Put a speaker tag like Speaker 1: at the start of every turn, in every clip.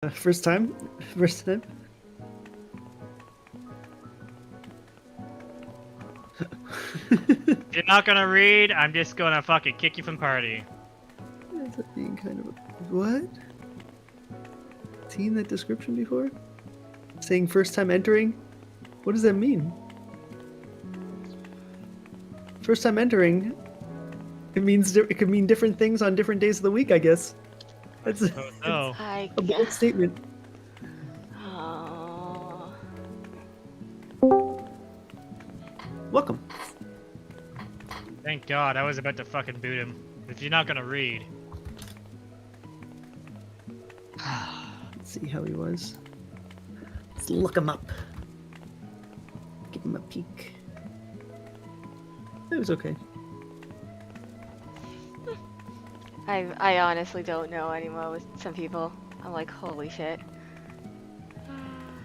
Speaker 1: First time? First time?
Speaker 2: If you're not gonna read, I'm just gonna fucking kick you from party.
Speaker 1: Ends up being kind of a... What? Seen that description before? Saying first time entering? What does that mean? First time entering? It means it could mean different things on different days of the week, I guess. That's a
Speaker 2: So,
Speaker 1: bold statement.
Speaker 3: Oh.
Speaker 1: Welcome.
Speaker 2: thank God, I was about to fucking boot him. If you're not gonna read.
Speaker 1: Let's see how he was. Let's look him up. Give him a peek. It was okay.
Speaker 3: I honestly don't know anymore with some people. I'm like, holy shit.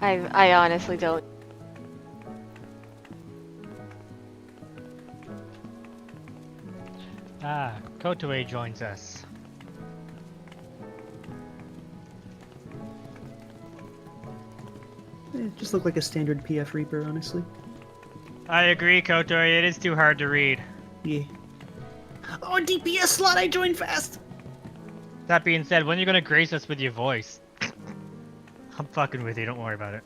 Speaker 3: I honestly don't.
Speaker 2: Ah, Kotoway joins us.
Speaker 1: Just looked like a standard PF Reaper, honestly.
Speaker 2: I agree, Kotoway, it is too hard to read.
Speaker 1: Yeah. Oh, DPS slot! I joined fast!
Speaker 2: That being said, when are you gonna grace us with your voice? I'm fucking with you, don't worry about it.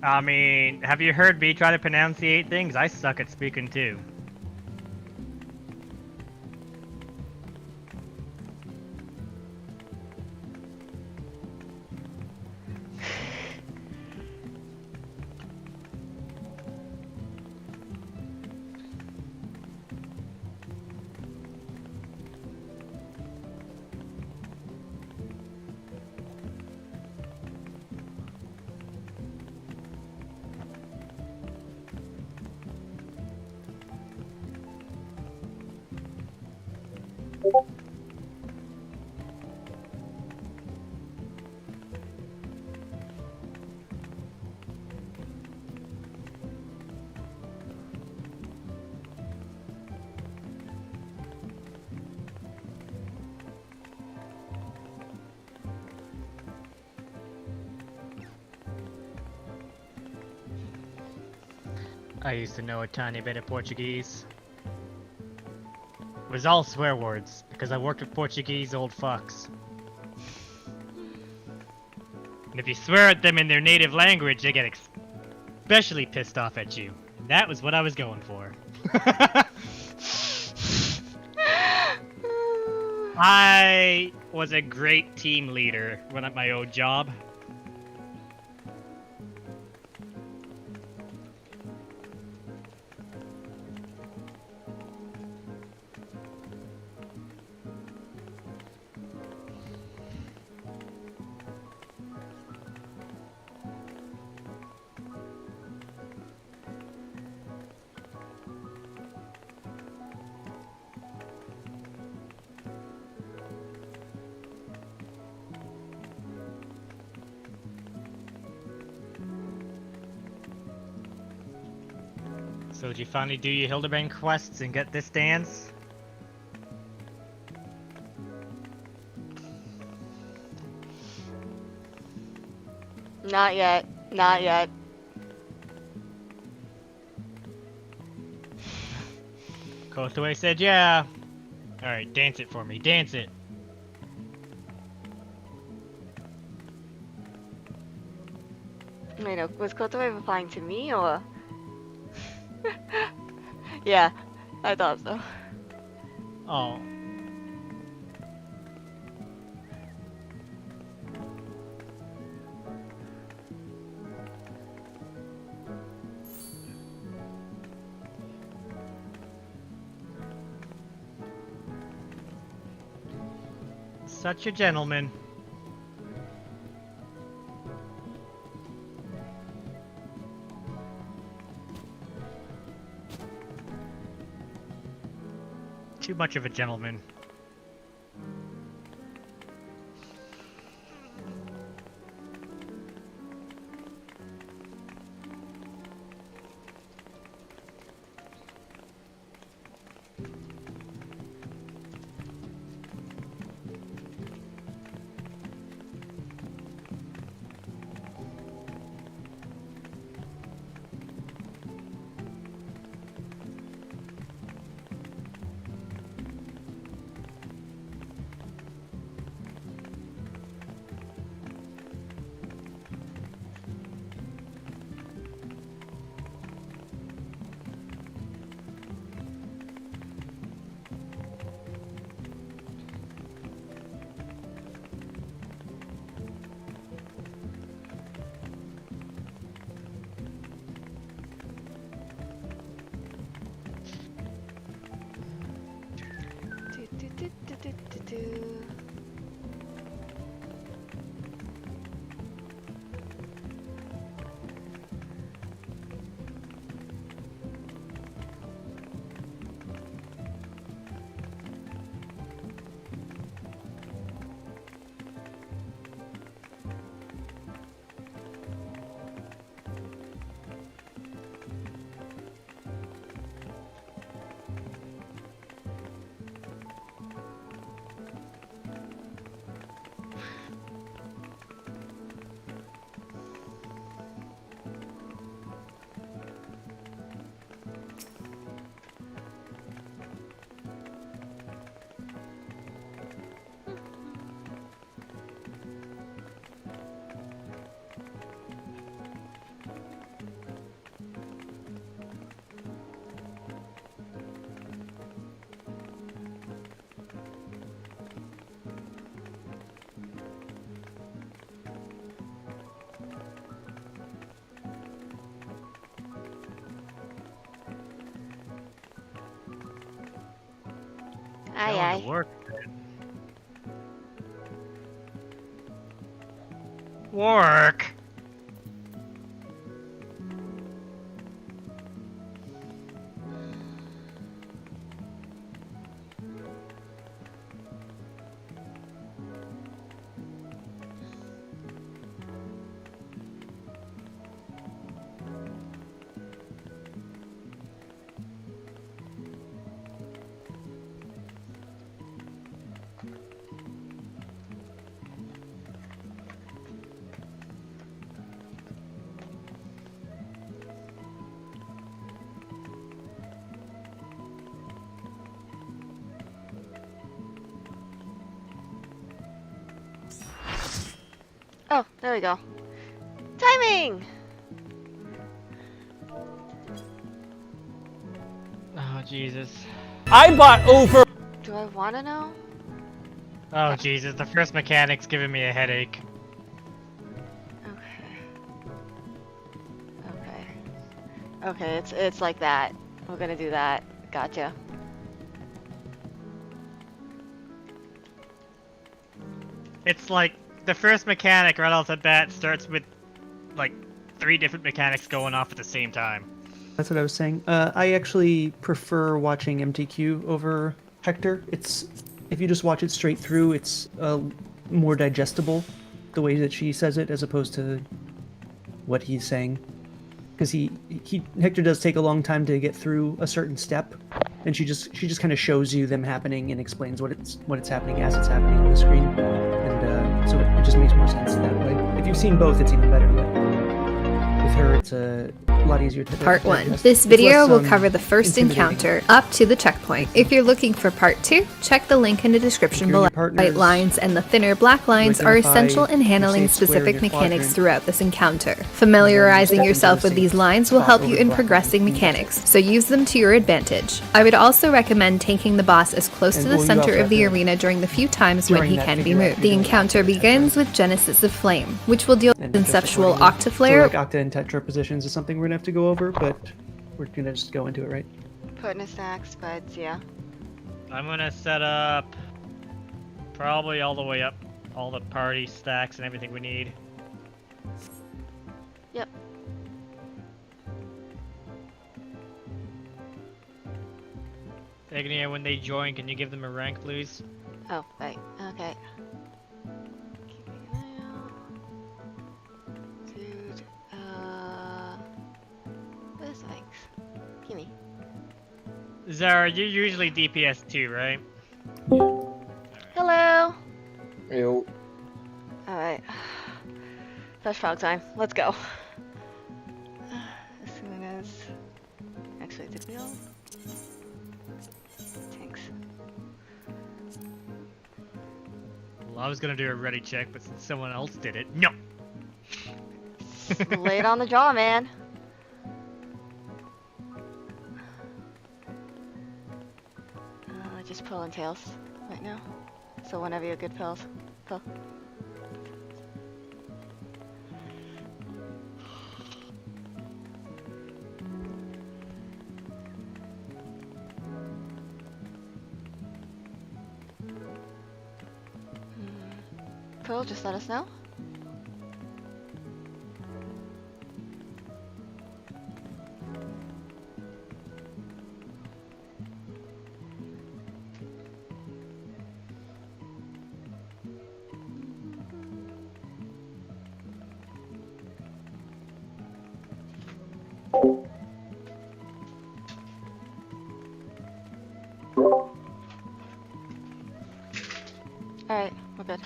Speaker 2: I mean, have you heard me try to pronunciate things? I suck at speaking too. I used to know a tiny bit of Portuguese. It was all swear words, because I worked with Portuguese old fucks. And if you swear at them in their native language, they get especially pissed off at you. And that was what I was going for. I was a great team leader when at my old job. So did you finally do your Hildebrand quests and get this dance?
Speaker 3: Not yet. Not yet.
Speaker 2: Kotoway said yeah. Alright, dance it for me. Dance it.
Speaker 3: Wait, no, was Kotoway replying to me or? Yeah, I thought so.
Speaker 2: Oh. Such a gentleman. Too much of a gentleman.
Speaker 3: Aye,
Speaker 2: Going
Speaker 3: aye.
Speaker 2: to work. Work?
Speaker 3: Oh, there we go. Timing!
Speaker 2: Oh, Jesus.
Speaker 4: I bought over.
Speaker 3: Do I want to know?
Speaker 2: Oh, Jesus. The first mechanic's giving me a headache.
Speaker 3: Okay. Okay. Okay, it's like that. We're gonna do that. Gotcha.
Speaker 2: It's like the first mechanic right off the bat starts with like 3 different mechanics going off at the same time.
Speaker 1: That's what I was saying. I actually prefer watching MTQ over Hector. It's if you just watch it straight through, it's more digestible, the way that she says it, as opposed to what he's saying. Because Hector does take a long time to get through a certain step, and she just kind of shows you them happening and explains what it's happening as it's happening on the screen, and so it just makes more sense that way. If you've seen both, it's even better. But with her, it's a lot easier to
Speaker 5: Part 1.
Speaker 1: digest.
Speaker 5: This
Speaker 1: It's
Speaker 5: video
Speaker 1: less,
Speaker 5: will cover the first
Speaker 1: intimidating.
Speaker 5: encounter up to the checkpoint. If you're looking for Part 2, check the link in the description
Speaker 1: Secure your
Speaker 5: below.
Speaker 1: partners.
Speaker 5: White lines and the thinner black lines are
Speaker 1: identify
Speaker 5: essential in
Speaker 1: your
Speaker 5: handling
Speaker 1: safe square in
Speaker 5: specific
Speaker 1: your
Speaker 5: mechanics
Speaker 1: quadrant.
Speaker 5: throughout this encounter. Familiarizing
Speaker 1: step
Speaker 5: yourself
Speaker 1: into
Speaker 5: with
Speaker 1: the
Speaker 5: these
Speaker 1: safe
Speaker 5: lines will
Speaker 1: spot
Speaker 5: help
Speaker 1: over
Speaker 5: you
Speaker 1: the
Speaker 5: in
Speaker 1: quadrant.
Speaker 5: progressing mechanics, so use them to your advantage. I would also recommend taking the boss as close
Speaker 1: And
Speaker 5: to the
Speaker 1: well, you
Speaker 5: center
Speaker 1: also
Speaker 5: of
Speaker 1: have
Speaker 5: the
Speaker 1: to-
Speaker 5: arena during the few times when
Speaker 1: during
Speaker 5: he
Speaker 1: that
Speaker 5: can be
Speaker 1: figure out
Speaker 5: moved.
Speaker 1: if
Speaker 5: The
Speaker 1: you're doing
Speaker 5: encounter
Speaker 1: Octa and
Speaker 5: begins
Speaker 1: Tetra.
Speaker 5: with Genesis of Flame, which will deal with
Speaker 1: And adjust
Speaker 5: Inceptual
Speaker 1: accordingly.
Speaker 5: Octaflare.
Speaker 1: So like Octa and Tetra positions is something we're gonna have to go over, but we're gonna just go into it, right?
Speaker 3: Putting a stacks, but yeah.
Speaker 2: I'm gonna set up probably all the way up all the party stacks and everything we need.
Speaker 3: Yep.
Speaker 2: Ignia, when they join, can you give them a rank, please?
Speaker 3: Oh, right. Okay. Keeping an eye out. Dude, where's the ranks? Gimme.
Speaker 2: Zara, you're usually DPS 2, right?
Speaker 3: Hello!
Speaker 6: Yo.
Speaker 3: Alright. First frog time. Let's go. As soon as... Actually, did we all? Tanks.
Speaker 2: Well, I was gonna do a ready check, but since someone else did it, no!
Speaker 3: Lay it on the jaw, man. Just pulling tails right now. So whenever you're good, pull. Pearl, just let us know. Alright, we're good.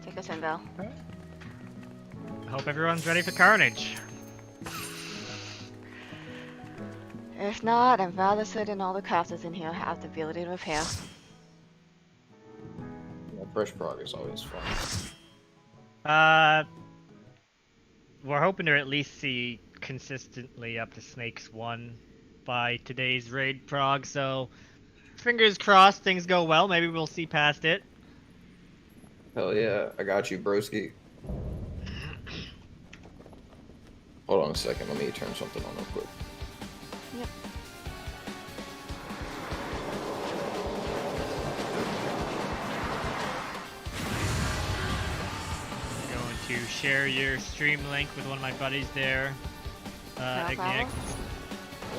Speaker 3: Take us in, Val.
Speaker 2: I hope everyone's ready for carnage.
Speaker 3: If not, I'm rather certain all the crafters in here have the ability to repair.
Speaker 6: Yeah, fresh prog is always fun.
Speaker 2: We're hoping to at least see consistently up to Snakes 1 by today's raid prog, so fingers crossed things go well. Maybe we'll see past it.
Speaker 6: Hell yeah, I got you, broski. Hold on a second, let me turn something on real quick.
Speaker 3: Yep.
Speaker 2: I'm going to share your stream link with one of my buddies there.
Speaker 3: No
Speaker 2: Igniac.
Speaker 3: problem.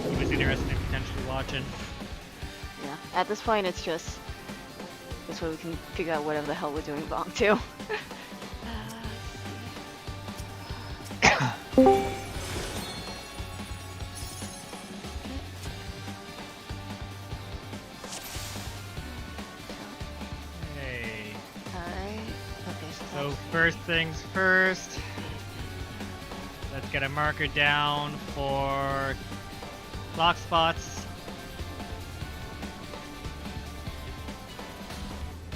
Speaker 2: He was interested in potentially watching.
Speaker 3: Yeah, at this point it's just this way we can figure out whatever the hell we're doing wrong too.
Speaker 2: Hey.
Speaker 3: Alright. Okay,
Speaker 2: So
Speaker 3: that's...
Speaker 2: first things first. Let's get a marker down for lock spots.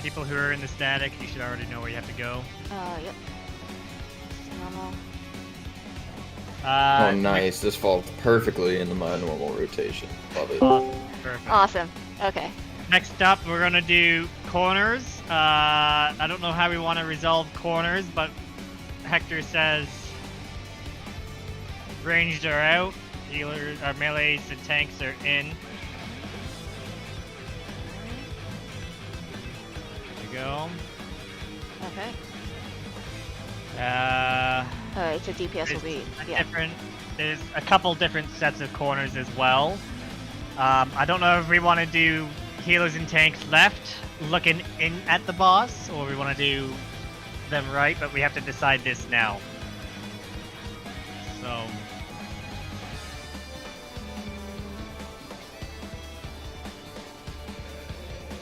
Speaker 2: People who are in the static, you should already know where you have to go.
Speaker 3: Yep. Just normal.
Speaker 6: Oh, nice. This falls perfectly into my normal rotation. Love it.
Speaker 2: Awesome. Perfect.
Speaker 3: Awesome. Okay.
Speaker 2: Next up, we're gonna do corners. I don't know how we want to resolve corners, but Hector says ranged are out, healers, or melees and tanks are in. There you go.
Speaker 3: Okay. Alright, so DPS will be... Yeah.
Speaker 2: There's a couple different sets of corners as well. I don't know if we want to do healers and tanks left, looking in at the boss, or we want to do them right, but we have to decide this now. So...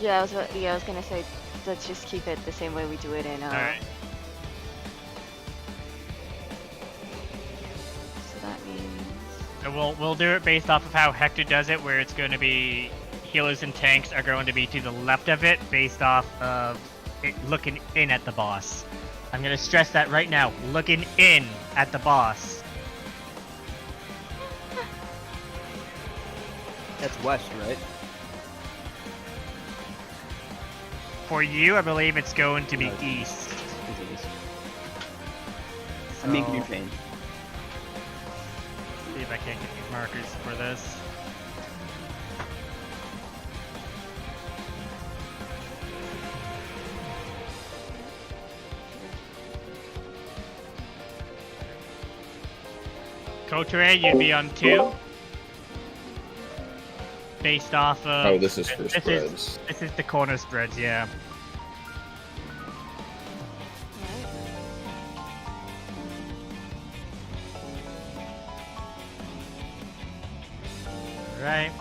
Speaker 3: Yeah, I was gonna say, let's just keep it the same way we do it in,
Speaker 2: Alright.
Speaker 3: So that means...
Speaker 2: So we'll do it based off of how Hector does it, where it's going to be healers and tanks are going to be to the left of it, based off of it looking in at the boss. I'm going to stress that right now, looking in at the boss.
Speaker 7: That's west, right?
Speaker 2: For you, I believe it's going to be
Speaker 7: No,
Speaker 2: east.
Speaker 7: It's east.
Speaker 2: So,
Speaker 7: I'm making you change.
Speaker 2: see if I can't get these markers for this. Coach Ray, you'd be on 2. based off of.
Speaker 6: Oh, this is for
Speaker 2: This
Speaker 6: spreads.
Speaker 2: this is the corner spreads, yeah. Alright.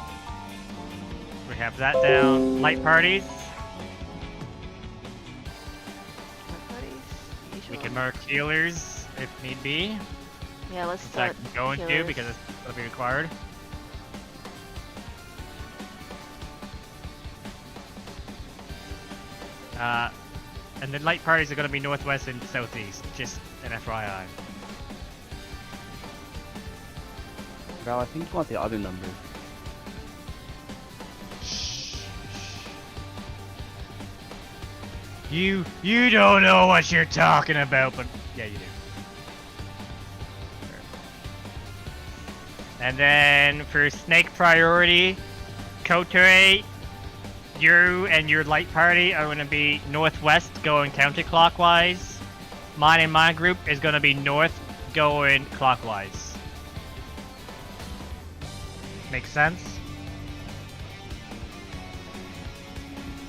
Speaker 2: We have that down. Light parties. We can mark healers if need be.
Speaker 3: Yeah, let's
Speaker 2: Which I
Speaker 3: start.
Speaker 2: can go into
Speaker 3: healers.
Speaker 2: because it's going to be required. And the light parties are going to be northwest and southeast, just an FYI.
Speaker 7: Val, I think you want the other number.
Speaker 2: You don't know what you're talking about, but yeah, you do. And then for snake priority, Kotere, you and your light party are going to be northwest going counterclockwise. Mine and my group is going to be north going clockwise. Makes sense?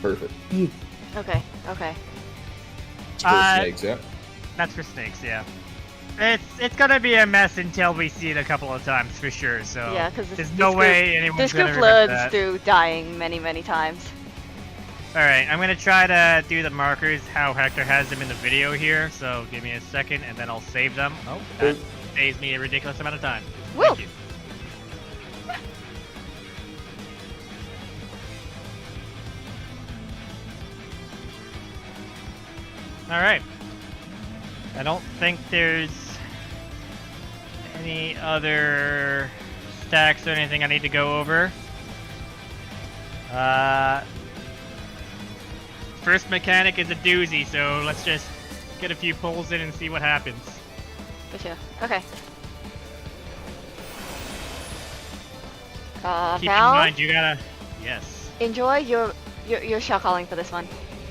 Speaker 6: Perfect.
Speaker 3: Okay, okay.
Speaker 6: For snakes, yeah.
Speaker 2: That's for snakes, yeah. It's gonna be a mess until we see it a couple of times for sure. So
Speaker 3: Yeah, because
Speaker 2: there's no way anyone's
Speaker 3: this
Speaker 2: gonna
Speaker 3: group
Speaker 2: remember
Speaker 3: learns
Speaker 2: that.
Speaker 3: through dying many, many times.
Speaker 2: All right, I'm gonna try to do the markers how Hector has them in the video here. So give me a second, and then I'll save them. Oh, that saves me a ridiculous amount of time.
Speaker 3: Woo!
Speaker 2: Thank you. All right. I don't think there's any other stacks or anything I need to go over. First mechanic is a doozy, so let's just get a few pulls in and see what happens.
Speaker 3: For sure. Okay.
Speaker 2: Keep in
Speaker 3: Val,
Speaker 2: mind, you gotta. Yes.
Speaker 3: enjoy your shot calling for this one,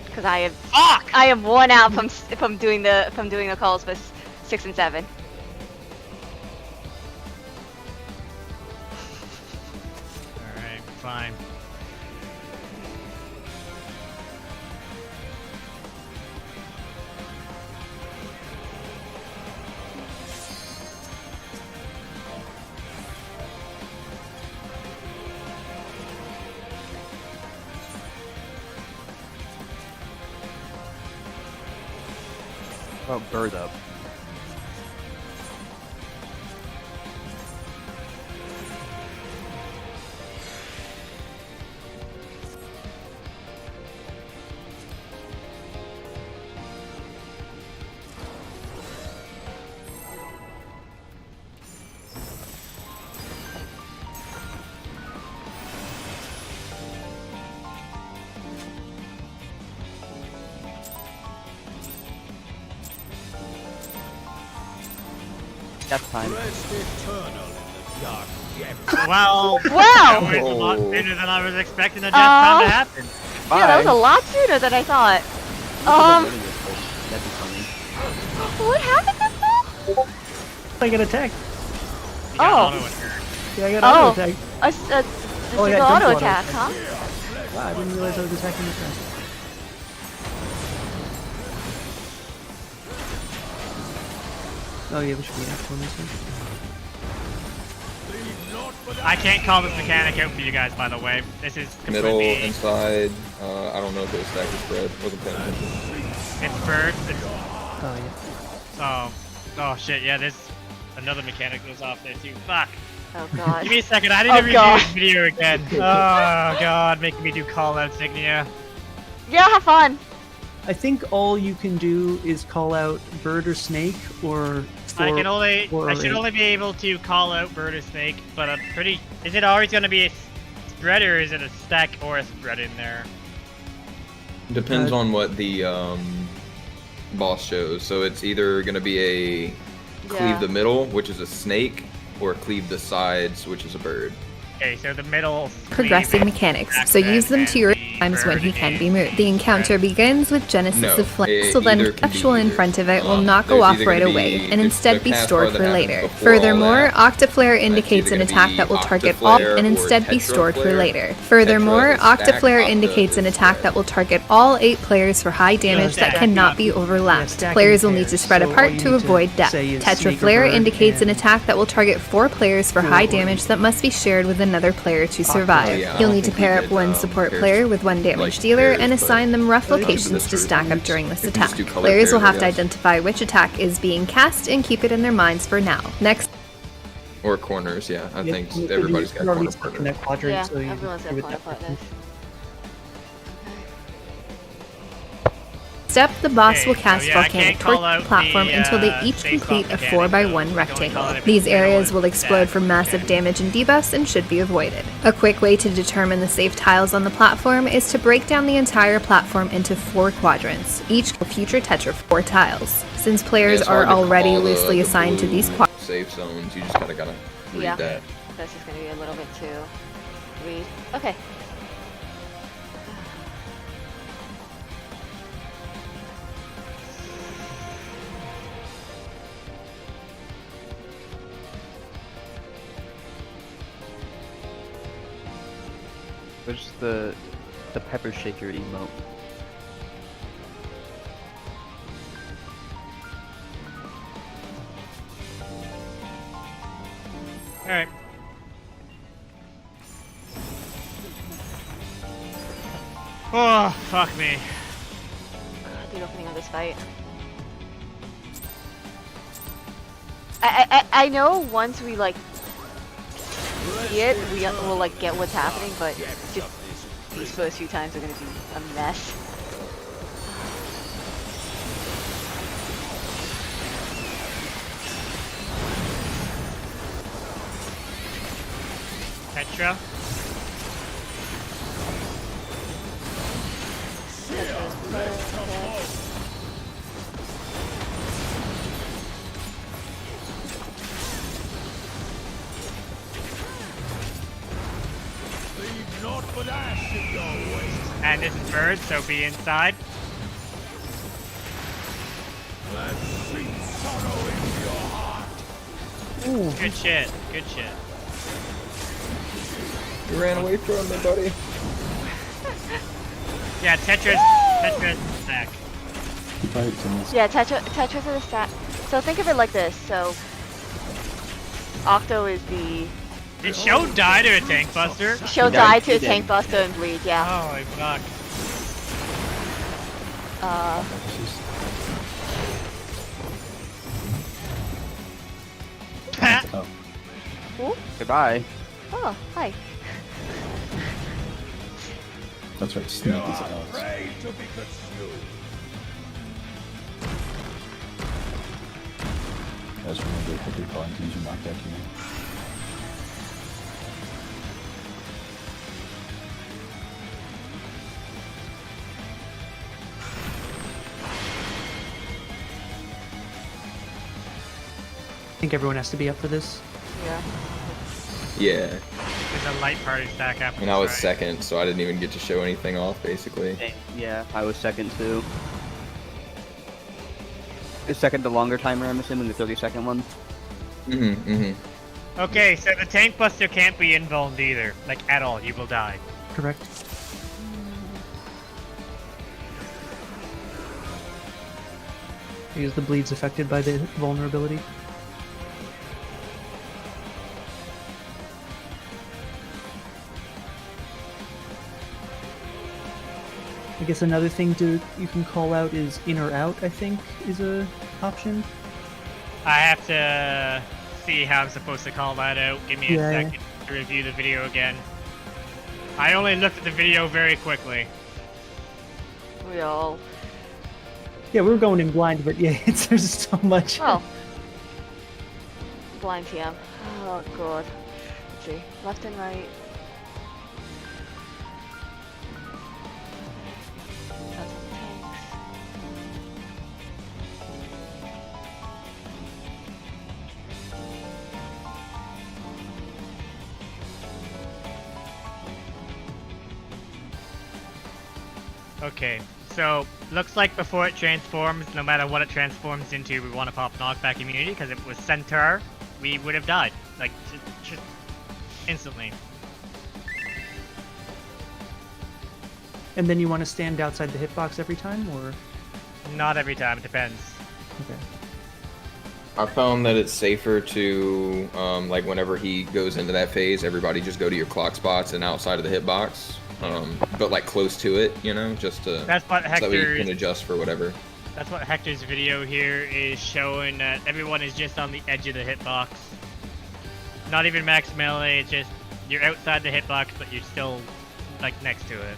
Speaker 3: because I
Speaker 2: Fuck!
Speaker 3: am worn out from doing the calls for 6 and 7.
Speaker 2: Alright, fine.
Speaker 7: Oh, bird up. That's time.
Speaker 2: Well,
Speaker 3: Wow!
Speaker 2: that was a lot sooner than I was expecting the death time to happen.
Speaker 3: Yeah, that was a lot sooner than I thought.
Speaker 7: That'd be funny.
Speaker 3: What happened to Phil?
Speaker 1: I get attacked.
Speaker 2: You got
Speaker 3: Oh.
Speaker 2: auto attack.
Speaker 1: Yeah, I got
Speaker 3: Oh.
Speaker 1: auto attacked.
Speaker 3: A single
Speaker 1: Oh, yeah,
Speaker 3: auto
Speaker 1: jump
Speaker 3: attack,
Speaker 1: auto
Speaker 3: huh?
Speaker 1: Wow, I didn't realize I was attacking this guy. Oh yeah, there should be an F on this one.
Speaker 2: I can't call this mechanic out for you guys, by the way. This is
Speaker 6: Middle,
Speaker 2: completely.
Speaker 6: inside. I don't know if it was stack or spread. Wasn't paying attention.
Speaker 2: It's birds. It's,
Speaker 1: Oh yeah.
Speaker 2: oh shit. Yeah, there's another mechanic that was off there too. Fuck.
Speaker 3: Oh god.
Speaker 2: Give me a second. I need to review this video again. Oh god, making me do call outs, Ignia.
Speaker 3: Yeah, have fun.
Speaker 1: I think all you can do is call out bird or snake or.
Speaker 2: I can only.
Speaker 1: four
Speaker 2: I
Speaker 1: or
Speaker 2: should
Speaker 1: eight.
Speaker 2: only be able to call out bird or snake, but I'm pretty. Is it always going to be a spread or is it a stack or a spread in there?
Speaker 6: Depends on what the boss shows. So it's either gonna be a cleave
Speaker 3: Yeah.
Speaker 6: the middle, which is a snake, or cleave the sides, which is a bird.
Speaker 2: Okay, so the middle.
Speaker 5: Progressing
Speaker 2: sleeve is
Speaker 5: mechanics,
Speaker 2: stack
Speaker 5: so use them
Speaker 2: and
Speaker 5: to your
Speaker 2: the
Speaker 5: times when he
Speaker 2: bird
Speaker 5: can be
Speaker 2: is
Speaker 5: moved. The encounter begins with Genesis
Speaker 6: No,
Speaker 5: of Flame,
Speaker 6: it
Speaker 5: so then
Speaker 6: either can be
Speaker 5: Capsule in
Speaker 6: either.
Speaker 5: front of it will not
Speaker 6: There's
Speaker 5: go off
Speaker 6: either
Speaker 5: right
Speaker 6: gonna
Speaker 5: away
Speaker 6: be-
Speaker 5: and
Speaker 6: it's
Speaker 5: instead
Speaker 6: the
Speaker 5: be
Speaker 6: cast
Speaker 5: stored
Speaker 6: bar that
Speaker 5: for
Speaker 6: happens
Speaker 5: later.
Speaker 6: before all
Speaker 5: Furthermore,
Speaker 6: that.
Speaker 5: Octaflare
Speaker 6: It's
Speaker 5: indicates
Speaker 6: either
Speaker 5: an
Speaker 6: gonna
Speaker 5: attack
Speaker 6: be
Speaker 5: that will target all
Speaker 6: Octaflare
Speaker 5: and
Speaker 6: or
Speaker 5: instead be stored for
Speaker 6: Tetraflare.
Speaker 5: later. Furthermore,
Speaker 6: Tetra is stack,
Speaker 5: Octaflare
Speaker 6: Octa
Speaker 5: indicates an
Speaker 6: is
Speaker 5: attack
Speaker 6: spread.
Speaker 5: that will target all 8 players for high damage that
Speaker 2: stack.
Speaker 5: cannot be
Speaker 1: Yeah,
Speaker 5: overlapped.
Speaker 1: stacking
Speaker 5: Players will need to
Speaker 1: pairs,
Speaker 5: spread
Speaker 1: so all
Speaker 5: apart
Speaker 1: you
Speaker 5: to
Speaker 1: need to
Speaker 5: avoid death.
Speaker 1: say is Snake or
Speaker 5: Tetraflare
Speaker 1: Bird
Speaker 5: indicates an
Speaker 1: and
Speaker 5: attack that will target 4 players for
Speaker 1: 4
Speaker 5: high
Speaker 1: or
Speaker 5: damage
Speaker 1: 8.
Speaker 5: that must be shared with another player to survive.
Speaker 6: Oh, yeah, I
Speaker 5: You'll
Speaker 6: don't
Speaker 5: need to
Speaker 6: think we
Speaker 5: pair up
Speaker 6: did,
Speaker 5: one support
Speaker 6: pairs,
Speaker 5: player with one damage
Speaker 6: like
Speaker 5: dealer
Speaker 6: pairs,
Speaker 5: and
Speaker 6: but
Speaker 5: assign them rough
Speaker 6: for
Speaker 5: locations
Speaker 6: this
Speaker 5: to stack up during this
Speaker 6: if you just
Speaker 5: attack.
Speaker 6: do color
Speaker 5: Players will
Speaker 6: pairs, I
Speaker 5: have to
Speaker 6: guess.
Speaker 5: identify which attack is being cast and keep it in their minds for now. Next,
Speaker 6: Or corners, yeah. I think
Speaker 1: You-
Speaker 6: everybody's got
Speaker 1: you're already
Speaker 6: corner
Speaker 1: stuck in
Speaker 6: partners.
Speaker 1: that quadrant,
Speaker 3: Yeah,
Speaker 1: so you
Speaker 3: everyone's
Speaker 1: do
Speaker 3: got
Speaker 1: it
Speaker 3: corner
Speaker 1: that way.
Speaker 3: partners.
Speaker 5: step, the boss
Speaker 2: Okay,
Speaker 5: will
Speaker 2: so
Speaker 5: cast
Speaker 2: yeah, I
Speaker 5: volcanic
Speaker 2: can't call
Speaker 5: torch
Speaker 2: out
Speaker 5: platform
Speaker 2: the,
Speaker 5: until they each
Speaker 2: space
Speaker 5: complete a
Speaker 2: bomb
Speaker 5: 4x1
Speaker 2: mechanic, though. I can only
Speaker 5: rectangle.
Speaker 2: call it if
Speaker 5: These
Speaker 2: it's middle
Speaker 5: areas
Speaker 2: and
Speaker 5: will explode
Speaker 2: stack.
Speaker 5: from massive
Speaker 2: Okay.
Speaker 5: damage and debuffs and should be avoided. A quick way to determine the safe tiles on the platform is to break down the entire platform into 4 quadrants, each with future Tetra 4 tiles. Since players
Speaker 6: It's
Speaker 5: are
Speaker 6: hard to
Speaker 5: already
Speaker 6: call
Speaker 5: loosely
Speaker 6: the
Speaker 5: assigned to these
Speaker 6: blue
Speaker 5: quadrants,
Speaker 6: safe zones. You just gotta read
Speaker 3: Yeah.
Speaker 6: that.
Speaker 3: That's just gonna be a little bit too read. Okay.
Speaker 7: Where's the pepper shaker emote?
Speaker 2: Alright. Oh, fuck me.
Speaker 3: God, the opening of this fight. I know once we like see it, we'll like get what's happening, but just these first few times are gonna be a mess.
Speaker 2: Petra? And this is bird, so be inside. Good shit, good shit.
Speaker 6: You ran away from me, buddy.
Speaker 2: Yeah, Tetris back.
Speaker 3: Yeah, Tetris is a stat. So think of it like this. So Octo is the
Speaker 2: Did Show die to a tank buster?
Speaker 3: she'll
Speaker 7: He
Speaker 3: die
Speaker 7: died,
Speaker 3: to a
Speaker 7: he
Speaker 3: tank
Speaker 7: did.
Speaker 3: buster and bleed. Yeah.
Speaker 2: Holy fuck.
Speaker 3: Ooh.
Speaker 7: Goodbye.
Speaker 3: Oh, hi.
Speaker 8: That's right, Sneak is Alex. Guys, remember to put your volunteers in knockback here.
Speaker 1: I think everyone has to be up for this.
Speaker 3: Yeah.
Speaker 6: Yeah.
Speaker 2: There's a light party stack happening.
Speaker 6: And I was
Speaker 2: right?
Speaker 6: second, so I didn't even get to show anything off, basically.
Speaker 7: Yeah, I was second too. Is second the longer timer, I'm assuming, the 30-second one?
Speaker 2: Okay, so the tank buster can't be invulned either. Like, at all. You will die.
Speaker 1: Correct. Because the bleed's affected by the vulnerability. I guess another thing you can call out is in or out, I think, is a option.
Speaker 2: I have to see how I'm supposed to call that out. Give me a
Speaker 1: Yeah.
Speaker 2: second to review the video again. I only looked at the video very quickly.
Speaker 3: We all.
Speaker 1: Yeah, we were going in blind, but yeah, there's so much.
Speaker 3: Oh. Blind TM. Oh god. Let's see. Left and right. That's on the tanks.
Speaker 2: Okay, so looks like before it transforms, no matter what it transforms into, we want to pop knockback immunity because if it was Centaur, we would have died. Like, just instantly.
Speaker 1: And then you want to stand outside the hitbox every time, or?
Speaker 2: Not every time, it depends.
Speaker 1: Okay.
Speaker 6: I found that it's safer to, like, whenever he goes into that phase, everybody just go to your clock spots and outside of the hitbox. But, like, close to it, you know, just to...
Speaker 2: That's what
Speaker 6: so that you
Speaker 2: Hector's...
Speaker 6: can adjust for whatever.
Speaker 2: That's what Hector's video here is showing, that everyone is just on the edge of the hitbox. Not even max melee, it's just, you're outside the hitbox, but you're still, like, next to it.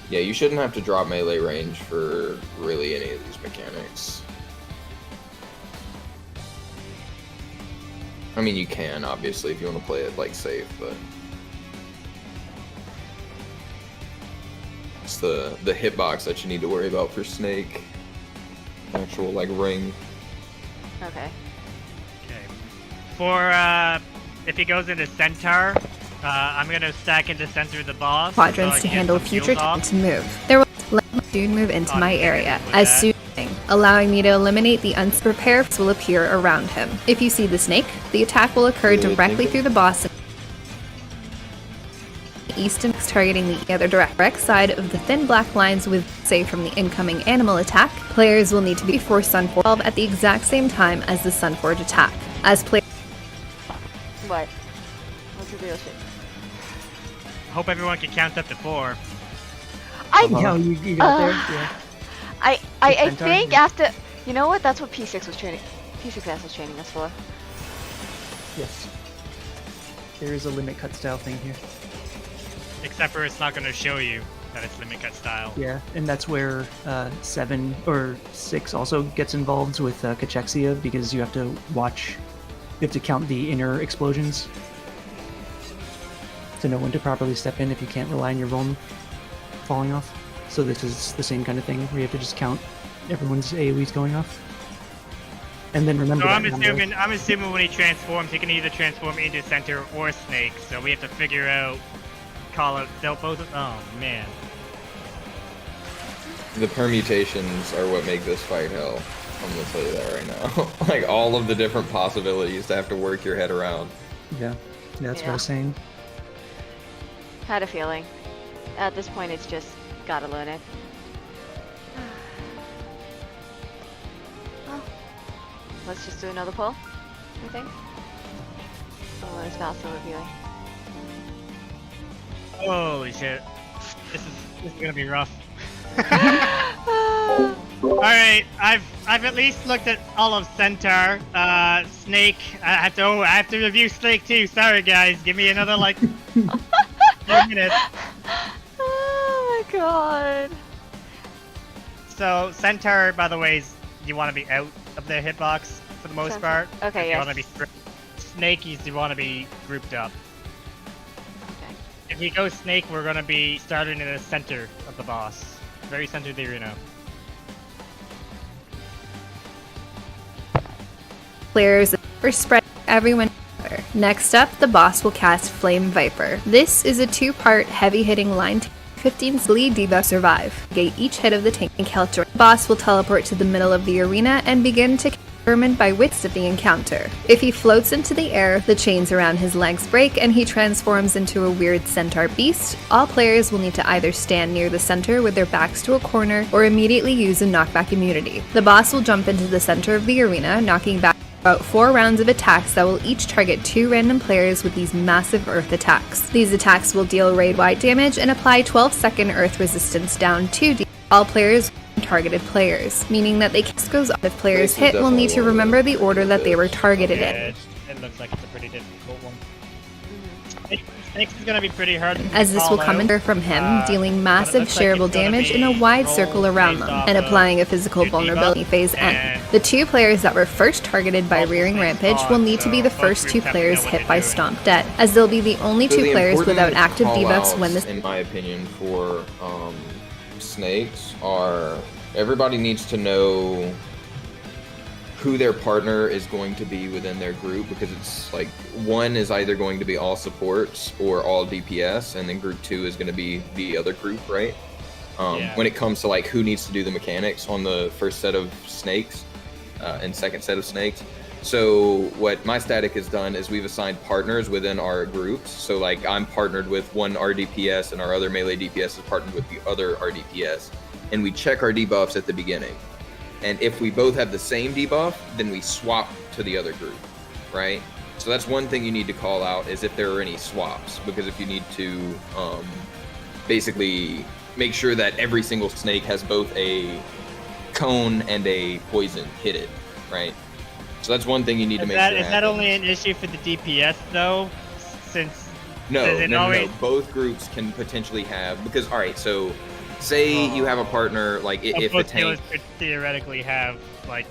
Speaker 6: Yeah, you shouldn't have to drop melee range for really any of these mechanics. I mean, you can, obviously, if you want to play it, like, safe, but... It's the hitbox that you need to worry about for Snake. Actual, like, ring.
Speaker 3: Okay.
Speaker 2: Okay. For, if he goes into Centaur, I'm gonna stack into center of the boss.
Speaker 5: Quadrants
Speaker 2: so
Speaker 5: to
Speaker 2: I get
Speaker 5: handle
Speaker 2: some
Speaker 5: future
Speaker 2: shield off.
Speaker 5: tanks move. There will let my dude move into my area
Speaker 2: with
Speaker 5: as
Speaker 2: that.
Speaker 5: soon allowing me to eliminate the unprepared will appear around him. If you see the snake, the attack will occur
Speaker 6: Good
Speaker 5: directly
Speaker 6: thinking.
Speaker 5: through the boss. East and targeting the other direct side of the thin black lines with, say, from the incoming animal attack. Players will need to be before Sunforge 12 at the exact same time as the Sunforge attack. As players
Speaker 3: What? What's the real shit?
Speaker 2: Hope everyone can count up to 4.
Speaker 3: I
Speaker 1: Yeah, you got there? Yeah.
Speaker 3: I
Speaker 1: Centaur?
Speaker 3: think
Speaker 1: Yeah.
Speaker 3: after, you know what? That's what P6 was training. P6S was training us for.
Speaker 1: Yes. There is a limit cut style thing here.
Speaker 2: Except for it's not gonna show you that it's limit cut style.
Speaker 1: Yeah, and that's where 7 or 6 also gets involved with Cachexia, because you have to watch, you have to count the inner explosions to know when to properly step in if you can't rely on your vuln falling off. So this is the same kind of thing where you have to just count everyone's AoEs going off. And then remember
Speaker 2: So
Speaker 1: that
Speaker 2: I'm assuming when he transforms, he can either transform into Centaur or Snake. So we have to figure out, call out. They'll both. Oh man.
Speaker 6: The permutations are what make this fight hell. I'm gonna tell you that right now. Like, all of the different possibilities to have to work your head around.
Speaker 1: Yeah, that's what I
Speaker 3: Yeah.
Speaker 1: was saying.
Speaker 3: Had a feeling. At this point, it's just gotta learn it. Well, let's just do another poll, I think. Oh, it's Valso reviewing.
Speaker 2: Holy shit. This is gonna be rough. Alright, I've at least looked at all of Centaur. Snake, I have to review Snake too. Sorry guys, give me another like 2 minutes.
Speaker 3: Oh my god.
Speaker 2: So Centaur, by the way, is you want to be out of the hitbox for the most
Speaker 3: Centaur.
Speaker 2: part.
Speaker 3: Okay,
Speaker 2: You
Speaker 3: yes.
Speaker 2: want to be Snake, you want to be grouped up.
Speaker 3: Okay.
Speaker 2: If we go Snake, we're gonna be starting in the center of the boss, very center of the arena.
Speaker 5: players or spread everyone together. Next up, the boss will cast Flame Viper. This is a 2-part heavy-hitting line 15's lead debuff survive. Gate each hit of the tank encounter. The boss will teleport to the middle of the arena and begin to determined by widths of the encounter. If he floats into the air, the chains around his legs break and he transforms into a weird centaur beast. All players will need to either stand near the center with their backs to a corner or immediately use a knockback immunity. The boss will jump into the center of the arena, knocking back about 4 rounds of attacks that will each target 2 random players with these massive earth attacks. These attacks will deal raid-wide damage and apply 12-second earth resistance down 2d. All players targeted players, meaning that they goes off if players hit will need to remember the order that they were targeted in.
Speaker 2: It looks like it's a pretty difficult one. Snakes is gonna be pretty hard to
Speaker 5: As this will
Speaker 2: call
Speaker 5: come
Speaker 2: out.
Speaker 5: in from him, dealing
Speaker 2: but it
Speaker 5: massive
Speaker 2: looks like
Speaker 5: shareable
Speaker 2: it's gonna
Speaker 5: damage in a
Speaker 2: be
Speaker 5: wide
Speaker 2: roll
Speaker 5: circle around
Speaker 2: based
Speaker 5: them,
Speaker 2: off
Speaker 5: and
Speaker 2: of
Speaker 5: applying a physical
Speaker 2: 2d
Speaker 5: vulnerability
Speaker 2: buff
Speaker 5: phase end.
Speaker 2: and
Speaker 5: The 2 players that were first targeted by
Speaker 2: multiple
Speaker 5: Rearing
Speaker 2: snakes
Speaker 5: Rampage will
Speaker 2: spawn,
Speaker 5: need to be
Speaker 2: so
Speaker 5: the
Speaker 2: both
Speaker 5: first 2
Speaker 2: groups have to
Speaker 5: players
Speaker 2: know what
Speaker 5: hit
Speaker 2: they're
Speaker 5: by
Speaker 2: doing.
Speaker 5: Stomp Dead, as they'll be the only
Speaker 6: So
Speaker 5: 2
Speaker 6: the
Speaker 5: players without
Speaker 6: important
Speaker 5: active debuffs
Speaker 6: call-outs,
Speaker 5: when this.
Speaker 6: in my opinion, for snakes are everybody needs to know who their partner is going to be within their group, because it's like one is either going to be all supports or all DPS, and then group 2 is going to be the other group, right?
Speaker 2: Yeah.
Speaker 6: when it comes to like who needs to do the mechanics on the first set of snakes and second set of snakes. So what my static has done is we've assigned partners within our groups. So like I'm partnered with one RDPS and our other melee DPS is partnered with the other RDPS. And we check our debuffs at the beginning. And if we both have the same debuff, then we swap to the other group, right? So that's one thing you need to call out is if there are any swaps, because if you need to basically make sure that every single snake has both a cone and a poison hit it, right? So that's one thing you need to make sure
Speaker 2: Is that only an issue for the DPS though? Since
Speaker 6: No. Both groups can potentially have, because all right, so say you have a partner like if the
Speaker 2: both
Speaker 6: tank
Speaker 2: healers could theoretically have like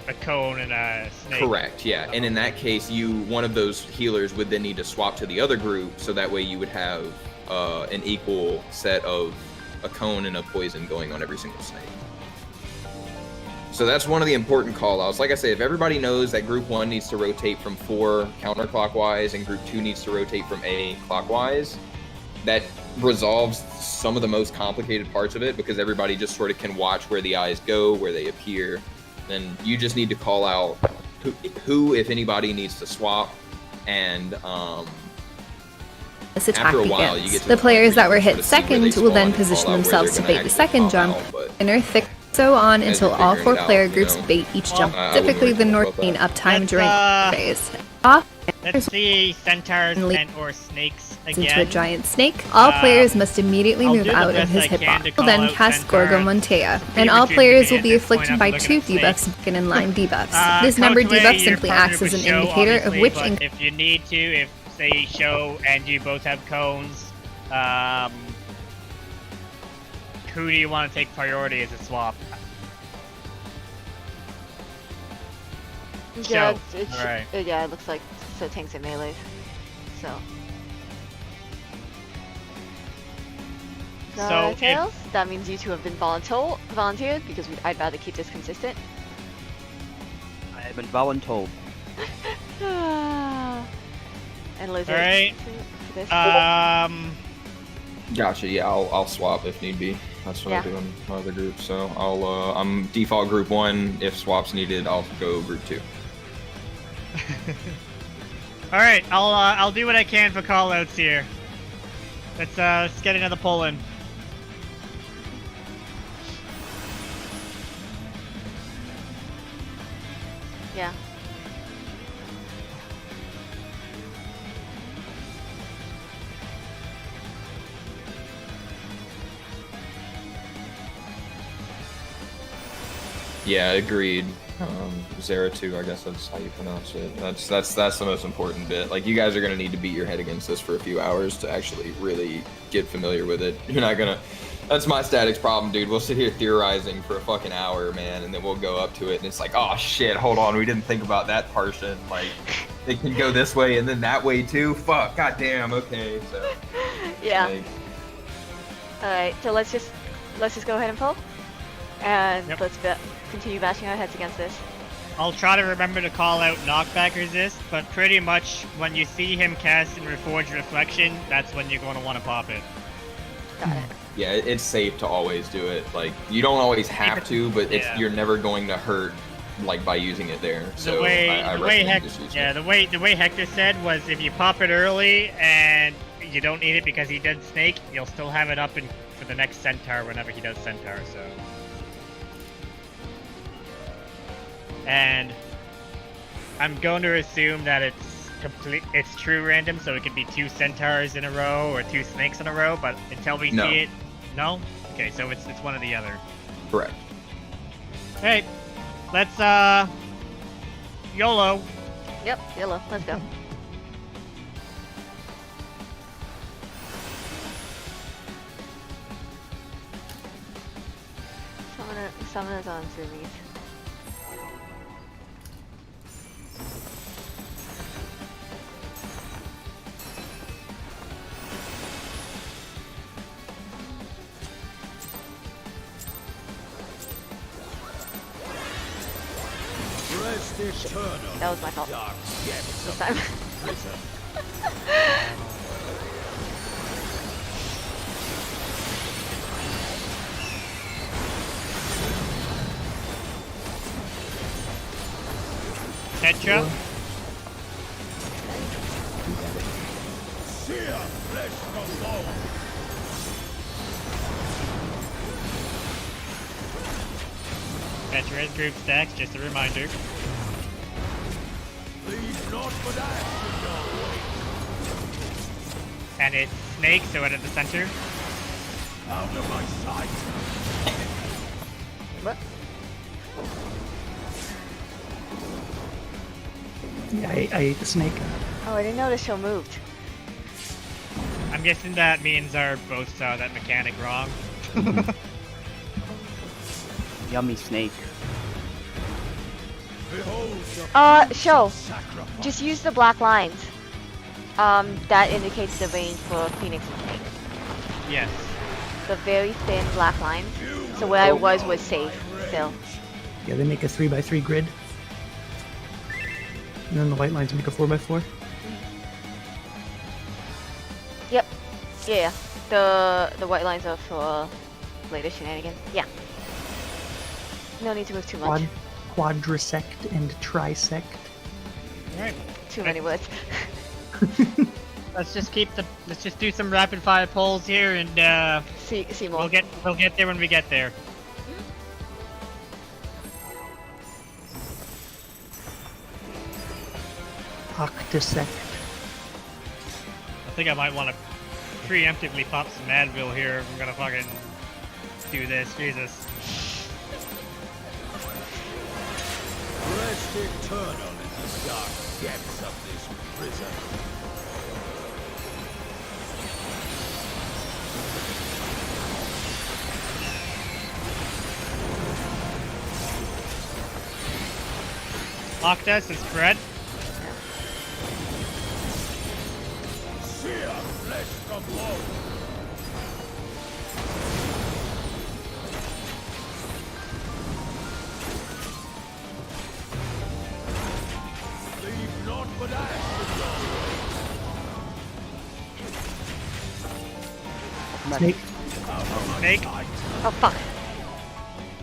Speaker 2: a cone and a snake.
Speaker 6: Correct, yeah. And in that case, one of those healers would then need to swap to the other group, so that way you would have an equal set of a cone and a poison going on every single snake. So that's one of the important call-outs. Like I say, if everybody knows that Group 1 needs to rotate from 4 counterclockwise and Group 2 needs to rotate from A clockwise, that resolves some of the most complicated parts of it because everybody just sort of can watch where the eyes go, where they appear. Then you just need to call out who if anybody, needs to swap, and
Speaker 5: This attack
Speaker 6: after a while,
Speaker 5: begins.
Speaker 6: you get to
Speaker 5: The
Speaker 6: the
Speaker 5: players
Speaker 6: point
Speaker 5: that
Speaker 6: where
Speaker 5: were
Speaker 6: you
Speaker 5: hit
Speaker 6: sort of see where they
Speaker 5: second will then
Speaker 6: spawn and
Speaker 5: position
Speaker 6: call out where
Speaker 5: themselves to
Speaker 6: they're
Speaker 5: bait
Speaker 6: gonna
Speaker 5: the
Speaker 6: actually
Speaker 5: second
Speaker 6: pop
Speaker 5: jump,
Speaker 6: out, but
Speaker 5: and are thick so on
Speaker 6: as
Speaker 5: until
Speaker 6: you're
Speaker 5: all
Speaker 6: figuring
Speaker 5: 4
Speaker 6: it
Speaker 5: player
Speaker 6: out,
Speaker 5: groups
Speaker 6: you know.
Speaker 5: bait each jump,
Speaker 6: I wouldn't
Speaker 5: typically
Speaker 6: worry
Speaker 5: the
Speaker 6: about
Speaker 5: North
Speaker 6: that.
Speaker 5: main uptime
Speaker 2: Let's,
Speaker 5: during
Speaker 2: uh,
Speaker 5: phase. Off
Speaker 2: Let's see centaurs
Speaker 5: And leap
Speaker 2: and or snakes
Speaker 5: into a
Speaker 2: again.
Speaker 5: giant snake, all players must immediately
Speaker 2: I'll
Speaker 5: move
Speaker 2: do the
Speaker 5: out of
Speaker 2: best
Speaker 5: his
Speaker 2: I can
Speaker 5: hitbox.
Speaker 2: to
Speaker 5: Will
Speaker 2: call
Speaker 5: then
Speaker 2: out
Speaker 5: cast
Speaker 2: centaurs.
Speaker 5: Gorgo Montea,
Speaker 2: Pretty
Speaker 5: and all
Speaker 2: much
Speaker 5: players will
Speaker 2: at
Speaker 5: be
Speaker 2: this point
Speaker 5: afflicted
Speaker 2: after
Speaker 5: by
Speaker 2: looking
Speaker 5: 2
Speaker 2: at
Speaker 5: debuffs
Speaker 2: snakes.
Speaker 5: taken in line debuffs. This numbered
Speaker 2: Coach Wei,
Speaker 5: debuff
Speaker 2: you're
Speaker 5: simply
Speaker 2: partnered
Speaker 5: acts
Speaker 2: with
Speaker 5: as an
Speaker 2: Show,
Speaker 5: indicator of
Speaker 2: obviously,
Speaker 5: which
Speaker 2: but if you need to, if say Show and you both have cones, who do you want to take priority as a swap?
Speaker 3: Yeah,
Speaker 2: Show.
Speaker 3: it's
Speaker 2: Alright.
Speaker 3: yeah, it looks like so tanks and melees. So.
Speaker 2: So if-
Speaker 3: Tails, that means you two have been volunteered because I'd rather keep this consistent.
Speaker 7: I have been voluntold.
Speaker 3: And Lizard.
Speaker 2: Alright.
Speaker 3: For this.
Speaker 6: Gotcha. Yeah, I'll swap if need be. That's what I
Speaker 3: Yeah.
Speaker 6: do in my other group. So I'm default Group 1. If swaps needed, I'll go Group 2.
Speaker 2: All right, I'll do what I can for callouts here. Let's get another pull in.
Speaker 3: Yeah.
Speaker 6: Yeah, agreed. Zera2, I guess that's how you pronounce it. That's the most important bit. Like, you guys are gonna need to beat your head against this for a few hours to actually really get familiar with it. You're not gonna. That's my statics problem, dude. We'll sit here theorizing for a fucking hour, man, and then we'll go up to it, and it's like, oh shit, hold on, we didn't think about that portion. Like, it can go this way and then that way too. Fuck, goddamn. Okay, so.
Speaker 3: Yeah.
Speaker 6: Like,
Speaker 3: Alright, so let's just go ahead and pull. And
Speaker 2: Yep.
Speaker 3: let's continue bashing our heads against this.
Speaker 2: I'll try to remember to call out knockback resist, but pretty much when you see him cast and Reforge Reflection, that's when you're going to want to pop it.
Speaker 3: Got it.
Speaker 6: yeah, it's safe to always do it. Like, you don't always have to, but
Speaker 2: Yeah.
Speaker 6: you're never going to hurt like by using it there. So
Speaker 2: The way,
Speaker 6: I
Speaker 2: the way
Speaker 6: recommend just using it.
Speaker 2: the way Hector said was if you pop it early and you don't need it because he did snake, you'll still have it up for the next centaur whenever he does centaur. So. And I'm going to assume that it's true random, so it could be 2 centaurs in a row or 2 snakes in a row, but until we
Speaker 6: No.
Speaker 2: see it, no? Okay, so it's one or the other.
Speaker 6: Correct.
Speaker 2: Hey, let's YOLO.
Speaker 3: Yep, yellow. Let's go. Summoners on Zoomies. That was my fault. This time.
Speaker 2: Petra. Petra has group stacks, just a reminder. And it's Snake, so out of the center.
Speaker 9: Out of my sight.
Speaker 3: What?
Speaker 1: Yeah, I ate the snake.
Speaker 3: Oh, I didn't know the show moved.
Speaker 2: I'm guessing that means our both saw that mechanic wrong.
Speaker 7: Yummy snake.
Speaker 3: Show. Just use the black lines. That indicates the range for Phoenix and Snake.
Speaker 2: Yes.
Speaker 3: The very thin black lines. So where I was safe still.
Speaker 1: Yeah, they make a 3x3 grid. And then the white lines make a 4x4.
Speaker 3: Yep. Yeah. The white lines are for later shenanigans. Yeah. No need to move too much.
Speaker 1: Quadrisect and trisect.
Speaker 2: Alright.
Speaker 3: Too many words.
Speaker 2: Let's just do some rapid fire polls here and
Speaker 3: See more.
Speaker 2: we'll get there when we get there.
Speaker 1: Octisect.
Speaker 2: I think I might want to preemptively pop some Advil here if I'm gonna fucking do this. Jesus.
Speaker 9: Rest eternal in the dark depths of this prison.
Speaker 2: Octus is spread.
Speaker 9: Sear flesh from bone. Leave naught but ash in your
Speaker 1: Snake.
Speaker 2: Snake.
Speaker 3: Oh fuck.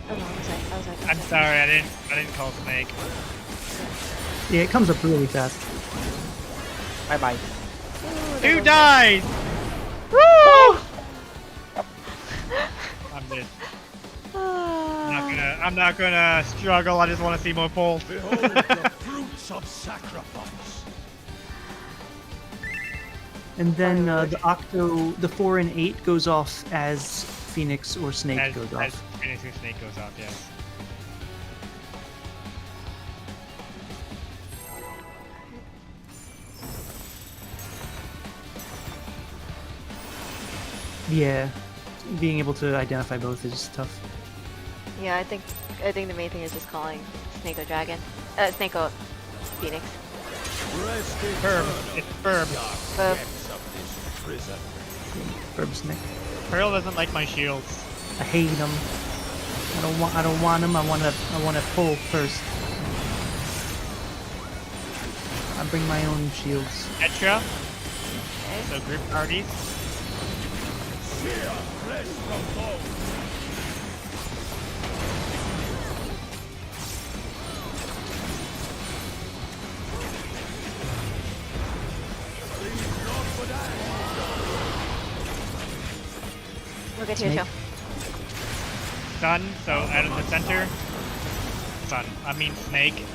Speaker 3: Oh no, I was like.
Speaker 2: I'm sorry, I didn't call Snake.
Speaker 1: Yeah, it comes up really fast.
Speaker 7: Bye bye.
Speaker 2: Who dies?
Speaker 3: Woo!
Speaker 2: I'm not gonna struggle. I just want to see more polls.
Speaker 9: behold the fruits of sacrifice.
Speaker 1: And then the 4 and 8 goes off as Phoenix or Snake
Speaker 2: As
Speaker 1: goes off.
Speaker 2: Phoenix and Snake goes off, yes.
Speaker 1: Yeah, being able to identify both is tough.
Speaker 3: Yeah, I think the main thing is just calling Snake or Dragon. Snake or Phoenix.
Speaker 9: Rest
Speaker 2: Verb.
Speaker 9: eternal
Speaker 2: It's verb.
Speaker 3: Verb.
Speaker 9: depths of this prison.
Speaker 1: Verb Snake.
Speaker 2: Pearl doesn't like my shields.
Speaker 1: I hate them. I don't want them. I want to pull first. I bring my own shields.
Speaker 2: Petra. So group parties.
Speaker 9: Sear flesh from bone. Leave naught but ash.
Speaker 3: We'll get to your
Speaker 1: Snake.
Speaker 3: show.
Speaker 2: Sun. So out of the center. Sun. I mean Snake.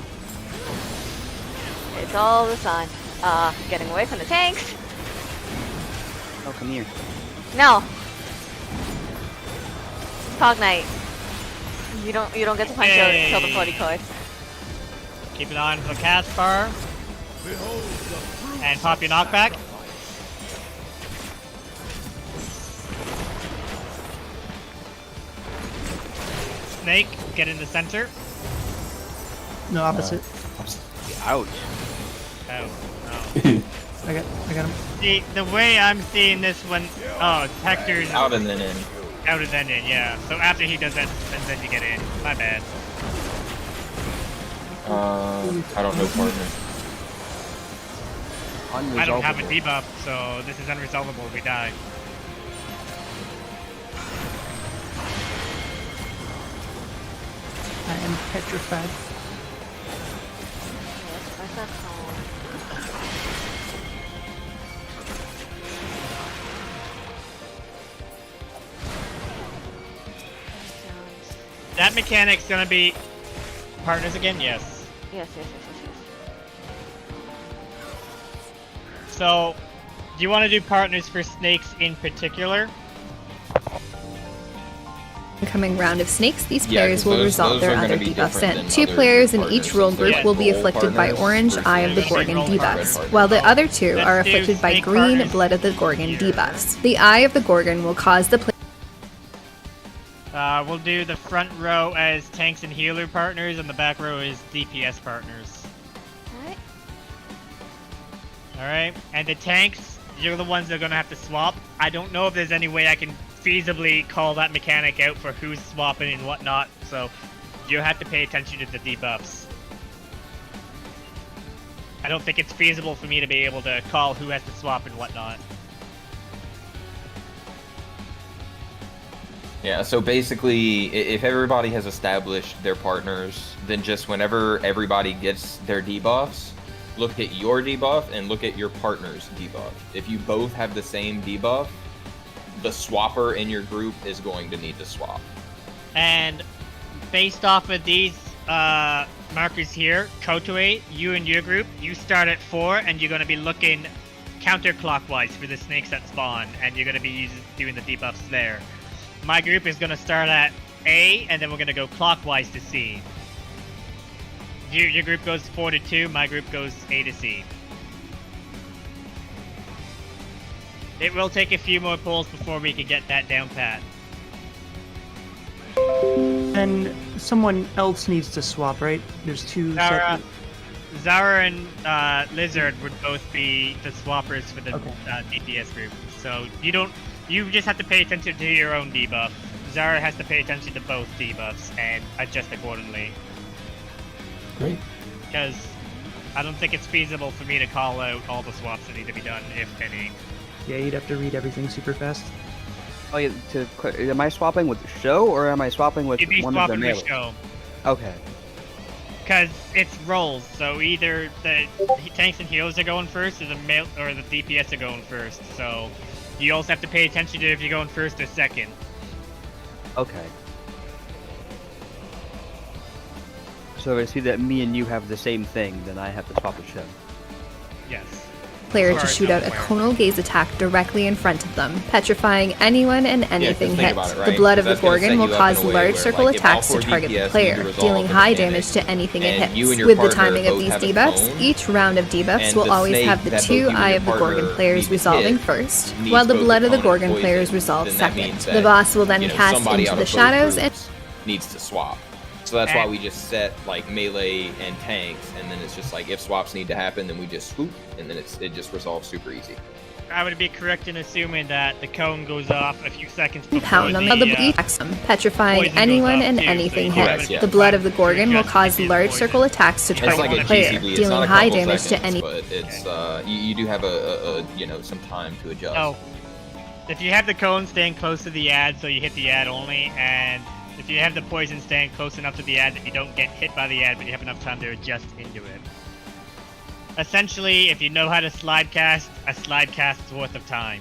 Speaker 3: It's all the sun. Getting away from the tanks.
Speaker 7: Oh, come here.
Speaker 3: No. Cognite. You don't get to punch out until the party card.
Speaker 2: Keep an eye on the cast bar.
Speaker 9: Behold the fruits
Speaker 2: And pop your
Speaker 9: of
Speaker 2: knockback.
Speaker 9: sacrifice.
Speaker 2: Snake. Get in the center.
Speaker 1: No, opposite.
Speaker 7: Ouch.
Speaker 2: Oh.
Speaker 1: I got him.
Speaker 2: See, the way I'm seeing this one, oh, it's Hector's
Speaker 6: Out and then in.
Speaker 2: out and then in, yeah. So after he does that, and then you get in. My bad.
Speaker 6: I don't know, partner.
Speaker 2: I don't have a
Speaker 7: Unresolvable.
Speaker 2: debuff, so this is unresolvable if we die.
Speaker 1: I am petrified.
Speaker 2: That mechanic's gonna be partners again. Yes.
Speaker 3: Yes.
Speaker 2: So, do you want to do partners for snakes in particular?
Speaker 5: Coming round of snakes, these
Speaker 6: Yeah,
Speaker 5: players
Speaker 6: 'cause
Speaker 5: will
Speaker 6: those
Speaker 5: resolve their
Speaker 6: are gonna
Speaker 5: other
Speaker 6: be
Speaker 5: debuffs
Speaker 6: different
Speaker 5: in.
Speaker 6: than
Speaker 5: 2
Speaker 6: other
Speaker 5: players in
Speaker 6: partners,
Speaker 5: each rule
Speaker 6: since they're
Speaker 5: group will be
Speaker 6: gold
Speaker 5: afflicted by
Speaker 6: partners
Speaker 5: orange
Speaker 6: versus
Speaker 5: Eye of the
Speaker 2: red
Speaker 5: Gorgon
Speaker 2: partners.
Speaker 5: debuffs, while the other 2
Speaker 2: Let's
Speaker 5: are
Speaker 2: do
Speaker 5: afflicted by
Speaker 2: snake
Speaker 5: green
Speaker 2: partners
Speaker 5: Blood of the Gorgon
Speaker 2: here.
Speaker 5: debuffs. The Eye of the Gorgon will cause the player
Speaker 2: We'll do the front row as tanks and healer partners, and the back row is DPS partners.
Speaker 3: Alright.
Speaker 2: Alright, and the tanks, you're the ones that are gonna have to swap. I don't know if there's any way I can feasibly call that mechanic out for who's swapping and whatnot, so you have to pay attention to the debuffs. I don't think it's feasible for me to be able to call who has to swap and whatnot.
Speaker 6: Yeah, so basically, if everybody has established their partners, then just whenever everybody gets their debuffs, look at your debuff and look at your partner's debuff. If you both have the same debuff, the swapper in your group is going to need to swap.
Speaker 2: And based off of these markers here, Kotoe, you and your group, you start at 4 and you're going to be looking counterclockwise for the snakes that spawn, and you're going to be doing the debuffs there. My group is going to start at A, and then we're going to go clockwise to C. Your group goes 4 to 2, my group goes A to C. It will take a few more pulls before we can get that down pat.
Speaker 1: And someone else needs to swap, right? There's 2
Speaker 2: Zara,
Speaker 1: separate...
Speaker 2: Zara and Lizard would both be the swappers for the
Speaker 1: Okay.
Speaker 2: DPS group. So you just have to pay attention to your own debuff. Zara has to pay attention to both debuffs and adjust accordingly.
Speaker 8: Great.
Speaker 2: Because I don't think it's feasible for me to call out all the swaps that need to be done, if any.
Speaker 1: Yeah, you'd have to read everything super fast.
Speaker 7: Oh yeah, am I swapping with show or am I swapping with
Speaker 2: You'd be
Speaker 7: one of the
Speaker 2: swapping
Speaker 7: melee?
Speaker 2: with show.
Speaker 7: Okay.
Speaker 2: Because it's rolls, so either the tanks and healers are going first, or the DPS are going first. So you also have to pay attention to if you're going first or second.
Speaker 7: Okay. So if I see that me and you have the same thing, then I have to swap with show.
Speaker 2: Yes.
Speaker 5: player
Speaker 2: As
Speaker 5: to
Speaker 2: far as
Speaker 5: shoot
Speaker 2: I'm
Speaker 5: out a
Speaker 2: aware.
Speaker 5: conal gaze attack directly in front of them, petrifying anyone and anything
Speaker 6: think
Speaker 5: hit.
Speaker 6: about it,
Speaker 5: The
Speaker 6: right?
Speaker 5: blood of the
Speaker 6: 'Cause that's gonna
Speaker 5: Gorgon
Speaker 6: set
Speaker 5: will
Speaker 6: you up
Speaker 5: cause
Speaker 6: in a way
Speaker 5: large
Speaker 6: where,
Speaker 5: circle
Speaker 6: like, if all
Speaker 5: attacks to
Speaker 6: 4
Speaker 5: target the
Speaker 6: DPS
Speaker 5: player,
Speaker 6: need to resolve
Speaker 5: dealing
Speaker 6: the
Speaker 5: high
Speaker 6: mechanic,
Speaker 5: damage to anything it
Speaker 6: and you
Speaker 5: hits.
Speaker 6: and your
Speaker 5: With the
Speaker 6: partner
Speaker 5: timing of
Speaker 6: both
Speaker 5: these
Speaker 6: have a
Speaker 5: debuffs,
Speaker 6: cone,
Speaker 5: each round of debuffs
Speaker 6: and
Speaker 5: will
Speaker 6: the
Speaker 5: always
Speaker 6: snake
Speaker 5: have the
Speaker 6: that both
Speaker 5: 2
Speaker 6: you and
Speaker 5: Eye
Speaker 6: your
Speaker 5: of the
Speaker 6: partner
Speaker 5: Gorgon players
Speaker 6: need to
Speaker 5: resolving
Speaker 6: hit
Speaker 5: first,
Speaker 6: needs
Speaker 5: while the
Speaker 6: both
Speaker 5: blood of the
Speaker 6: opponent
Speaker 5: Gorgon
Speaker 6: poison,
Speaker 5: players resolve
Speaker 6: then that
Speaker 5: second.
Speaker 6: means
Speaker 5: The
Speaker 6: that,
Speaker 5: boss will then
Speaker 6: you know,
Speaker 5: cast
Speaker 6: somebody
Speaker 5: into
Speaker 6: out
Speaker 5: the
Speaker 6: of both
Speaker 5: shadows and
Speaker 6: groups needs to swap. So that's why we just set like melee and tanks, and then it's just like if swaps need to happen, then we just swoop, and then it just resolves super easy.
Speaker 2: I would be correct in assuming that the cone goes off a few seconds before
Speaker 5: pound them. The bleed attacks them, petrifying
Speaker 2: poison goes
Speaker 5: anyone
Speaker 2: off
Speaker 5: and
Speaker 2: too, so
Speaker 5: anything
Speaker 2: you
Speaker 5: hit.
Speaker 6: have
Speaker 5: The blood of the
Speaker 2: to
Speaker 5: Gorgon will
Speaker 2: adjust
Speaker 5: cause
Speaker 2: the
Speaker 5: large
Speaker 2: poison.
Speaker 5: circle attacks to
Speaker 6: It's
Speaker 5: target
Speaker 6: like
Speaker 5: the
Speaker 6: a
Speaker 5: player,
Speaker 6: GCB. It's
Speaker 5: dealing
Speaker 6: not a
Speaker 5: high
Speaker 6: couple
Speaker 5: damage to
Speaker 6: seconds,
Speaker 5: any.
Speaker 6: but it's you do have a you know, some time to adjust.
Speaker 2: Oh, if you have the cone staying close to the ad, so you hit the ad only, and if you have the poison staying close enough to the ad that you don't get hit by the ad, but you have enough time to adjust into it. Essentially, if you know how to slide cast, a slide cast's worth of time.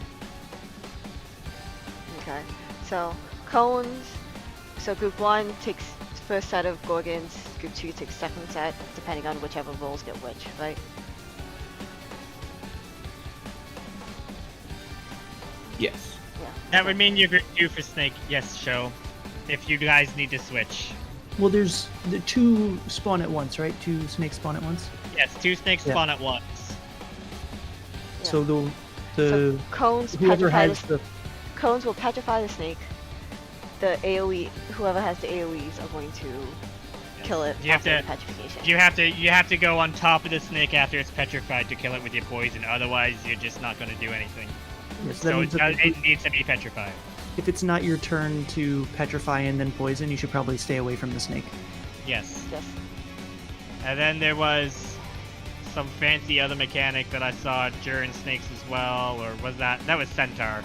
Speaker 3: Okay. So cones. So group 1 takes first set of Gorgons. Group 2 takes second set, depending on whichever rolls get which, right?
Speaker 6: Yes.
Speaker 3: Yeah.
Speaker 2: That would mean you're due for Snake, yes, show. If you guys need to switch.
Speaker 1: Well, there's the 2 spawn at once, right? 2 snakes spawn at once.
Speaker 2: Yes, 2 snakes
Speaker 1: Yeah.
Speaker 2: spawn at once.
Speaker 3: Yeah.
Speaker 1: So the
Speaker 3: So cones
Speaker 1: whoever
Speaker 3: petrify
Speaker 1: has the
Speaker 3: cones will petrify the snake. The AOE, whoever has the AOEs are going to kill it
Speaker 2: You have
Speaker 3: after
Speaker 2: to-
Speaker 3: the petrification.
Speaker 2: You have to go on top of the snake after it's petrified to kill it with your poison. Otherwise, you're just not going to do anything.
Speaker 1: yes, that
Speaker 2: So
Speaker 1: means
Speaker 2: it,
Speaker 1: that
Speaker 2: it needs to be petrified.
Speaker 1: if it's not your turn to petrify and then poison, you should probably stay away from the snake.
Speaker 2: Yes.
Speaker 3: Yes.
Speaker 2: And then there was some fancy other mechanic that I saw during snakes as well, or was that was Centaur?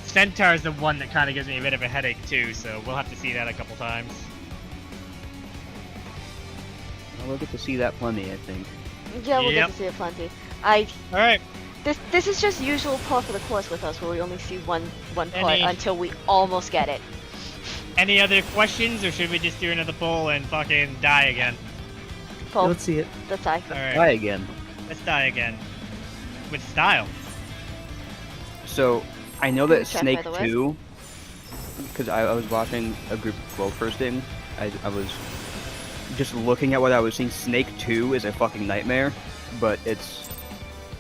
Speaker 2: Centaur is the one that kind of gives me a bit of a headache too, so we'll have to see that a couple times.
Speaker 7: Well, we'll get to see that plenty, I think.
Speaker 3: Yeah, we'll get
Speaker 2: Yep.
Speaker 3: to see it plenty.
Speaker 2: All right.
Speaker 3: This is just usual par for the course with us, where we only see one part
Speaker 2: Any-
Speaker 3: until we almost get it.
Speaker 2: Any other questions, or should we just do another poll and fucking die again?
Speaker 3: Pull.
Speaker 1: Let's see it.
Speaker 3: Let's die.
Speaker 2: Alright,
Speaker 7: Try again.
Speaker 2: let's die again. With style.
Speaker 7: So, I know
Speaker 3: Can
Speaker 7: that
Speaker 3: you check,
Speaker 7: Snake
Speaker 3: by the way?
Speaker 7: 2, because I was watching a group of 12 firsting, I was just looking at what I was seeing. Snake 2 is a fucking nightmare, but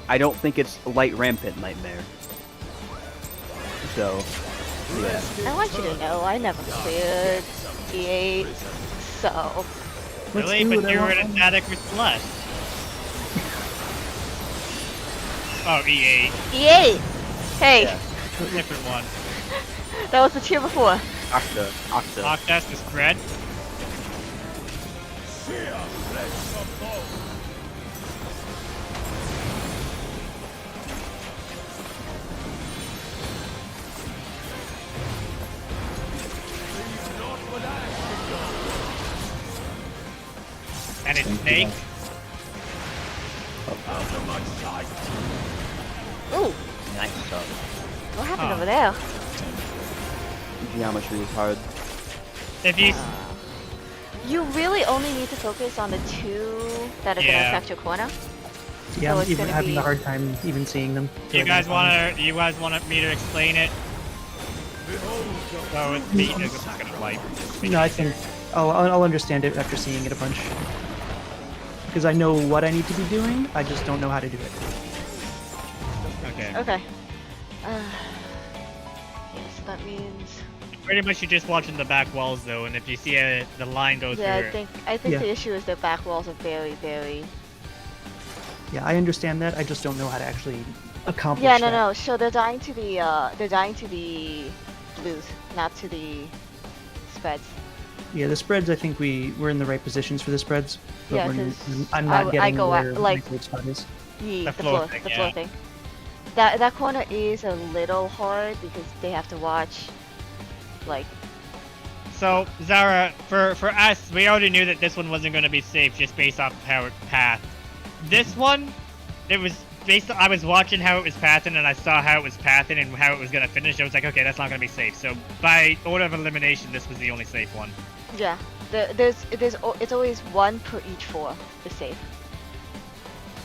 Speaker 7: I don't think it's light rampant nightmare. So, yeah.
Speaker 3: I want you to know I never cleared P8, so
Speaker 1: Let's
Speaker 2: Really?
Speaker 1: do
Speaker 2: But
Speaker 1: what I
Speaker 2: you were
Speaker 1: want.
Speaker 2: in a static with Celeste. Oh, E8.
Speaker 3: P8. Hey,
Speaker 7: Yeah.
Speaker 2: Different one.
Speaker 3: that was the tier before.
Speaker 7: Octa.
Speaker 2: Octas is spread. And it's Snake.
Speaker 3: Ooh,
Speaker 7: Nice stuff.
Speaker 3: what happened
Speaker 2: Oh.
Speaker 3: over there?
Speaker 7: Geometry is hard.
Speaker 2: If you
Speaker 3: You really only need to focus on the two that are
Speaker 2: Yeah.
Speaker 3: gonna affect your corner.
Speaker 1: Yeah,
Speaker 3: So
Speaker 1: I'm
Speaker 3: it's
Speaker 1: even
Speaker 3: gonna
Speaker 1: having
Speaker 3: be-
Speaker 1: a hard time even seeing them.
Speaker 2: you guys want me to explain it? So it's me. It's just gonna wipe.
Speaker 1: No, I think I'll understand it after seeing it a bunch. Because I know what I need to be doing, I just don't know how to do it.
Speaker 2: Okay.
Speaker 3: Okay. Yes, that means.
Speaker 2: Pretty much you're just watching the back walls though, and if you see the line go
Speaker 3: Yeah,
Speaker 2: through.
Speaker 3: I think
Speaker 1: Yeah.
Speaker 3: the issue is their back walls are very, very.
Speaker 1: Yeah, I understand that. I just don't know how to actually accomplish
Speaker 3: Yeah,
Speaker 1: that.
Speaker 3: no. So they're dying to the blues, not to the spreads.
Speaker 1: Yeah, the spreads. I think we're in the right positions for the spreads. But
Speaker 3: Yeah,
Speaker 1: we're-
Speaker 3: 'cause
Speaker 1: I'm
Speaker 3: I
Speaker 1: not getting
Speaker 3: go
Speaker 1: where
Speaker 3: at, like-
Speaker 1: my good spot is.
Speaker 3: Yeah,
Speaker 2: The floor thing,
Speaker 3: the floor
Speaker 2: yeah.
Speaker 3: thing. That corner is a little hard because they have to watch, like.
Speaker 2: So Zara, for us, we already knew that this one wasn't going to be safe just based off of how it pathed. This one, it was based. I was watching how it was pathing, and I saw how it was pathing and how it was going to finish. I was like, okay, that's not going to be safe. So by order of elimination, this was the only safe one.
Speaker 3: Yeah, it's always one per each four is safe.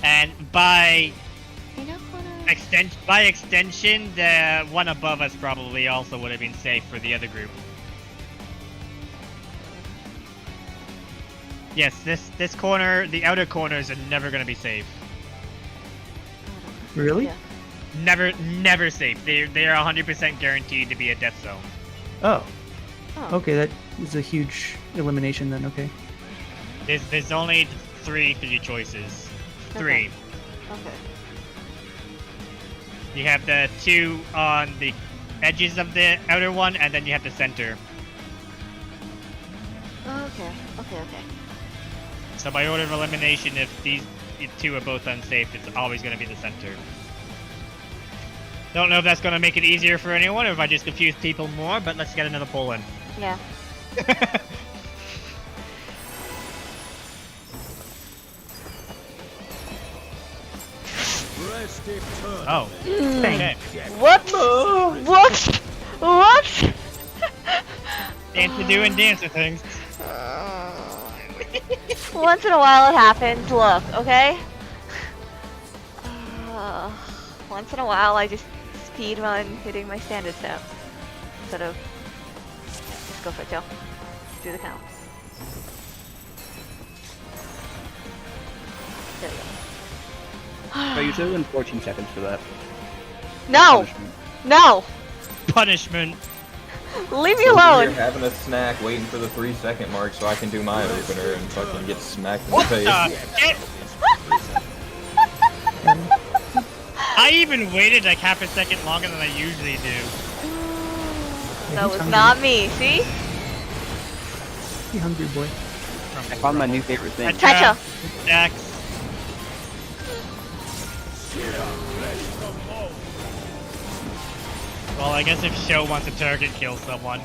Speaker 2: And by
Speaker 3: You know, corner.
Speaker 2: extension, the one above us probably also would have been safe for the other group. Yes, this corner, the outer corners are never going to be safe.
Speaker 1: Really?
Speaker 3: Yeah.
Speaker 2: Never safe. They are 100% guaranteed to be a death zone.
Speaker 1: Oh.
Speaker 3: Oh.
Speaker 1: Okay, that is a huge elimination then. Okay.
Speaker 2: There's only 3 for your choices. 3.
Speaker 3: Okay.
Speaker 2: You have the 2 on the edges of the outer one, and then you have the center.
Speaker 3: Okay.
Speaker 2: So by order of elimination, if these 2 are both unsafe, it's always going to be the center. Don't know if that's going to make it easier for anyone, or if I just confuse people more, but let's get another poll in.
Speaker 3: Yeah.
Speaker 2: Oh,
Speaker 1: Bang.
Speaker 2: okay.
Speaker 3: Whoops! Whoops! Whoops!
Speaker 2: Dance to do and dance to things.
Speaker 3: Once in a while it happens. Look, okay? Once in a while I just speed run hitting my standard step instead of just go for it, Joe. Do the count. There we go.
Speaker 7: So you said in 14 seconds for that.
Speaker 3: No!
Speaker 7: Punishment.
Speaker 3: No!
Speaker 2: Punishment.
Speaker 3: Leave me
Speaker 6: You're
Speaker 3: alone!
Speaker 6: having a snack, waiting for the 3-second mark so I can do my opener and fucking get smacked in the face.
Speaker 2: Shit. I even waited like half a second longer than I usually do.
Speaker 3: That was not me, see?
Speaker 1: You hungry boy.
Speaker 7: I found my new favorite thing.
Speaker 3: Catch
Speaker 2: Stacks. Well, I guess if Show wants to target kill someone.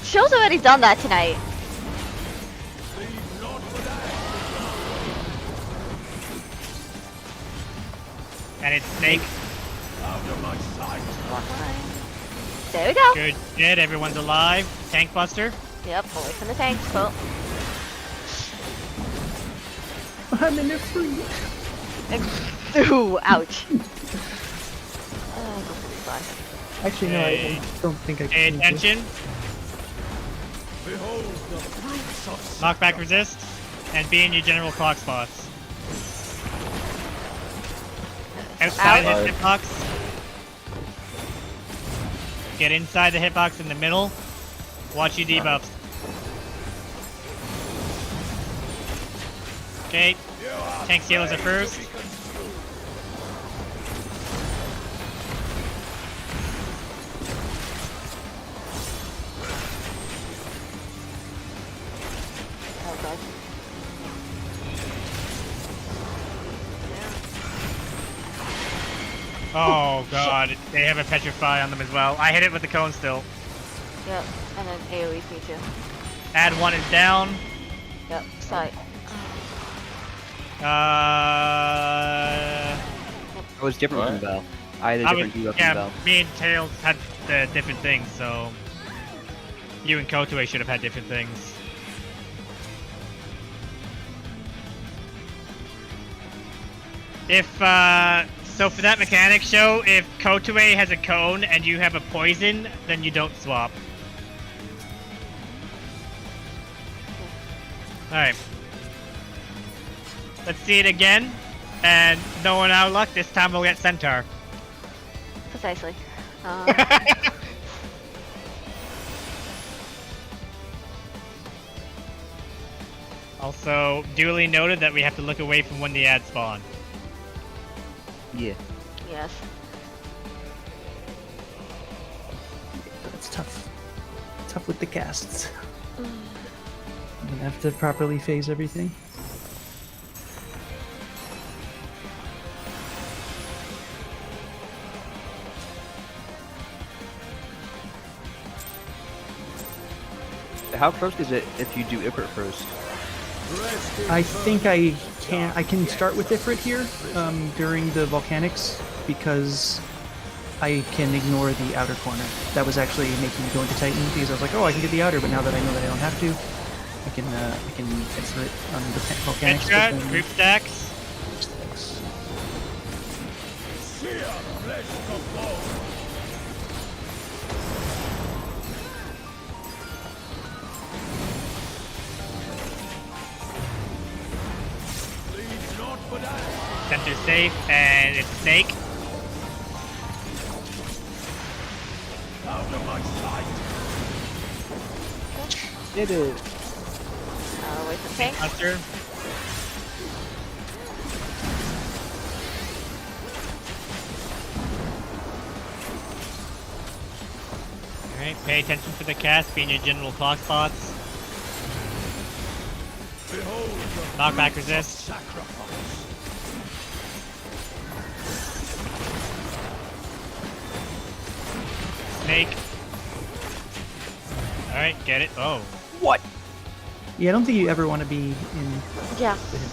Speaker 3: Show's already done that tonight.
Speaker 2: And it's Snake.
Speaker 3: Walk line. There we go.
Speaker 2: Good shit, everyone's alive. Tank buster.
Speaker 3: Yep, away from the tanks. Cool.
Speaker 1: I'm in it free.
Speaker 3: Ooh, ouch. Go for the spot.
Speaker 1: Actually, no, I don't think I
Speaker 2: Pay
Speaker 1: can.
Speaker 2: attention.
Speaker 9: Behold the fruits of
Speaker 2: Knockback resist. And be in your general clock spots. Outside
Speaker 6: Ouch.
Speaker 2: his hitbox. Get inside the hitbox in the middle. Watch your debuffs. Okay. Tank healers are first.
Speaker 3: Oh god.
Speaker 2: Oh god, they have a petrify on them as well. I hit it with the cone still.
Speaker 3: Yep, and then AoE's me too.
Speaker 2: Add one is down.
Speaker 3: Yep, side.
Speaker 7: I was different
Speaker 6: What?
Speaker 7: from Val. I had a
Speaker 2: I
Speaker 7: different
Speaker 2: was,
Speaker 7: debuff from
Speaker 2: yeah,
Speaker 7: Val.
Speaker 2: me and Tails had the different things, so you and Kotue should have had different things. If so for that mechanic show, if Kotue has a cone and you have a poison, then you don't swap. Alright. Let's see it again. And knowing our luck, this time we'll get Centaur.
Speaker 3: Precisely.
Speaker 2: Also, duly noted that we have to look away from when the ads spawn.
Speaker 7: Yeah.
Speaker 3: Yes.
Speaker 1: It's tough. Tough with the casts. I'm gonna have to properly phase everything.
Speaker 7: How first is it if you do Ifrit first?
Speaker 1: I think I can start with Ifrit here during the volcanics because I can ignore the outer corner. That was actually making me go into Titan because I was like, oh, I can get the outer, but now that I know that I don't have to, I can Ifrit on the volcanics. but
Speaker 2: Headshot,
Speaker 1: then-
Speaker 2: group stacks.
Speaker 1: Thanks.
Speaker 9: sear flesh of bone. Bleeds not but I.
Speaker 2: Center safe, and it's Snake.
Speaker 9: Out of my sight.
Speaker 7: Did it.
Speaker 3: Away from tanks.
Speaker 2: Buster. Alright, pay attention to the cast, be in your general clock spots.
Speaker 9: Behold the
Speaker 2: Knockback resist.
Speaker 9: sacrifice.
Speaker 2: Snake. Alright, get it. Oh.
Speaker 7: What?
Speaker 1: Yeah, I don't think you ever want to be in
Speaker 3: Yeah.
Speaker 1: the hit.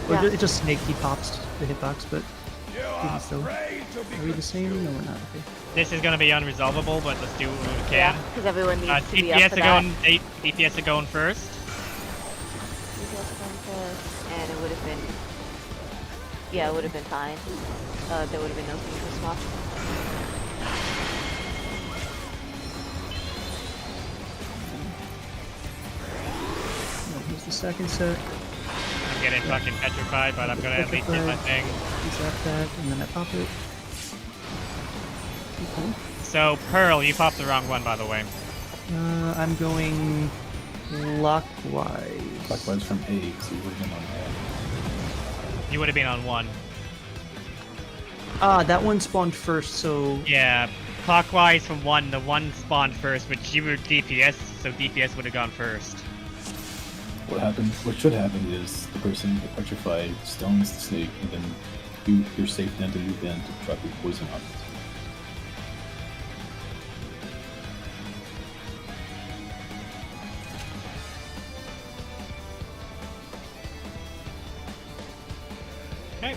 Speaker 1: Or
Speaker 3: Yeah.
Speaker 1: it just Snake, he pops the hitbox, but
Speaker 9: You
Speaker 1: even
Speaker 9: are
Speaker 1: still.
Speaker 9: afraid to be
Speaker 1: Are we the same? No, we're not. Okay.
Speaker 2: This is gonna be unresolvable, but let's do what we
Speaker 3: Yeah,
Speaker 2: can.
Speaker 3: because everyone needs to be up
Speaker 2: DPS
Speaker 3: for
Speaker 2: are
Speaker 3: that.
Speaker 2: going. DPS are going first.
Speaker 3: And it would have been, yeah, it would have been fine. There would have been no need for swap.
Speaker 1: No, here's the second set.
Speaker 2: I'm getting fucking petrified, but I'm gonna at least hit my thing.
Speaker 1: He's at that, and then I pop it. Okay.
Speaker 2: So Pearl, you popped the wrong one, by the way.
Speaker 1: I'm going clockwise.
Speaker 8: Clockwise from A, so you would have been on that.
Speaker 2: You would have been on one.
Speaker 1: Ah, that one spawned first, so
Speaker 2: Yeah, clockwise from one. The one spawned first, which you were DPS, so DPS would have gone first.
Speaker 8: What should happen is the person with Petrify stones the snake, and then you're safe then to move in to drop your poison on it.
Speaker 2: Okay.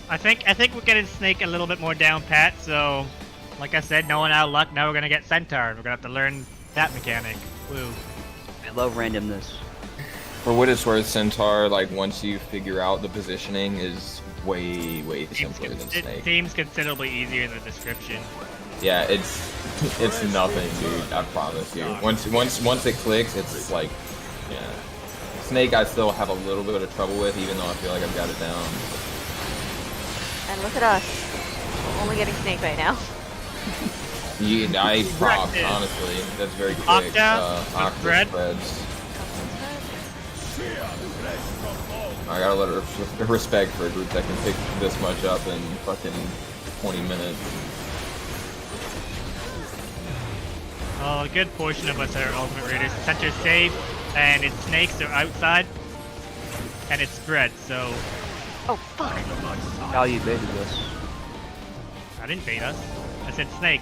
Speaker 2: I think we're getting Snake a little bit more down pat, so Like I said, no one out of luck. Now we're gonna get Centaur. We're gonna have to learn that mechanic. Woo.
Speaker 7: I love randomness.
Speaker 6: For what it's worth, Centaur, like once you figure out the positioning, is way simpler than
Speaker 2: It
Speaker 6: Snake.
Speaker 2: seems considerably easier in the description.
Speaker 6: Yeah, it's nothing, dude. I promise you. Once it clicks, it's like, yeah. Snake, I still have a little bit of trouble with, even though I feel like I've got it down.
Speaker 3: And look at us. We're only getting Snake right now.
Speaker 6: I propped,
Speaker 2: Corrected.
Speaker 6: honestly. That's very quick.
Speaker 2: Octa,
Speaker 6: Octa
Speaker 2: spread.
Speaker 6: spreads. I got a lot of respect for a group that can pick this much up in fucking 20 minutes.
Speaker 2: A good portion of us are Ultimate Raiders. Center's safe, and its snakes are outside, and it's spread, so...
Speaker 3: Oh, fuck.
Speaker 7: How you baited this?
Speaker 2: I didn't bait us. I said snake.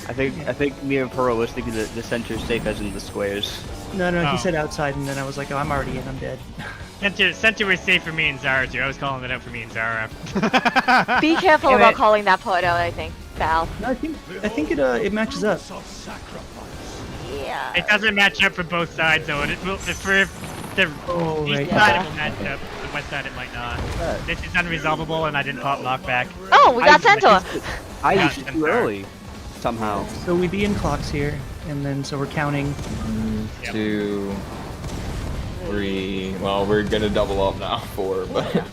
Speaker 7: I think me and Pearl was thinking that the center's safe as in the squares.
Speaker 1: No,
Speaker 2: Oh.
Speaker 1: he said outside, and then I was like, oh, I'm already in, I'm dead.
Speaker 2: Center was safe for me and Zara, too. I was calling it out for me and Zara.
Speaker 3: Be careful
Speaker 5: Yeah,
Speaker 3: about
Speaker 5: but-
Speaker 3: calling that part out, I think, Val.
Speaker 1: No, I think it matches up.
Speaker 3: Yeah.
Speaker 2: It doesn't match up for both sides, though. It will, for the
Speaker 1: Oh,
Speaker 2: east
Speaker 1: right.
Speaker 2: side,
Speaker 3: Yeah.
Speaker 2: it will match up. The west side, it might not. This is unresolvable, and I didn't pop knockback.
Speaker 3: Oh, we got Centaur!
Speaker 7: I
Speaker 2: Yeah,
Speaker 7: used it too
Speaker 2: Centaur.
Speaker 7: early. Somehow.
Speaker 1: So we be in clocks here, and then so we're counting.
Speaker 6: 2, 3. Well, we're gonna double up now. 4, but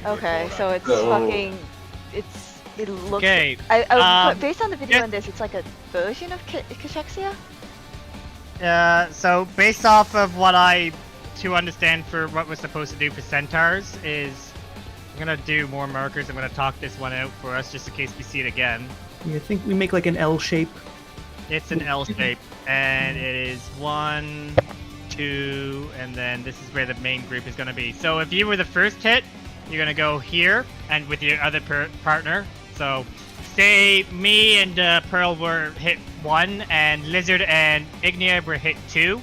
Speaker 3: Okay, so it's
Speaker 6: So-
Speaker 3: fucking... It looks...
Speaker 2: Okay,
Speaker 3: based on the video
Speaker 2: yeah.
Speaker 3: on this, it's like a version of Cachexia?
Speaker 2: So based off of what I to understand for what we're supposed to do for centaurs is I'm gonna do more markers. I'm gonna talk this one out for us just in case we see it again.
Speaker 1: Yeah, I think we make like an L shape.
Speaker 2: It's an L shape, and it is 1, 2, and then this is where the main group is gonna be. So if you were the first hit, you're gonna go here and with your other partner. So say me and Pearl were hit 1, and Lizard and Ignia were hit 2.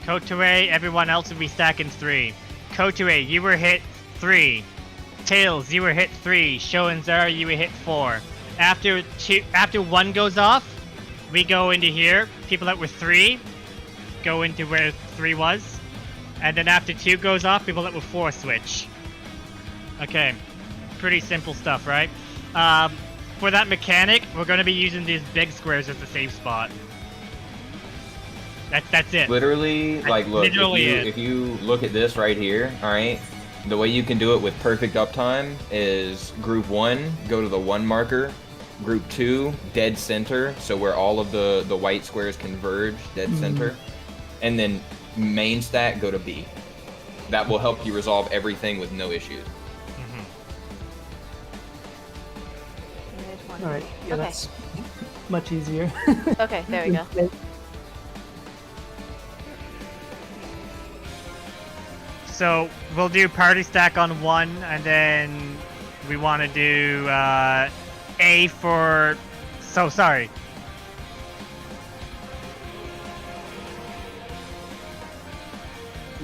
Speaker 2: Kotue, everyone else would be stacking 3. Kotue, you were hit 3. Tails, you were hit 3. Sho and Zara, you were hit 4. After 1 goes off, we go into here. People that were 3 go into where 3 was. And then after 2 goes off, people that were 4 switch. Okay. Pretty simple stuff, right? For that mechanic, we're going to be using these big squares as the safe spot. That's it.
Speaker 6: literally, like, look,
Speaker 2: literally
Speaker 6: if you look at this right here, all right, the way you can do it with perfect uptime is group 1, go to the 1 marker, group 2, dead center, so where all of the white squares converge, dead center, and then main stack, go to B. That will help you resolve everything with no issues.
Speaker 1: All right, yeah,
Speaker 3: Okay.
Speaker 1: that's much easier.
Speaker 3: Okay, there we go.
Speaker 2: So we'll do party stack on 1, and then we want to do A for. So sorry.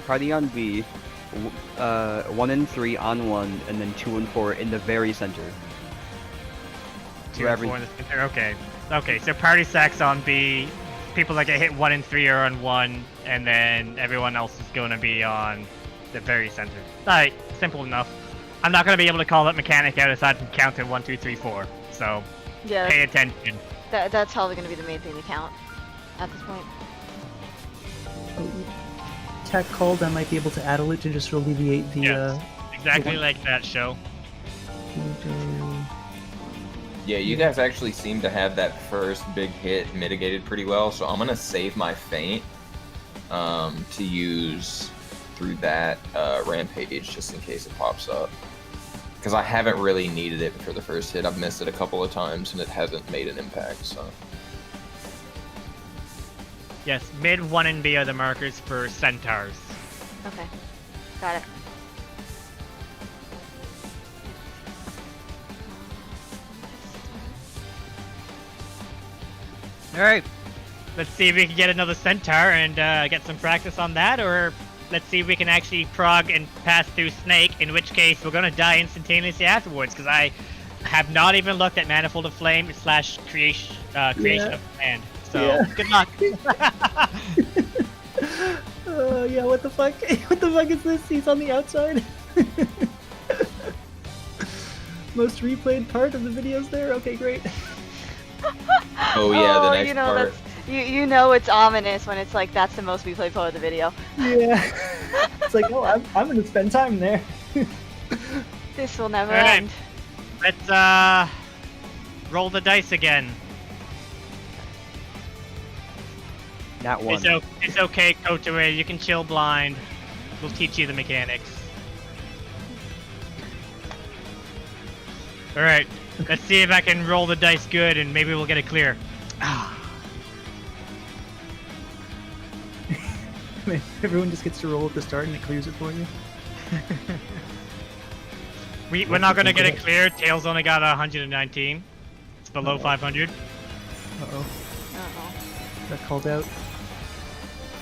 Speaker 7: Party on B, 1 and 3 on 1, and then 2 and 4 in the very center.
Speaker 2: 2 and 4 in the center. Okay. Okay, so party stacks on B. People that get hit 1 and 3 are on 1, and then everyone else is going to be on the very center. Alright, simple enough. I'm not going to be able to call that mechanic out aside from counting 1, 2, 3, 4. So
Speaker 3: Yeah,
Speaker 2: pay attention.
Speaker 3: that's probably going to be the main thing to count at this point.
Speaker 1: Tech called, I might be able to addle it to just alleviate the.
Speaker 2: Yes. Exactly like that show.
Speaker 6: Yeah, you guys actually seem to have that first big hit mitigated pretty well, so I'm gonna save my feint to use through that rampage just in case it pops up. Because I haven't really needed it for the first hit. I've missed it a couple of times and it hasn't made an impact, so.
Speaker 2: Yes, mid 1 and B are the markers for centaurs.
Speaker 3: Okay, got it.
Speaker 2: Alright, let's see if we can get another centaur and get some practice on that, or let's see if we can actually prog and pass through Snake, in which case we're gonna die instantaneously afterwards, because I have not even looked at Manifold of Flame / creation of command. So, good luck.
Speaker 1: Yeah, what the fuck? What the fuck is this? He's on the outside. Most replayed part of the videos there? Okay, great.
Speaker 6: Oh yeah, the next
Speaker 3: you know,
Speaker 6: part.
Speaker 3: you know it's ominous when it's like that's the most replayed part of the video.
Speaker 1: Yeah. It's like, oh, I'm gonna spend time there.
Speaker 3: This will never
Speaker 2: Alright.
Speaker 3: end.
Speaker 2: Let's roll the dice again.
Speaker 7: Not one.
Speaker 2: It's okay, Kotare. You can chill blind. We'll teach you the mechanics. Alright, let's see if I can roll the dice good and maybe we'll get it clear.
Speaker 1: Everyone just gets to roll at the start and it clears it for you.
Speaker 2: We're not gonna get it clear. Tails only got 119. It's below 500.
Speaker 1: Uh-oh.
Speaker 3: Uh-oh.
Speaker 1: Got called out.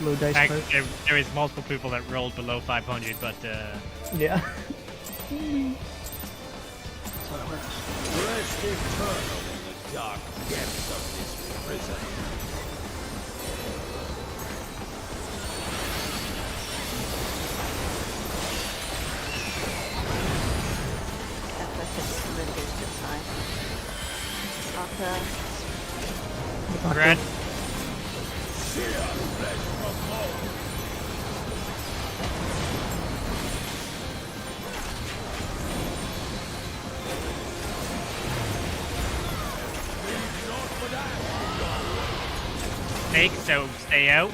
Speaker 1: Low dice
Speaker 2: In fact,
Speaker 1: part.
Speaker 2: there is multiple people that rolled below 500, but
Speaker 1: Yeah.
Speaker 9: Rest eternal in the dark depths of this prison.
Speaker 3: That's just really good this time. Okay.
Speaker 2: Brad, Snake, so stay out.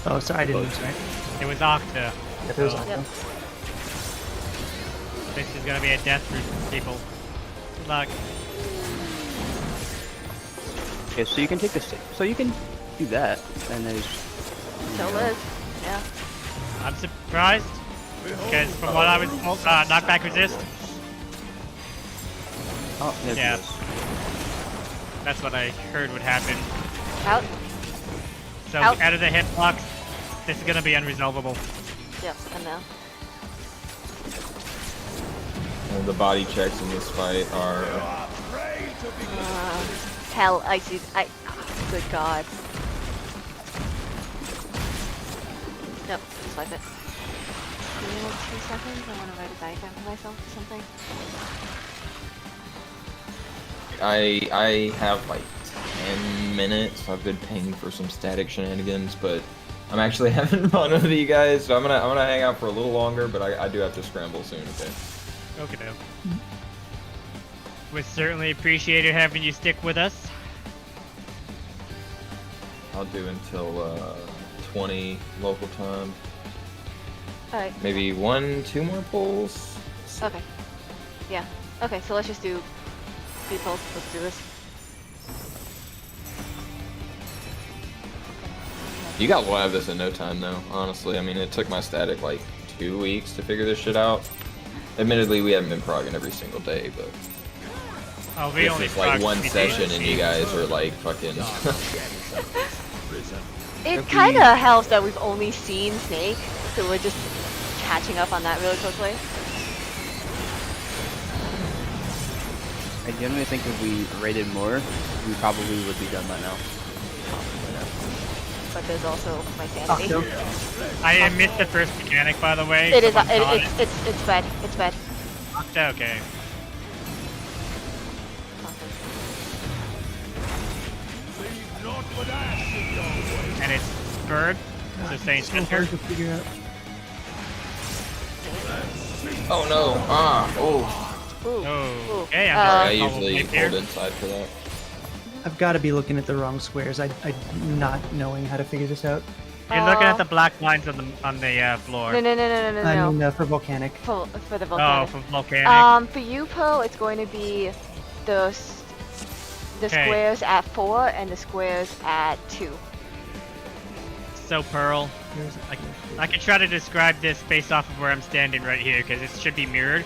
Speaker 1: Oh, sorry, I didn't. Sorry.
Speaker 2: It was Octa.
Speaker 1: Yeah, there was
Speaker 2: so
Speaker 3: Yep.
Speaker 2: this is gonna be a death for people. Good luck.
Speaker 7: Okay, so you can take this. So you can do that, and there's.
Speaker 3: Still is. Yeah.
Speaker 2: I'm surprised, because from what I was told, knockback resist.
Speaker 7: Oh, there's
Speaker 2: Yeah.
Speaker 7: this.
Speaker 2: That's what I heard would happen.
Speaker 3: Out.
Speaker 2: So
Speaker 3: Out.
Speaker 2: out of the hitbox, this is gonna be unresolvable.
Speaker 3: Yep. And now.
Speaker 6: And the body checks in this fight are.
Speaker 3: Hell, I see. Good God. Nope. Just like it. Give me like 2 seconds. I want to write a diagram for myself or something.
Speaker 6: I have like 10 minutes. I've been paying for some static shenanigans, but I'm actually having fun with you guys, so I'm gonna hang out for a little longer, but I do have to scramble soon. Okay.
Speaker 2: Okay. We certainly appreciated having you stick with us.
Speaker 6: I'll do until 20 local time.
Speaker 3: Alright.
Speaker 6: Maybe 1-2 more pulls.
Speaker 3: Okay. Yeah. Okay, so let's just do 3 pulls. Let's do this.
Speaker 6: You got one of this in no time, though. Honestly, I mean, it took my static like 2 weeks to figure this shit out. Admittedly, we haven't been progging every single day, but
Speaker 2: Oh, we
Speaker 6: this
Speaker 2: only
Speaker 6: is like
Speaker 2: progged
Speaker 6: one
Speaker 2: 3
Speaker 6: session,
Speaker 2: days.
Speaker 6: and you guys are like fucking.
Speaker 3: It kind of helps that we've only seen Snake, so we're just catching up on that really quickly.
Speaker 7: I genuinely think if we rated more, we probably would be done by now.
Speaker 3: But there's also my sanity.
Speaker 2: I missed the first mechanic, by the way.
Speaker 3: It is.
Speaker 2: Someone caught it.
Speaker 3: It's bad. It's bad.
Speaker 2: Okay. And it's bird, so Saint
Speaker 1: So
Speaker 2: Enter.
Speaker 1: hard to figure out.
Speaker 6: Oh no! Ah! Oh!
Speaker 3: Ooh.
Speaker 2: Oh, okay.
Speaker 6: I
Speaker 2: I'm
Speaker 6: usually
Speaker 2: probably here.
Speaker 6: hold inside for that.
Speaker 1: I've got to be looking at the wrong squares. I'm not knowing how to figure this out.
Speaker 2: You're looking at the black lines on the floor.
Speaker 3: No.
Speaker 1: I mean, for volcanic.
Speaker 3: For the
Speaker 2: Oh,
Speaker 3: volcanic.
Speaker 2: for volcanic.
Speaker 3: For you, Pearl, it's going to be the
Speaker 2: Okay.
Speaker 3: squares at 4 and the squares at 2.
Speaker 2: So Pearl, I can try to describe this based off of where I'm standing right here, because it should be mirrored.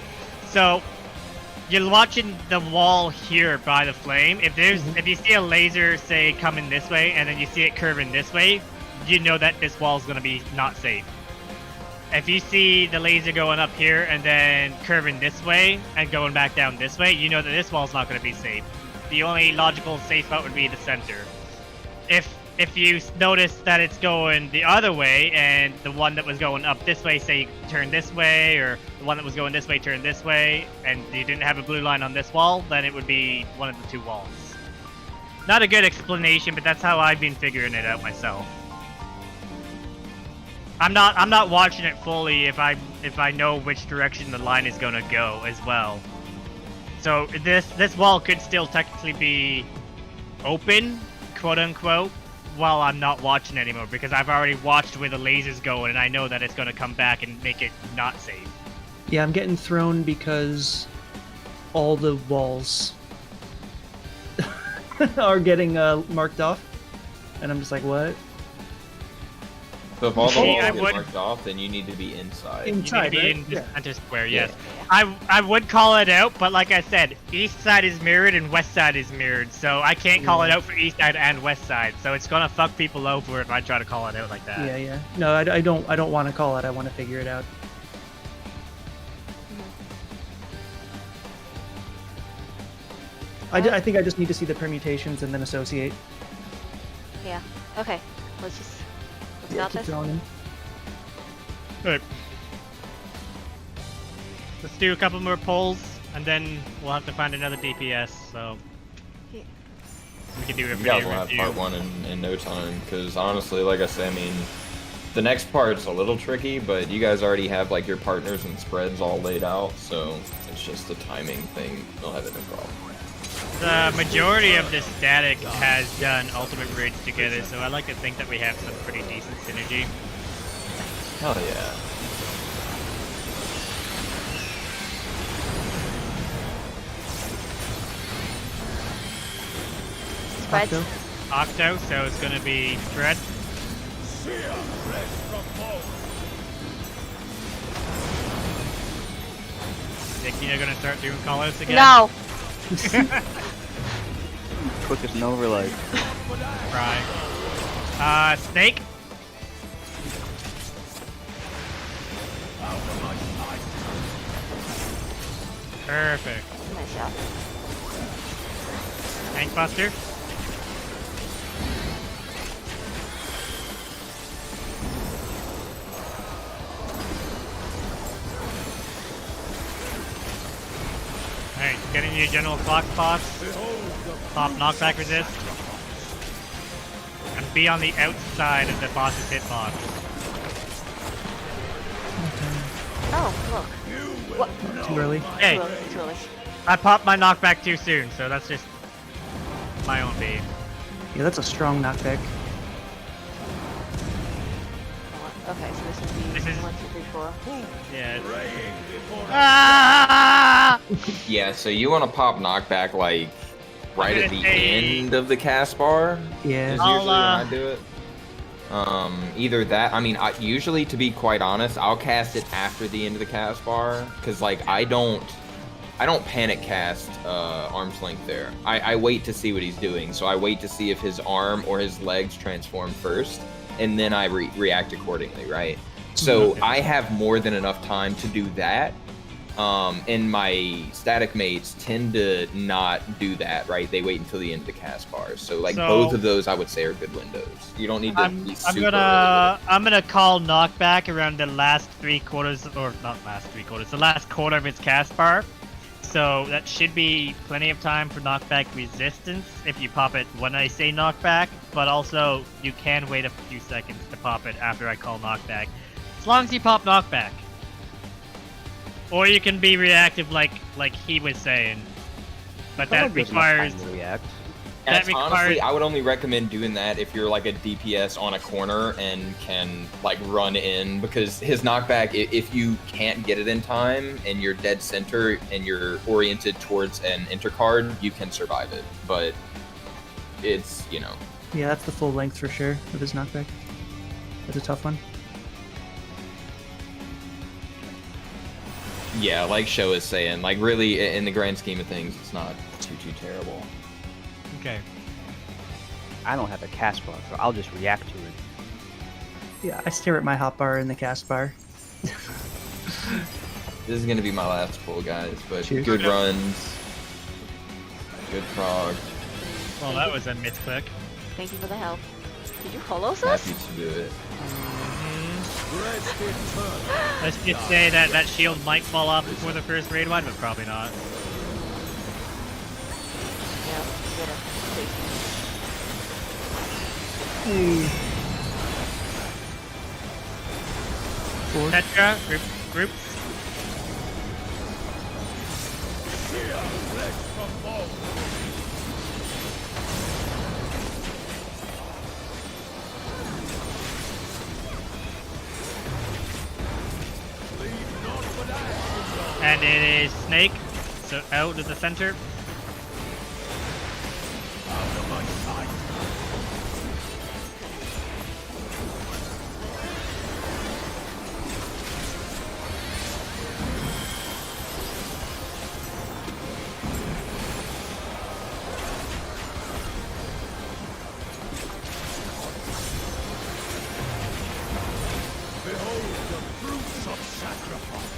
Speaker 2: So, you're watching the wall here by the flame. If you see a laser say coming this way and then you see it curving this way, you know that this wall's gonna be not safe. If you see the laser going up here and then curving this way and going back down this way, you know that this wall's not gonna be safe. The only logical safe spot would be the center. If you notice that it's going the other way and the one that was going up this way, say turn this way, or the one that was going this way turn this way, and you didn't have a blue line on this wall, then it would be one of the two walls. Not a good explanation, but that's how I've been figuring it out myself. I'm not watching it fully if I know which direction the line is gonna go as well. So this wall could still technically be open, quote unquote, while I'm not watching anymore, because I've already watched where the laser's going and I know that it's gonna come back and make it not safe.
Speaker 1: Yeah, I'm getting thrown because all the walls are getting marked off, and I'm just like, what?
Speaker 6: So if all the
Speaker 2: See,
Speaker 6: walls
Speaker 2: I
Speaker 6: get
Speaker 2: would-
Speaker 6: marked off, then you need to be inside.
Speaker 2: You need to
Speaker 1: Inside,
Speaker 2: be
Speaker 1: right?
Speaker 2: in the
Speaker 1: Yeah.
Speaker 2: center square,
Speaker 6: Yeah.
Speaker 2: yes. I would call it out, but like I said, east side is mirrored and west side is mirrored, so I can't call it out for east side and west side. So it's gonna fuck people over if I try to call it out like that.
Speaker 1: Yeah. No, I don't want to call it. I want to figure it out. I think I just need to see the permutations and then associate.
Speaker 3: Yeah. Okay. Let's got
Speaker 1: Keep
Speaker 3: this.
Speaker 1: throwing in.
Speaker 2: Alright. Let's do a couple more polls, and then we'll have to find another DPS, so...
Speaker 3: Yeah.
Speaker 2: We can do a
Speaker 6: You guys
Speaker 2: video
Speaker 6: will have
Speaker 2: review.
Speaker 6: part 1 in no time, because honestly, like I said, I mean, the next part's a little tricky, but you guys already have like your partners and spreads all laid out, so it's just a timing thing. You'll have no problem.
Speaker 2: The majority of this static has done ultimate raids together, so I like to think that we have some pretty decent synergy.
Speaker 6: Hell yeah.
Speaker 3: Spreads.
Speaker 1: Octo.
Speaker 2: Octo, so it's gonna be Fred. Think you're gonna start doing callouts again?
Speaker 3: No.
Speaker 7: Quickest Nova like.
Speaker 2: Right. Snake. Perfect.
Speaker 3: Nice job.
Speaker 2: Tank Buster. Alright, get into your general clock spots. Pop knockback resist. And be on the outside of the boss's hitbox.
Speaker 3: Oh, look. What?
Speaker 1: Too early.
Speaker 2: Hey,
Speaker 3: Too early.
Speaker 2: I popped my knockback too soon, so that's just my own bait.
Speaker 1: Yeah, that's a strong knockback.
Speaker 3: Okay, so this would be
Speaker 2: This is-
Speaker 3: 1, 2, 3, 4.
Speaker 2: Yeah. Ah!
Speaker 6: Yeah, so you want to pop knockback like right at the end of the cast bar.
Speaker 1: Yeah.
Speaker 6: Is
Speaker 2: I'll,
Speaker 6: usually when I do it. Either that. I mean, usually, to be quite honest, I'll cast it after the end of the cast bar, because like I don't panic cast arm's length there. I wait to see what he's doing. So I wait to see if his arm or his legs transform first, and then I react accordingly, right? So
Speaker 2: Okay.
Speaker 6: I have more than enough time to do that. And my static mates tend to not do that, right? They wait until the end of the cast bars. So like
Speaker 2: So-
Speaker 6: both of those, I would say, are good windows. You don't need to be super
Speaker 2: I'm gonna call knockback around the last 3/4, or not last 3/4, the last quarter of its cast bar. So that should be plenty of time for knockback resistance if you pop it when I say knockback, but also you can wait a few seconds to pop it after I call knockback. As long as you pop knockback. Or you can be reactive like he was saying. But that requires
Speaker 7: React.
Speaker 2: that
Speaker 6: Honestly,
Speaker 2: requires
Speaker 6: I would only recommend doing that if you're like a DPS on a corner and can like run in, because his knockback, if you can't get it in time and you're dead center and you're oriented towards an intercard, you can survive it. But it's, you know.
Speaker 1: Yeah, that's the full length for sure of his knockback. That's a tough one.
Speaker 6: yeah, like Show is saying, like really in the grand scheme of things, it's not too terrible.
Speaker 2: Okay.
Speaker 7: I don't have a cast bar, so I'll just react to it.
Speaker 1: Yeah, I stare at my hotbar in the cast bar.
Speaker 6: This is gonna be my last pull, guys, but
Speaker 1: Cheers.
Speaker 6: good runs, good prog.
Speaker 2: Well, that was a misclick.
Speaker 3: Thank you for the help. Did you Holos
Speaker 6: Happy
Speaker 3: us?
Speaker 6: to do it.
Speaker 2: Let's just say that that shield might fall off before the first raid one, but probably not.
Speaker 3: Yeah, get it.
Speaker 2: Tetra, group. And it is Snake, so out of the center.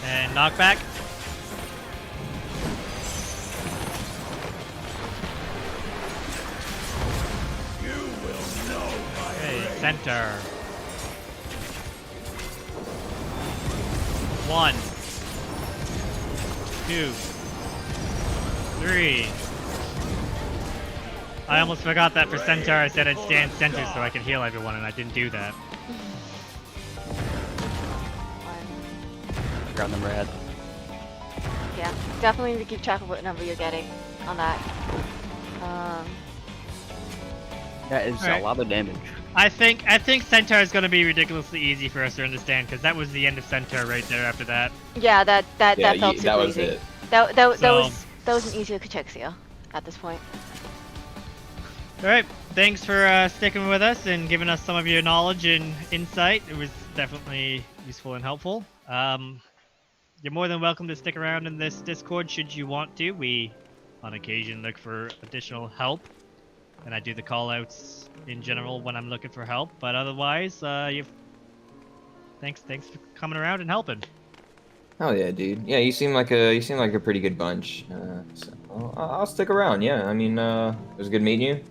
Speaker 2: And knockback. Okay, center. 1, 2, 3. I almost forgot that for center I said I'd stand center so I could heal everyone, and I didn't do that.
Speaker 7: Ground number ahead.
Speaker 3: Yeah, definitely need to keep track of what number you're getting on that.
Speaker 7: That is
Speaker 2: Alright.
Speaker 7: a lot of damage.
Speaker 2: I think centaur is going to be ridiculously easy for us to understand, because that was the end of centaur right there after that.
Speaker 3: Yeah, that
Speaker 6: Yeah,
Speaker 3: felt super
Speaker 6: that was
Speaker 3: easy.
Speaker 6: it.
Speaker 3: That
Speaker 2: So-
Speaker 3: was an easier Cachexia at this point.
Speaker 2: Alright, thanks for sticking with us and giving us some of your knowledge and insight. It was definitely useful and helpful. You're more than welcome to stick around in this Discord should you want to. We, on occasion, look for additional help, and I do the call-outs in general when I'm looking for help. But otherwise, thanks for coming around and helping.
Speaker 6: Oh yeah, dude. Yeah, you seem like a pretty good bunch. So I'll stick around. Yeah, I mean, it was good meeting you.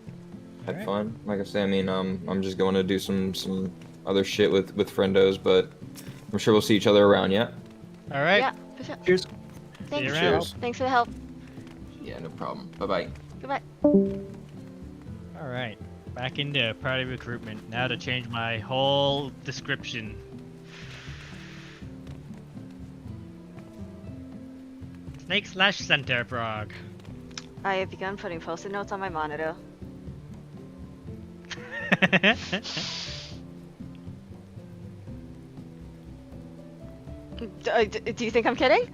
Speaker 6: Had
Speaker 2: Alright.
Speaker 6: fun. Like I say, I mean, I'm just going to do some other shit with friendos, but I'm sure we'll see each other around. Yeah.
Speaker 2: All right.
Speaker 3: Yeah, for sure.
Speaker 1: Cheers.
Speaker 3: Thanks.
Speaker 2: around.
Speaker 6: Cheers.
Speaker 3: Thanks for the help.
Speaker 6: Yeah, no problem. Bye bye.
Speaker 3: Goodbye.
Speaker 2: All right. Back into party recruitment. Now to change my whole description. Snake/centaur frog.
Speaker 3: I have begun putting post-it notes on my monitor. Do you think I'm kidding?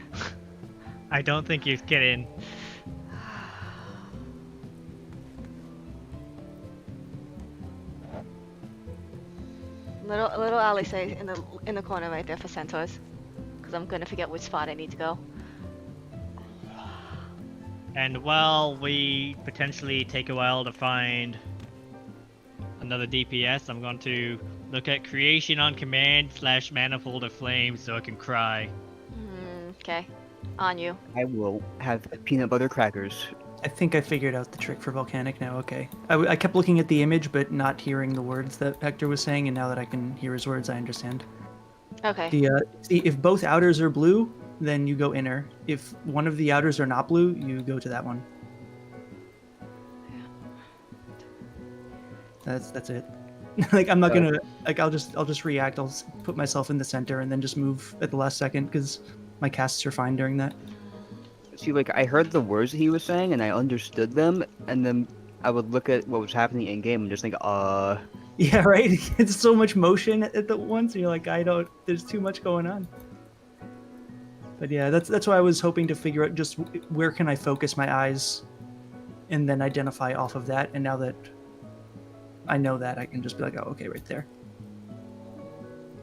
Speaker 2: I don't think he's kidding.
Speaker 3: Little Ali say in the corner right there for centaurs, because I'm gonna forget which spot I need to go.
Speaker 2: And while we potentially take a while to find another DPS, I'm going to look at creation on command / manifold of flame so I can cry.
Speaker 3: Okay, on you.
Speaker 7: I will have peanut butter crackers.
Speaker 1: I think I figured out the trick for volcanic now. Okay. I kept looking at the image but not hearing the words that Hector was saying, and now that I can hear his words, I understand.
Speaker 3: Okay.
Speaker 1: See, if both outers are blue, then you go inner. If one of the outers are not blue, you go to that one. That's it. Like I'm not gonna like I'll just react. I'll put myself in the center and then just move at the last second because my casts are fine during that.
Speaker 7: See, like, I heard the words that he was saying, and I understood them, and then I would look at what was happening in-game and just think,
Speaker 1: Yeah, right? It's so much motion at the once, and you're like, there's too much going on. But yeah, that's why I was hoping to figure out just where can I focus my eyes and then identify off of that, and now that I know that, I can just be like, oh, okay, right there.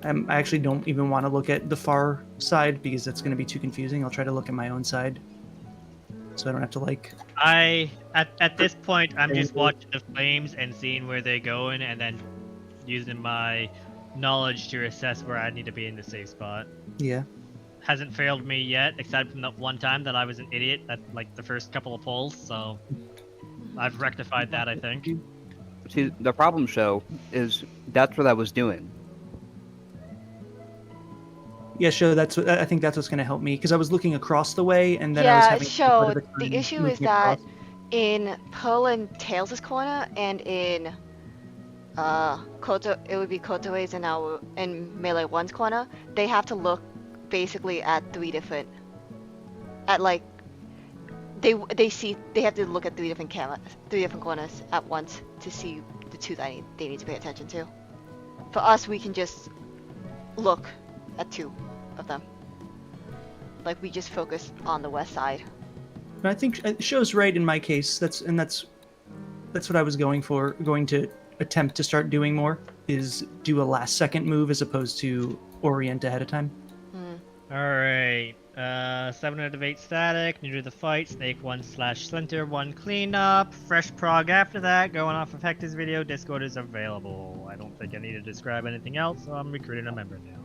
Speaker 1: I actually don't even want to look at the far side because that's going to be too confusing. I'll try to look at my own side, so I don't have to like.
Speaker 2: At this point, I'm just watching the flames and seeing where they're going, and then using my knowledge to assess where I need to be in the safe spot.
Speaker 1: Yeah.
Speaker 2: Hasn't failed me yet, except from that one time that I was an idiot at like the first couple of pulls. So I've rectified that, I think.
Speaker 7: See, the problem show is that's what I was doing.
Speaker 1: Yeah, sure. I think that's what's going to help me because I was looking across the way, and then I was
Speaker 3: Yeah,
Speaker 1: having.
Speaker 3: so
Speaker 1: part of
Speaker 3: the
Speaker 1: time
Speaker 3: issue is
Speaker 1: looking
Speaker 3: that
Speaker 1: across.
Speaker 3: in Pearl and Tails' corner and in it would be Kotoe's and Melee 1's corner, they have to look basically at three different they have to look at three different corners at once to see the two that they need to pay attention to. For us, we can just look at two of them. Like we just focus on the west side.
Speaker 1: But I think it shows right in my case. That's what I was going for. Going to attempt to start doing more is do a last second move as opposed to orient ahead of time.
Speaker 2: Alright. 7 out of 8 static, new to the fight, Snake 1/Slender 1 cleanup, fresh prog after that, going off of Hector's video, Discord is available. I don't think I need to describe anything else, so I'm recruiting a member now.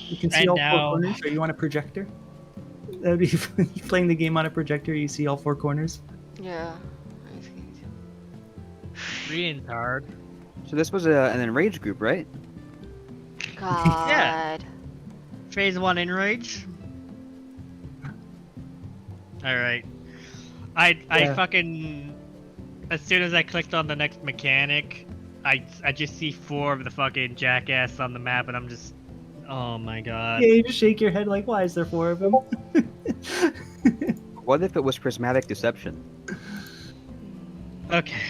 Speaker 1: You can see
Speaker 2: And
Speaker 1: all
Speaker 2: now-
Speaker 1: four corners. Are you on a projector? That would be playing the game on a projector. You see all four corners.
Speaker 3: Yeah.
Speaker 2: Reading's hard.
Speaker 7: So this was an enraged group, right?
Speaker 3: God.
Speaker 2: Yeah. Phase 1 Enrage. Alright. I fucking... As soon as I clicked on the next mechanic, I just see 4 of the fucking jackass on the map, and I'm just... Oh my god.
Speaker 1: Yeah, you just shake your head like, why is there 4 of them?
Speaker 7: What if it was prismatic deception?
Speaker 2: Okay.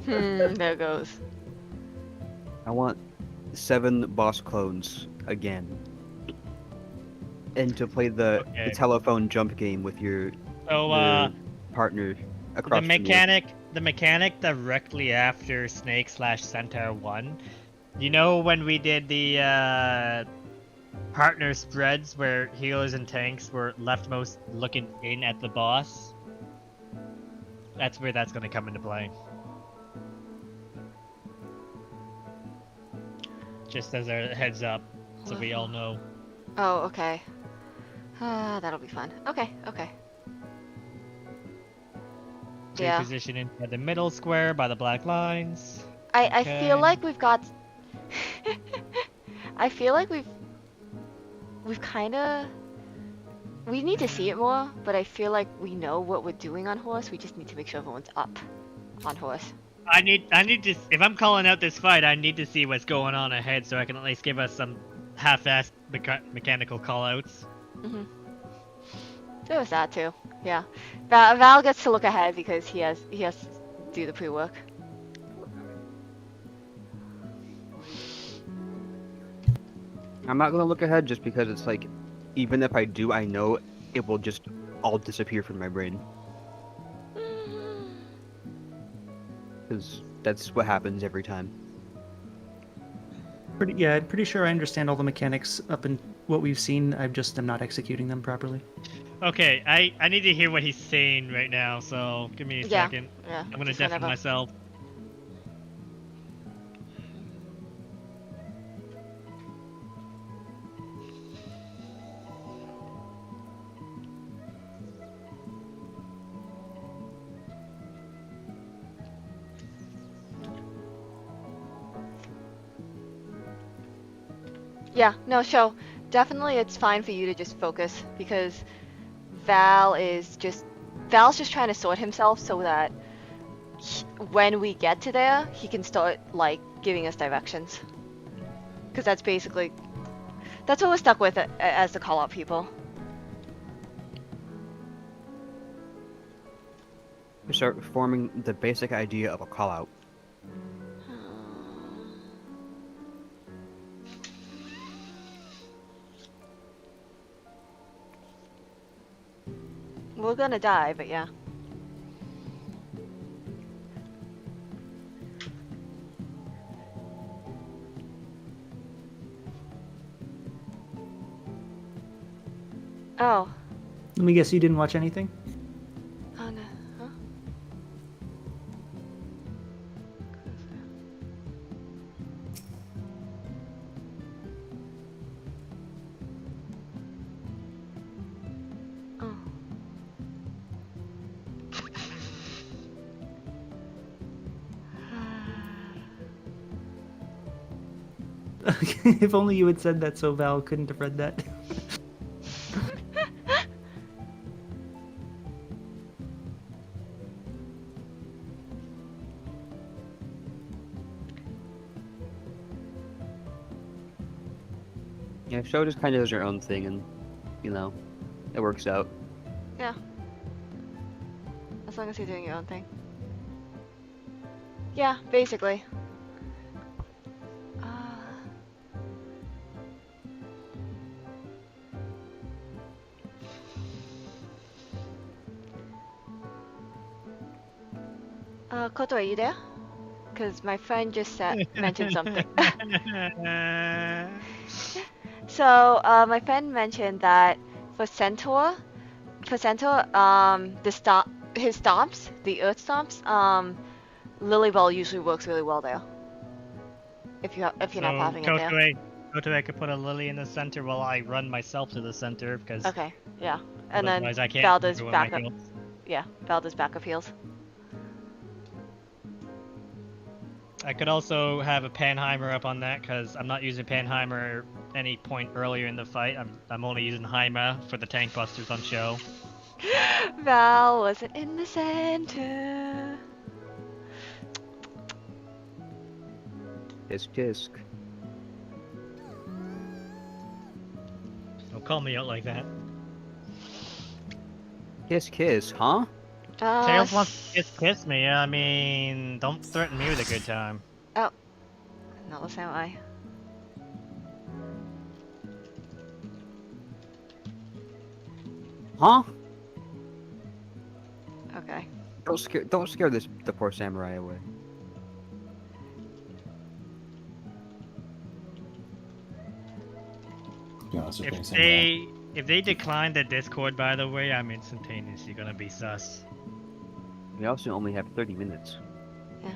Speaker 3: There goes.
Speaker 7: I want 7 boss clones again. And to play the telephone jump game with your partner across
Speaker 2: the mechanic directly after Snake/Centaur 1. You know when we did the partner spreads where healers and tanks were leftmost looking in at the boss? That's where that's going to come into play. Just as a heads up, so we all know.
Speaker 3: Oh, okay. That'll be fun. Okay.
Speaker 2: Take
Speaker 3: Yeah.
Speaker 2: position in the middle square by the black lines.
Speaker 3: I
Speaker 2: Okay.
Speaker 3: feel like we've got. I feel like we've kind of. We need to see it more, but I feel like we know what we're doing on horse. We just need to make sure everyone's up on horse.
Speaker 2: I need to. If I'm calling out this fight, I need to see what's going on ahead, so I can at least give us some half-assed mechanical callouts.
Speaker 3: There was that too. Yeah. Val gets to look ahead because he has to do the pre-work.
Speaker 7: I'm not gonna look ahead just because it's like, even if I do, I know it will just all disappear from my brain. Because that's what happens every time.
Speaker 1: Pretty sure I understand all the mechanics up in what we've seen. I just am not executing them properly.
Speaker 2: Okay, I need to hear what he's saying right now, so give me a second.
Speaker 3: Yeah.
Speaker 2: I'm gonna
Speaker 3: just
Speaker 2: deafen
Speaker 3: whenever.
Speaker 2: myself.
Speaker 3: Yeah, no, definitely it's fine for you to just focus because Val's just trying to sort himself so that when we get to there, he can start like giving us directions. Because that's what we're stuck with as the call out people.
Speaker 7: We start forming the basic idea of a call out.
Speaker 3: We're gonna die, but yeah. Oh.
Speaker 1: Let me guess, you didn't watch anything?
Speaker 3: Oh no. Huh? Oh.
Speaker 1: If only you had said that so Val couldn't have read that.
Speaker 7: Yeah, show just kind of does your own thing, and you know, it works out.
Speaker 3: Yeah. As long as you're doing your own thing. Yeah, basically. Koto, are you there? Because my friend just mentioned something. So, my friend mentioned that for Centaur, his stomps, the Earth stomps, Lilybell usually works really well there. If you're not having it there.
Speaker 2: Koto, I could put a lily in the center while I run myself to the center because
Speaker 3: Okay, yeah, and then
Speaker 2: otherwise I can't
Speaker 3: Val does
Speaker 2: do my
Speaker 3: backup.
Speaker 2: heals.
Speaker 3: Yeah, Val does backup heals.
Speaker 2: I could also have a Panheimer up on that because I'm not using Panheimer any point earlier in the fight. I'm only using Heimer for the tank busters on show.
Speaker 3: Val wasn't in the center.
Speaker 7: Tisk tisk.
Speaker 2: Don't call me out like that.
Speaker 7: Kiss kiss, huh?
Speaker 2: Tails wants to kiss me. I mean, don't threaten me with a good time.
Speaker 3: Oh, not the same eye.
Speaker 7: Huh?
Speaker 3: Okay.
Speaker 7: Don't scare the poor samurai away.
Speaker 8: To be honest, they're playing samurai.
Speaker 2: If they decline the Discord, by the way, I'm instantaneously gonna be sus.
Speaker 7: We also only have 30 minutes.
Speaker 3: Yeah.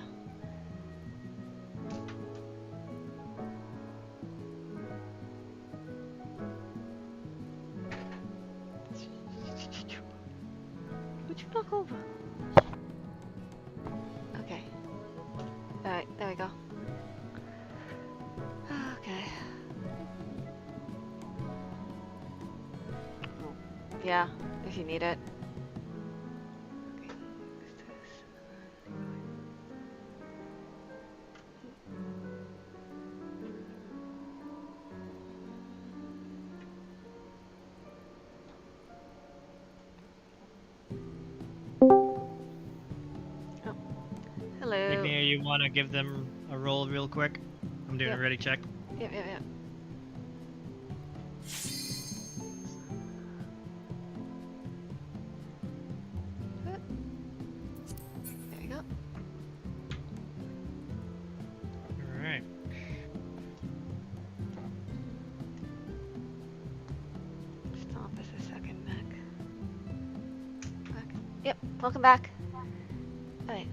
Speaker 3: Would you knock over? Okay. Alright, there we go. Okay. Yeah, if you need it. Hello.
Speaker 2: Ignia, you want to give them a roll real quick? I'm doing
Speaker 3: Yep.
Speaker 2: a ready check.
Speaker 3: Yep. There you go.
Speaker 2: Alright.
Speaker 3: Stop us a second, Mac. Back. Yep, welcome back. Alright.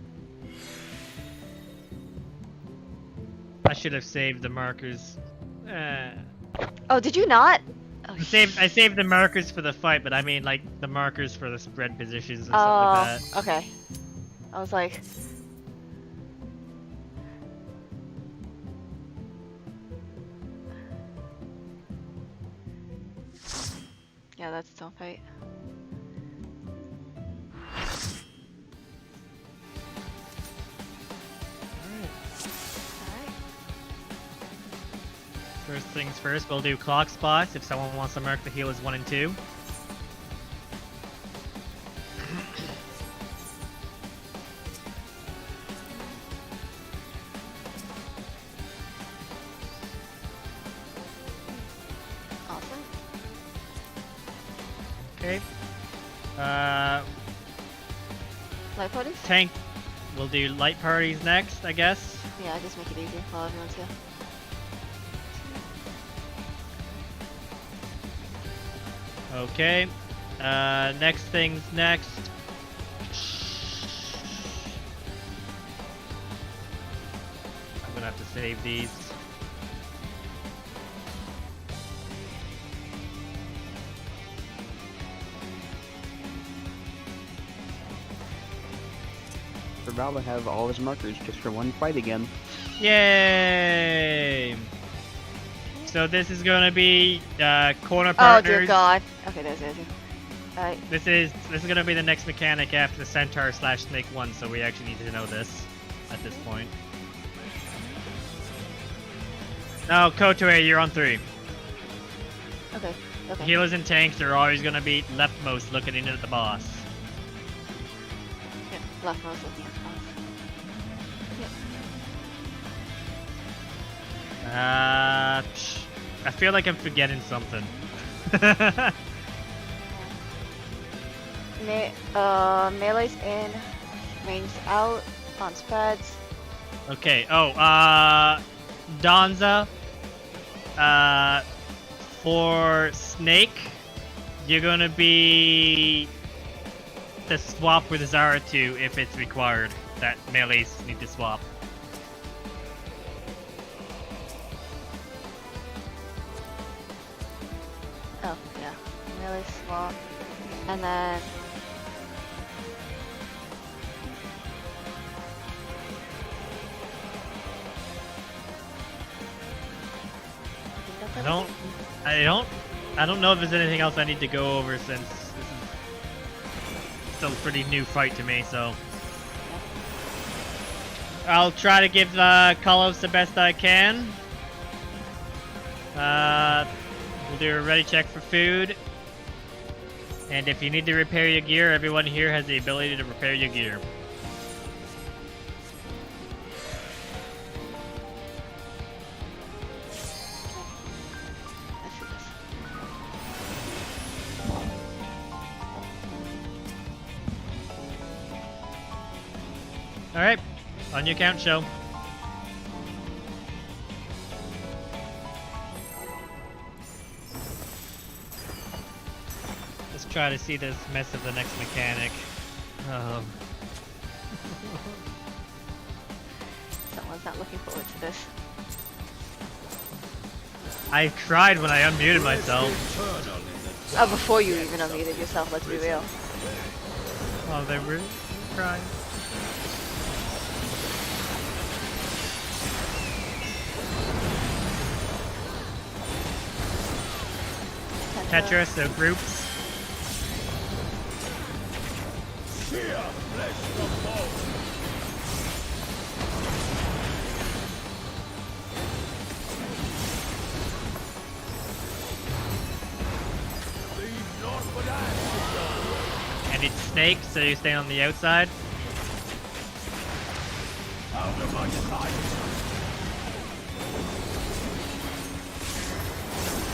Speaker 2: I should have saved the markers.
Speaker 3: Oh, did you not? Oh,
Speaker 2: I saved the markers for the fight, but I mean like the markers for the spread positions and stuff
Speaker 3: oh,
Speaker 2: like that.
Speaker 3: okay. I was like... Yeah, that's its own fight. Alright.
Speaker 2: First things first, we'll do clock spots if someone wants to mark the healers 1 and 2.
Speaker 3: Awesome.
Speaker 2: Okay.
Speaker 3: Light parties?
Speaker 2: Tank. We'll do light parties next, I guess.
Speaker 3: Yeah, just make it easy while everyone's here.
Speaker 2: Okay. Next thing's next. I'm gonna have to save these.
Speaker 7: For Val to have all his markers just for one fight again.
Speaker 2: Yay! So this is gonna be corner
Speaker 3: Oh
Speaker 2: partners.
Speaker 3: dear God. Okay, there's it. Alright.
Speaker 2: This is gonna be the next mechanic after the Centaur / Snake 1, so we actually need to know this at this point. No, Kotoe, you're on 3.
Speaker 3: Okay. Okay.
Speaker 2: Healers and tanks are always gonna be leftmost looking into the boss.
Speaker 3: Yep, left mouse looking at the boss.
Speaker 2: I feel like I'm forgetting something.
Speaker 3: Melee's in, range out, on spreads.
Speaker 2: Okay, Donza, for Snake, you're gonna be the swap with Zaratu if it's required, that melees need to swap.
Speaker 3: Oh, yeah. Melee swap. And then...
Speaker 2: I don't know if there's anything else I need to go over since this is still a pretty new fight to me, so. I'll try to give call-outs the best I can. We'll do a ready check for food. And if you need to repair your gear, everyone here has the ability to repair your gear. Alright, on your count, show. Let's try to see this mess of the next mechanic.
Speaker 3: Someone's not looking forward to this.
Speaker 2: I cried when I unmuted myself.
Speaker 3: Oh, before you even unmuted yourself, let's be real.
Speaker 2: Oh, they were crying. Tetris, so groups. And it's snake, so you stay on the outside.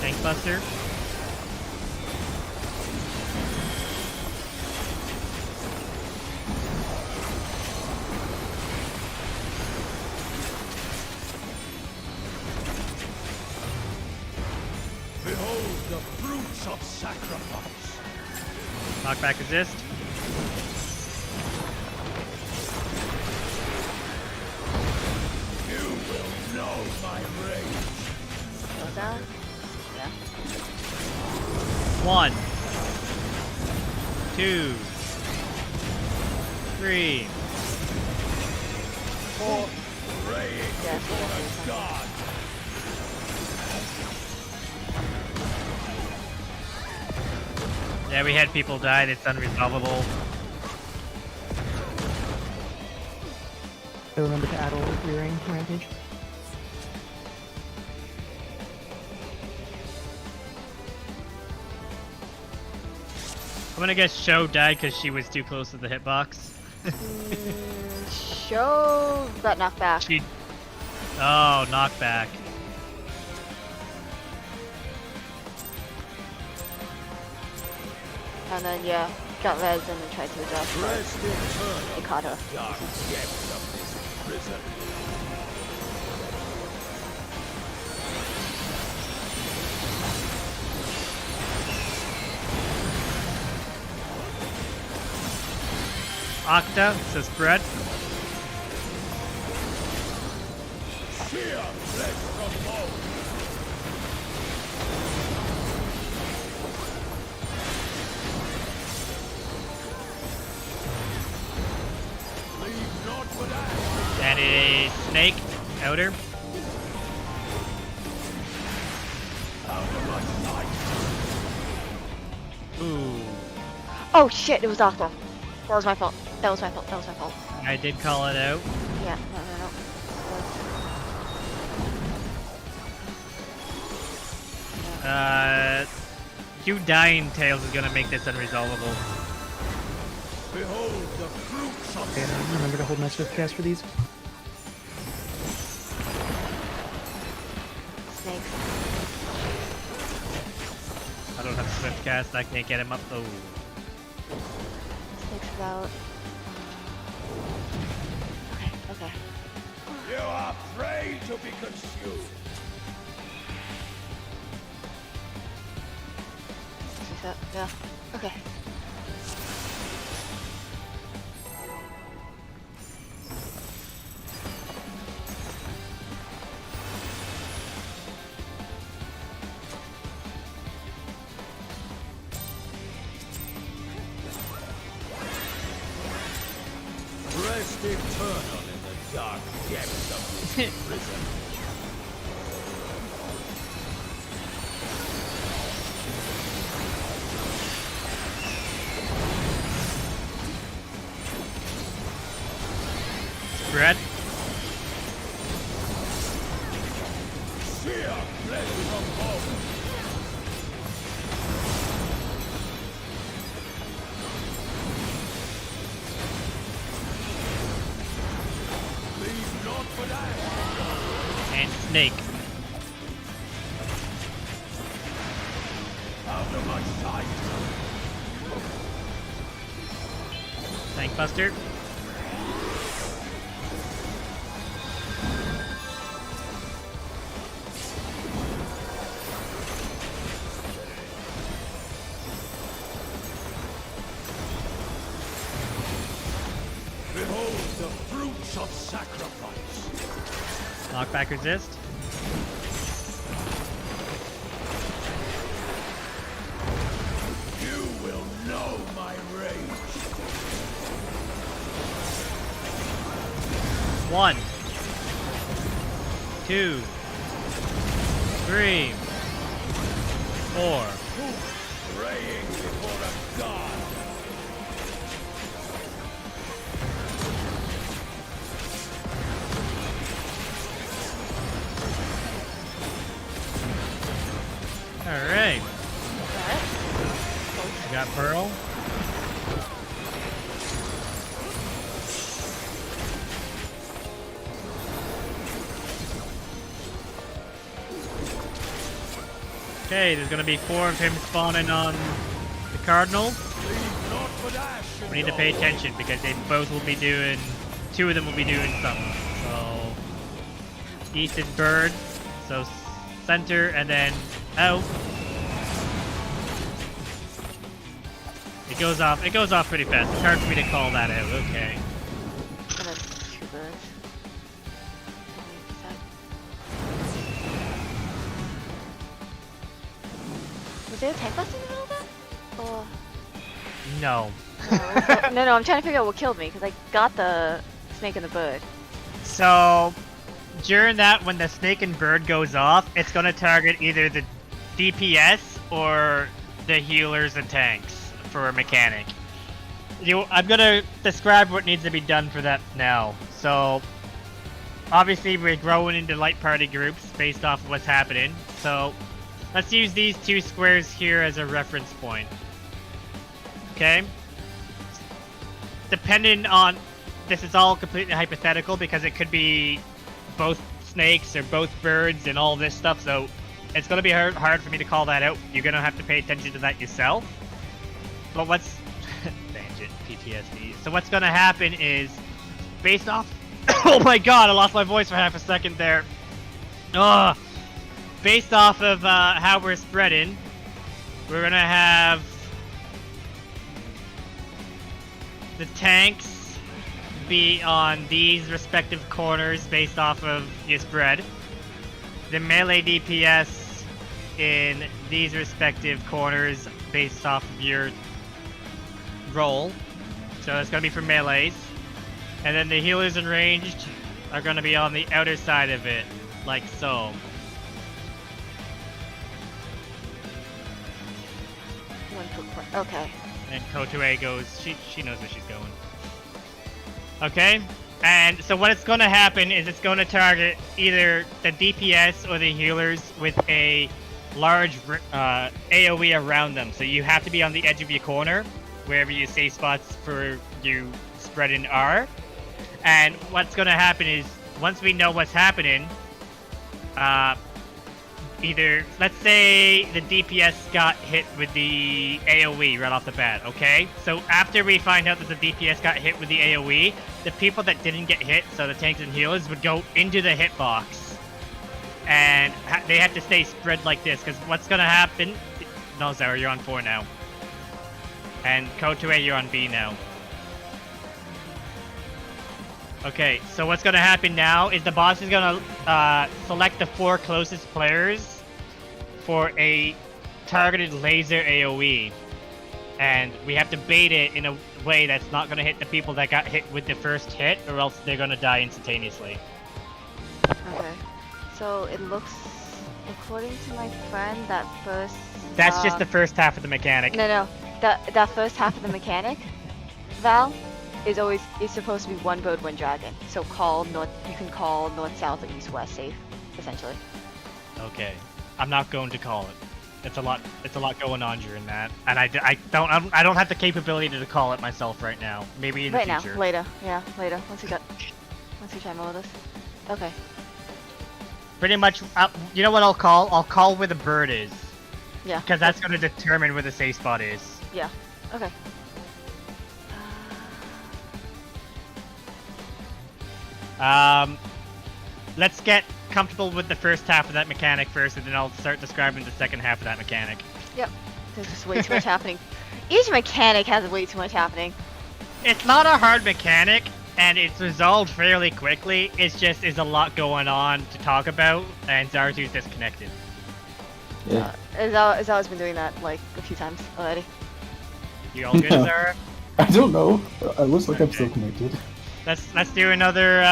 Speaker 2: Tank Buster.
Speaker 9: Behold the fruits of sacrifice.
Speaker 2: Knockback resist.
Speaker 9: You will know my rage.
Speaker 3: Go down. Yeah.
Speaker 2: 1, 2, 3, 4.
Speaker 3: Yeah, so that's it.
Speaker 9: God.
Speaker 2: Yeah, we had people die. It's unresolvable.
Speaker 1: I remember to add a little clearing rampage.
Speaker 2: I'm gonna guess Sho died because she was too close to the hitbox.
Speaker 3: Show that knockback.
Speaker 2: She. Oh, knockback.
Speaker 3: And then, yeah, got res and then tried to adjust.
Speaker 9: Rest eternal.
Speaker 3: It caught her.
Speaker 9: Dark depths of this prison.
Speaker 2: Octa, so spread.
Speaker 9: Sheer flesh from bone. Leave not but ash.
Speaker 2: And a snake, outer.
Speaker 9: Out of my sight.
Speaker 2: Ooh.
Speaker 3: Oh shit, it was Octa. That was my fault. That was my fault. That was my fault.
Speaker 2: I did call it out.
Speaker 3: Yeah, no.
Speaker 2: You dying Tails is gonna make this unresolvable.
Speaker 9: Behold the fruits of
Speaker 1: Okay, I remember to hold my swift cast for these.
Speaker 3: Snakes.
Speaker 2: I don't have swift cast, I can't get him up. Oh.
Speaker 3: Snakes is out. Okay.
Speaker 9: You are prey to be consumed.
Speaker 3: Snakes out. Yeah. Okay.
Speaker 9: Rest eternal in the dark depths of this prison.
Speaker 2: Spread.
Speaker 9: Sheer flesh from bone. Leave not but ash.
Speaker 2: And snake.
Speaker 9: Out of my sight.
Speaker 2: Tank Buster.
Speaker 9: Behold the fruits of sacrifice.
Speaker 2: Knockback resist.
Speaker 9: You will know my rage.
Speaker 2: 1, 2, 3, 4.
Speaker 9: Praying before a god.
Speaker 2: Alright.
Speaker 3: Alright.
Speaker 2: We got Pearl. Okay, there's gonna be 4 of him spawning on the Cardinal.
Speaker 9: Leave not but ash. in
Speaker 2: We need to
Speaker 9: your
Speaker 2: pay
Speaker 9: wake.
Speaker 2: attention because they both will be doing, 2 of them will be doing something. So, East is Bird, so center and then out. It goes off pretty fast. It's hard for me to call that out, okay.
Speaker 3: And then 2 birds. Was there a tank bust in the middle of that? Or...
Speaker 2: No.
Speaker 3: No, I'm trying to figure out what killed me, because I got the snake and the bird.
Speaker 2: So, during that, when the snake and bird goes off, it's gonna target either the DPS or the healers and tanks for a mechanic. I'm gonna describe what needs to be done for that now. So, obviously we're growing into light party groups based off of what's happening. So, let's use these 2 squares here as a reference point. Okay? Depending on... This is all completely hypothetical because it could be both snakes or both birds and all this stuff, so it's going to be hard for me to call that out. You're going to have to pay attention to that yourself. But what's... Tangent, PTSD. So what's going to happen is, based off... Oh my god, I lost my voice for half a second there. Ugh. Based off of how we're spreading, we're going to have the tanks be on these respective corners based off of your spread. The melee DPS in these respective corners based off of your roll. So it's gonna be for melees. And then the healers and ranged are gonna be on the outer side of it, like so.
Speaker 3: Okay.
Speaker 2: And Kotue goes, she knows where she's going. Okay? And so what it's gonna happen is it's gonna target either the DPS or the healers with a large AoE around them. So you have to be on the edge of your corner, wherever your safe spots for you spread in are. And what's gonna happen is, once we know what's happening, either, let's say the DPS got hit with the AoE right off the bat, okay? So after we find out that the DPS got hit with the AoE, the people that didn't get hit, so the tanks and healers, would go into the hitbox. And they have to stay spread like this, because what's gonna happen... No, Zara, you're on 4 now. And Kotue, you're on B now. Okay, so what's gonna happen now is the boss is gonna select the 4 closest players for a targeted laser AoE. And we have to bait it in a way that's not gonna hit the people that got hit with the first hit, or else they're gonna die instantaneously.
Speaker 3: Okay. So it looks, according to my friend, that first...
Speaker 2: That's just the first half of the mechanic.
Speaker 3: No. That first half of the mechanic, Val, is supposed to be one bird, one dragon. So you can call north, south, or east, west safe, essentially.
Speaker 2: Okay. I'm not going to call it. It's a lot going on during that. And I don't have the capability to call it myself right now. Maybe in the future.
Speaker 3: Right now, later. Yeah, later. Once we try more of this. Okay.
Speaker 2: Pretty much, you know what I'll call? I'll call where the bird is.
Speaker 3: Yeah.
Speaker 2: Because that's going to determine where the safe spot is.
Speaker 3: Yeah. Okay.
Speaker 2: Let's get comfortable with the first half of that mechanic first, and then I'll start describing the second half of that mechanic.
Speaker 3: Yep. There's just way too much happening. Each mechanic has way too much happening.
Speaker 2: It's not a hard mechanic, and it's resolved fairly quickly. It's just is a lot going on to talk about, and Zarzu's disconnected.
Speaker 8: Yeah.
Speaker 3: Zara's been doing that like a few times already.
Speaker 2: You all good, Zara?
Speaker 8: I don't know. I looks like I'm still connected.
Speaker 2: Let's do another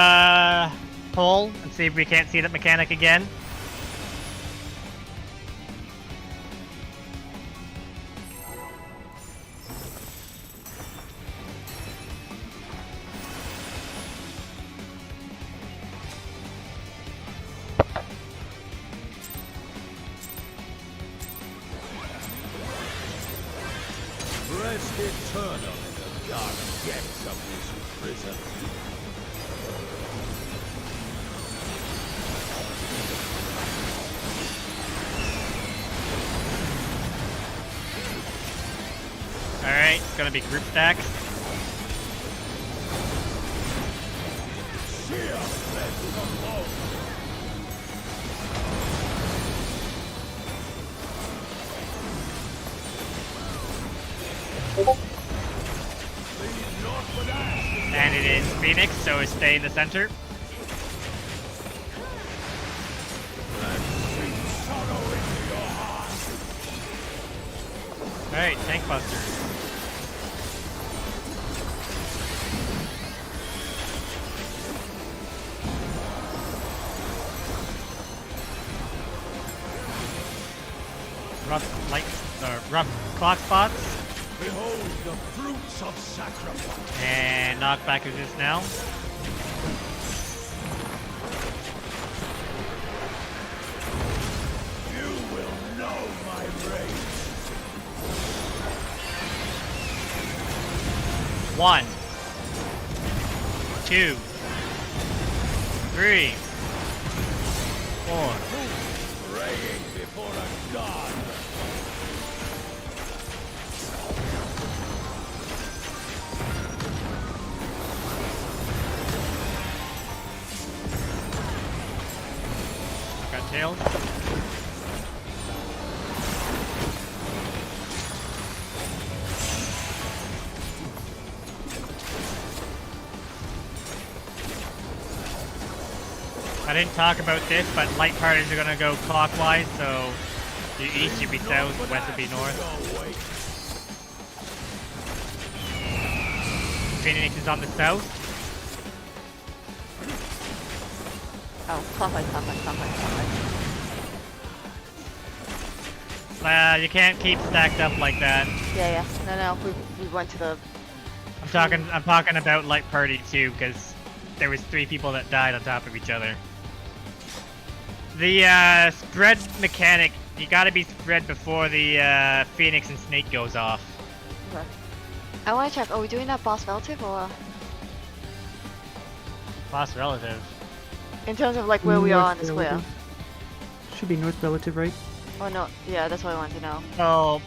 Speaker 2: poll and see if we can't see that mechanic again.
Speaker 9: Rest eternal in the dark depths of this prison.
Speaker 2: Alright, it's gonna be group stacks. And it is Phoenix, so stay in the center. Alright, Tank Busters. Rough clock spots.
Speaker 9: Behold the fruits of sacrifice.
Speaker 2: And knockback resist now.
Speaker 9: You will know my rage.
Speaker 2: 1, 2, 3, 4.
Speaker 9: Praying before a god.
Speaker 2: Got tails. I didn't talk about this, but light parties are gonna go clockwise, so the east should be south, west would be north. Phoenix is on the south.
Speaker 3: Oh, clockwise, clockwise, clockwise, clockwise.
Speaker 2: You can't keep stacked up like that.
Speaker 3: Yeah, yeah. No, we went to the...
Speaker 2: I'm talking about light party too, because there was 3 people that died on top of each other. The spread mechanic, you gotta be spread before the Phoenix and Snake goes off.
Speaker 3: Okay. I want to check, are we doing that boss relative or...
Speaker 2: Boss relative.
Speaker 3: In terms of like where we are on the
Speaker 1: North
Speaker 3: square?
Speaker 1: relative. Should be north relative, right?
Speaker 3: Oh no, yeah, that's what I wanted to know.
Speaker 2: So,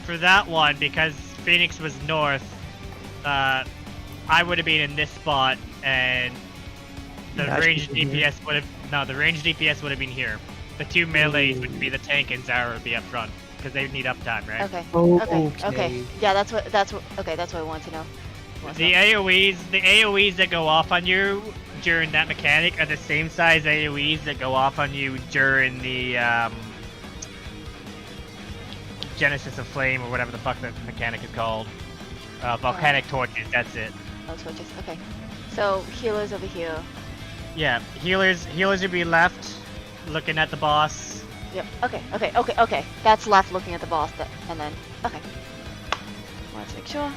Speaker 2: for that one, because Phoenix was north, I would have been in this spot, and the
Speaker 1: Yeah, I should
Speaker 2: ranged
Speaker 1: be here.
Speaker 2: DPS would have... No, the ranged DPS would have been here. The 2 melees would be the tank and Zara would be up front, because they would need uptime, right?
Speaker 3: Okay.
Speaker 1: Oh,
Speaker 3: okay.
Speaker 1: okay.
Speaker 3: Okay. Yeah, that's what okay, that's what I wanted to know.
Speaker 2: The AoEs that go off on you during that mechanic are the same size AoEs that go off on you during the Genesis of Flame or whatever the fuck that mechanic is called. Volcanic torches, that's it.
Speaker 3: Oh, switches. Okay. So healers over here.
Speaker 2: Yeah, healers would be left, looking at the boss.
Speaker 3: Yep. Okay. That's left looking at the boss, and then okay. Let's make sure.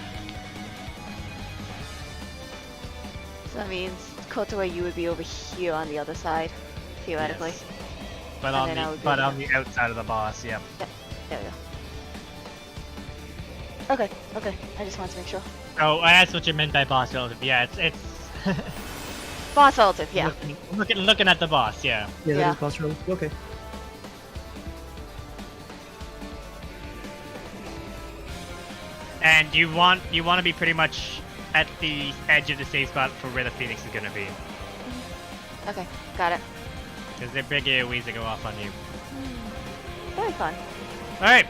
Speaker 3: So that means Kotoe, you would be over here on the other side, theoretically.
Speaker 2: Yes. But
Speaker 3: And
Speaker 2: on
Speaker 3: then I
Speaker 2: the
Speaker 3: would be over
Speaker 2: on the outside of the boss, yeah.
Speaker 3: Yep. There we go. Okay. I just wanted to make sure.
Speaker 2: Oh, that's what you meant by boss relative. Yeah, it's
Speaker 3: Boss relative, yeah.
Speaker 2: looking at the boss, yeah.
Speaker 1: Yeah, that
Speaker 3: Yeah.
Speaker 1: is boss relative. Okay.
Speaker 2: And you want to be pretty much at the edge of the safe spot for where the Phoenix is gonna be,
Speaker 3: Okay, got it.
Speaker 2: because they're big AoEs that go off on you.
Speaker 3: Very fun.
Speaker 2: All right.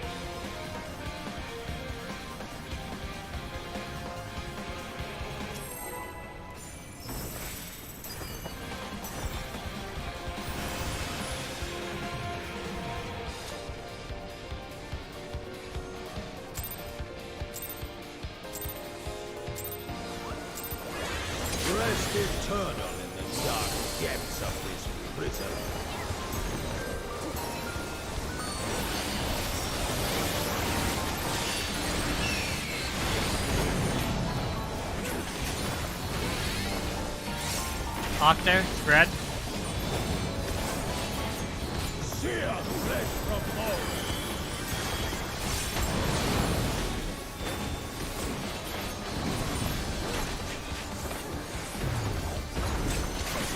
Speaker 9: Rest eternal in the dark depths of this prison.
Speaker 2: Octo, spread.
Speaker 9: Sear flesh from bone.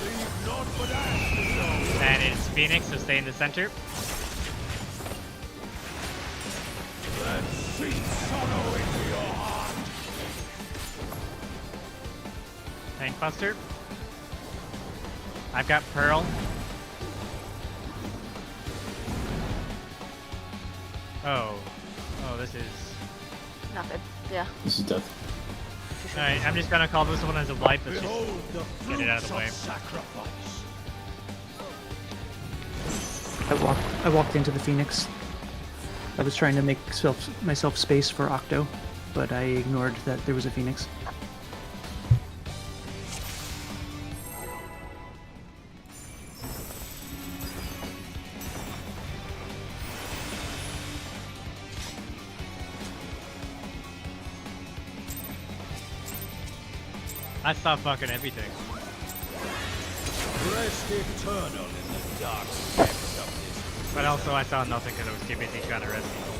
Speaker 9: Leave naught but ash to show.
Speaker 2: And it's Phoenix, so stay in the center.
Speaker 9: Then sink sorrow into your heart.
Speaker 2: Tank Buster. I've got Pearl. Oh, this is...
Speaker 3: Nothing. Yeah.
Speaker 8: This is death.
Speaker 2: Alright, I'm just gonna call this one as a wipe. Let's just
Speaker 9: Behold the
Speaker 2: get it out of the way.
Speaker 9: fruits sacrifice.
Speaker 1: I walked into the Phoenix. I was trying to make myself space for Octo, but I ignored that there was a Phoenix.
Speaker 2: I saw fucking everything.
Speaker 9: Rest eternal in the dark depths of this.
Speaker 2: But also I saw nothing because I was too busy trying to res people.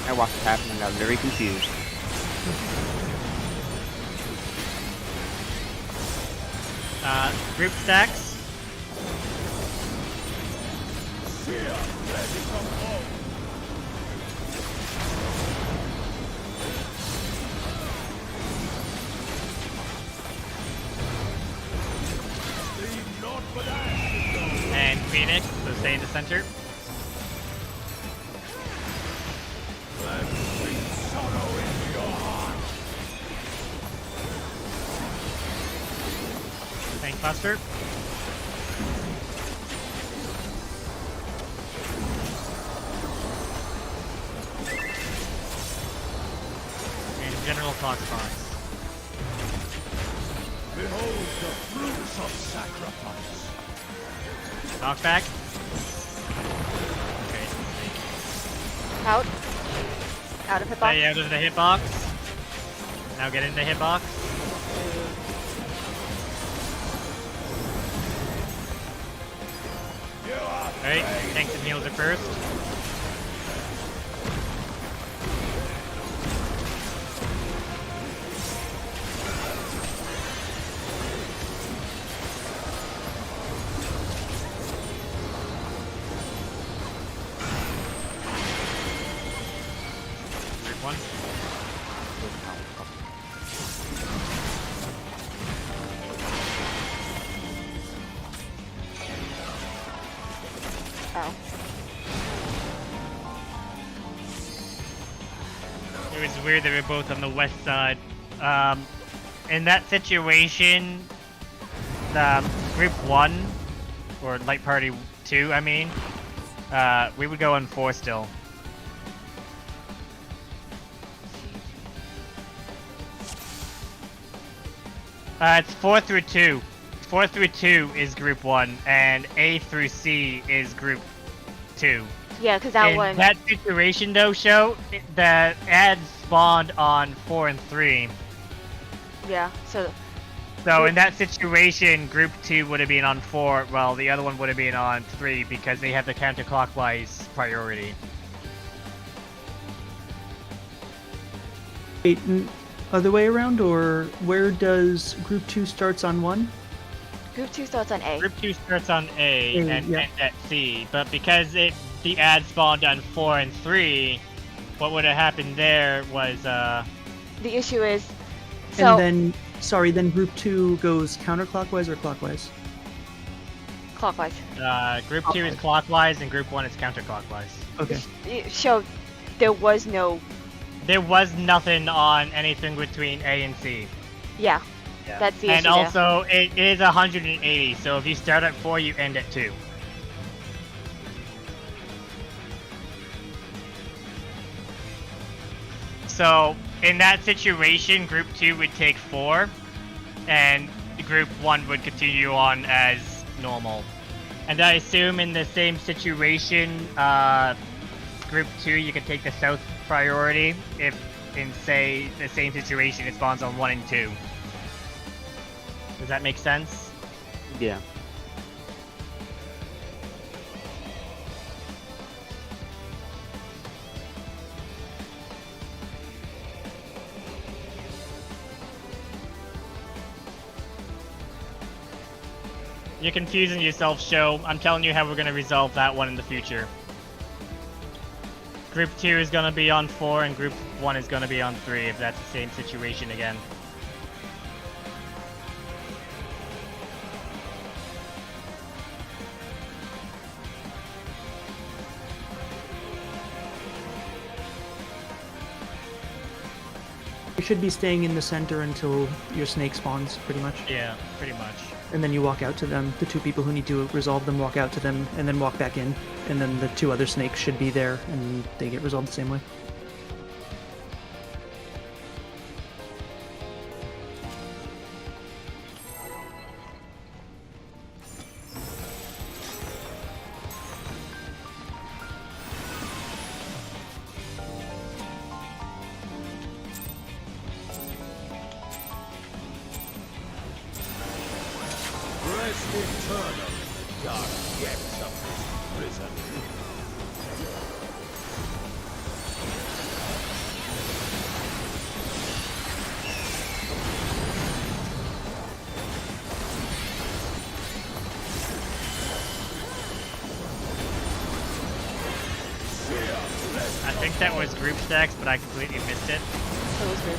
Speaker 7: I watched it happen and got very confused.
Speaker 2: Group stacks.
Speaker 9: Sear flesh from bone. Leave naught but ash to show.
Speaker 2: And Phoenix, so stay in the center.
Speaker 9: Then sink sorrow into your heart.
Speaker 2: Buster. And General Foxbox.
Speaker 9: Behold the fruits of sacrifice.
Speaker 2: Knockback. Okay.
Speaker 3: Out. Out of hitbox.
Speaker 2: Stay out of the hitbox. Now get in the hitbox. Alright, tanks and heals are first. Group 1.
Speaker 3: Oh.
Speaker 2: It was weird that we were both on the west side. In that situation, the group 1, or light party 2, I mean, we would go on 4 still. It's 4 through 2. 4 through 2 is group 1, and A through C is group 2.
Speaker 3: Yeah, because that
Speaker 2: In
Speaker 3: one.
Speaker 2: that situation, though, the ads spawned on 4 and 3.
Speaker 3: Yeah. So.
Speaker 2: So in that situation, group 2 would have been on 4, while the other one would have been on 3 because they have the counterclockwise priority.
Speaker 1: Wait, other way around, or where does Group 2 starts on 1?
Speaker 3: Group 2 starts on A.
Speaker 2: Group 2 starts on A and
Speaker 1: yeah.
Speaker 2: ends at C, but because the ad spawned on 4 and 3, what would have happened there was
Speaker 3: The issue is. So.
Speaker 1: And then Group 2 goes counterclockwise or clockwise?
Speaker 3: Clockwise.
Speaker 2: Group 2 is clockwise and Group 1 is counterclockwise.
Speaker 1: Okay.
Speaker 3: So, there was no.
Speaker 2: There was nothing on anything between A and C.
Speaker 3: Yeah. That's the
Speaker 2: And
Speaker 3: issue.
Speaker 2: also, it is 180, so if you start at 4, you end at 2. So, in that situation, Group 2 would take 4, and Group 1 would continue on as normal. And I assume in the same situation, Group 2, you can take the south priority if, in, say, the same situation, it spawns on 1 and 2. Does that make sense?
Speaker 7: Yeah.
Speaker 2: You're confusing yourself, Show. I'm telling you how we're going to resolve that one in the future. Group 2 is going to be on 4 and Group 1 is going to be on 3 if that's the same situation again.
Speaker 1: You should be staying in the center until your snake spawns, pretty much.
Speaker 2: Yeah, pretty much.
Speaker 1: And then you walk out to them. The 2 people who need to resolve them walk out to them, and then walk back in. And then the 2 other snakes should be there, and they get resolved the same way.
Speaker 9: Rest eternal in the dark depths of this prison.
Speaker 2: I think that was group stacks, but I completely missed it.
Speaker 3: It was group.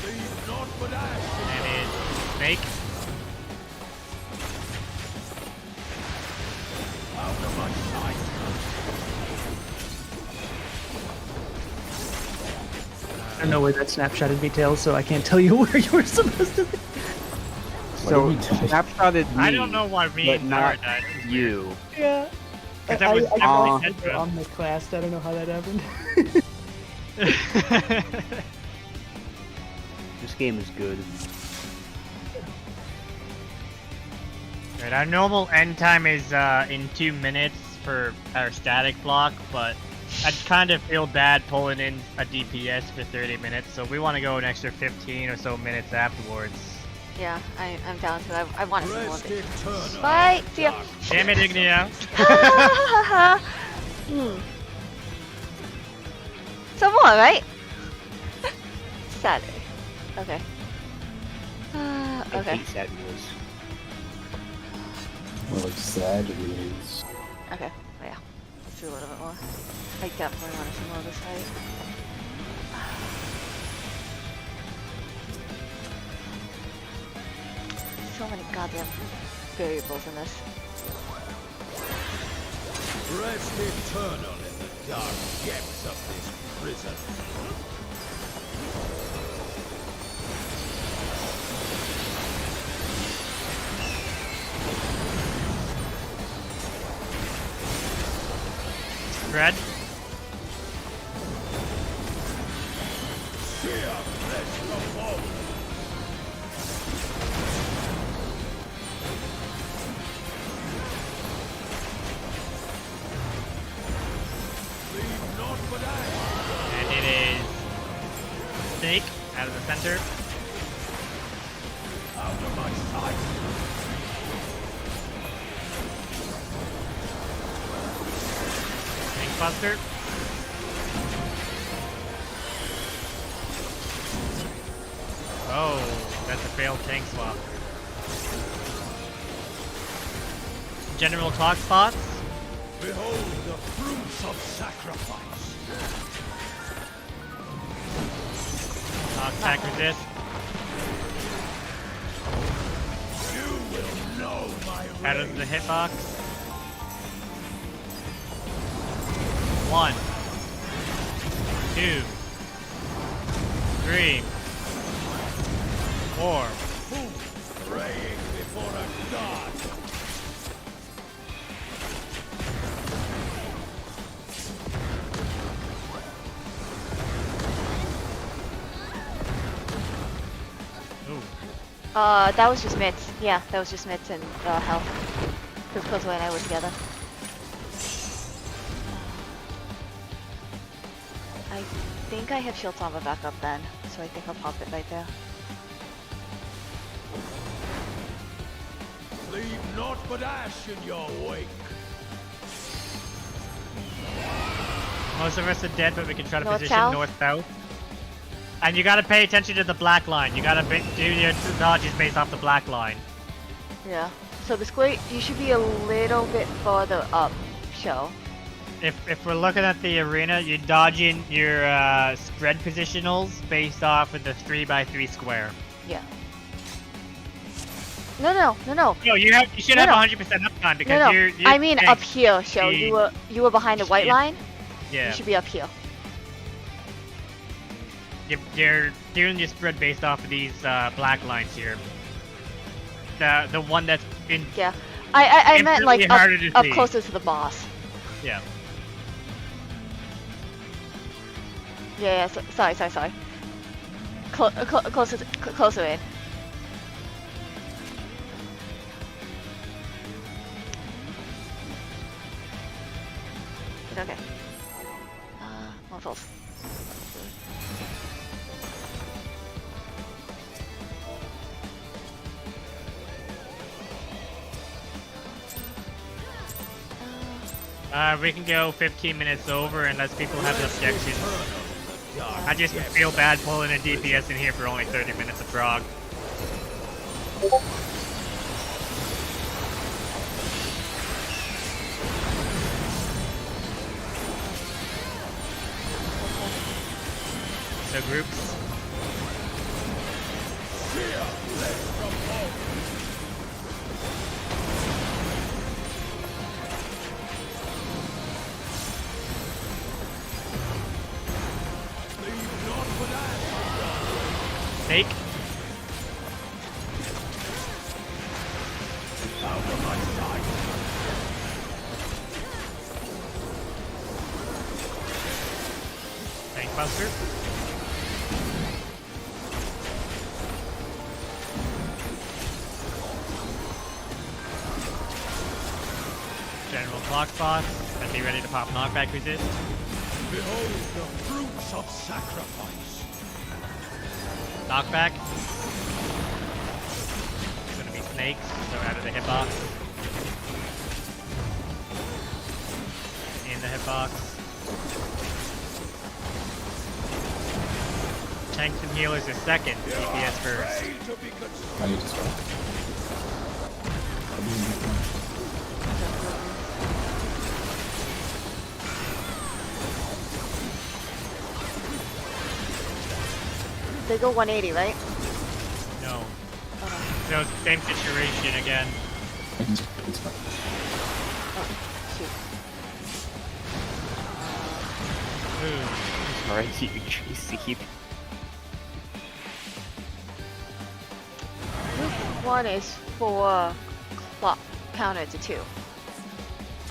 Speaker 9: Leave naught but ash.
Speaker 2: And it's Snake.
Speaker 9: Out of my sight.
Speaker 1: don't know where that snapshotted me, Tails, so I can't tell you where you were supposed to be.
Speaker 7: So
Speaker 8: did we die?
Speaker 7: snapshotted me.
Speaker 2: I don't know why me
Speaker 7: but
Speaker 2: and
Speaker 7: not
Speaker 2: Nara died.
Speaker 7: you.
Speaker 1: Yeah.
Speaker 2: Because that was definitely
Speaker 1: I
Speaker 2: Central.
Speaker 1: on the class. I don't know how that happened.
Speaker 7: This game is good.
Speaker 2: Right, our normal end time is in 2 minutes for our static block, but I'd kind of feel bad pulling in a DPS for 30 minutes, so we want to go an extra 15 or so minutes afterwards.
Speaker 3: Yeah, I'm down to it. I want to see more of
Speaker 9: Rest
Speaker 3: it.
Speaker 9: eternal.
Speaker 3: Bye. See ya.
Speaker 2: Damn it, Ignia!
Speaker 3: Some more, right? Saturday. Okay.
Speaker 7: I
Speaker 3: Okay.
Speaker 7: hate sad news.
Speaker 8: More like Saturdays.
Speaker 3: Okay. Oh, yeah. Let's do a little bit more. I definitely want to see more of this fight. So many goddamn variables in this.
Speaker 9: Rest eternal in the dark depths of this prison.
Speaker 2: Red?
Speaker 9: Fear flesh the foe. Leave naught but ash.
Speaker 2: And it is Snake out of the center.
Speaker 9: Out of my sight.
Speaker 2: Snake Buster. Oh, that's a failed tank swap. General talk spots.
Speaker 9: Behold the fruits of sacrifice.
Speaker 2: Talk attack resist.
Speaker 9: You will know my
Speaker 2: Out of the hitbox. 1, 2, 3, 4.
Speaker 9: praying before a god.
Speaker 2: Ooh.
Speaker 3: That was just mitts. Yeah, that was just mitts and health. Because Kozue and I were together. I think I have Shield Samba back up then, so I think I'll pop it right there.
Speaker 9: Leave naught but ash in your wake.
Speaker 2: Most of us are dead, but we can try to
Speaker 3: North,
Speaker 2: position
Speaker 3: south?
Speaker 2: north-south. And you gotta pay attention to the black line. You gotta do your dodges based off the black line.
Speaker 3: Yeah. So the square, you should be a little bit further up, show.
Speaker 2: If we're looking at the arena, you're dodging your spread positionals based off of the 3x3 square.
Speaker 3: Yeah. No, no, no, no.
Speaker 2: No, you should
Speaker 3: No,
Speaker 2: have
Speaker 3: no.
Speaker 2: 100% uptime because
Speaker 3: No, no.
Speaker 2: you're
Speaker 3: I mean
Speaker 2: tank-
Speaker 3: up here, show.
Speaker 2: the-
Speaker 3: You were behind the white
Speaker 2: Yeah.
Speaker 3: line.
Speaker 2: Yeah,
Speaker 3: You should be up here.
Speaker 2: you're doing your spread based off of these black lines here. The one that's in
Speaker 3: Yeah. I meant like
Speaker 2: Infinitely harder to
Speaker 3: up
Speaker 2: see.
Speaker 3: closer to the boss.
Speaker 2: yeah.
Speaker 3: Yeah, yeah. Sorry. Closer in. Okay. More falls.
Speaker 2: We can go 15 minutes over unless people have objections. I just feel bad pulling a DPS in here for only 30 minutes of Prog. So groups.
Speaker 9: out of my sight.
Speaker 2: Tank Buster. General Clock Boss, and be ready to pop knockback resist.
Speaker 9: Behold the fruits of sacrifice.
Speaker 2: Knockback. It's gonna be snakes, so out of the hitbox. In the hitbox. Tanks and healers is second, DPS first.
Speaker 9: Ready to be consumed.
Speaker 8: I need to start.
Speaker 3: They go 180, right?
Speaker 2: No.
Speaker 3: Oh,
Speaker 2: So same situation again.
Speaker 8: I can start. It's fine.
Speaker 3: shoot.
Speaker 2: Ooh.
Speaker 7: Alright, you GC.
Speaker 3: Group 1 is for clock counter to 2.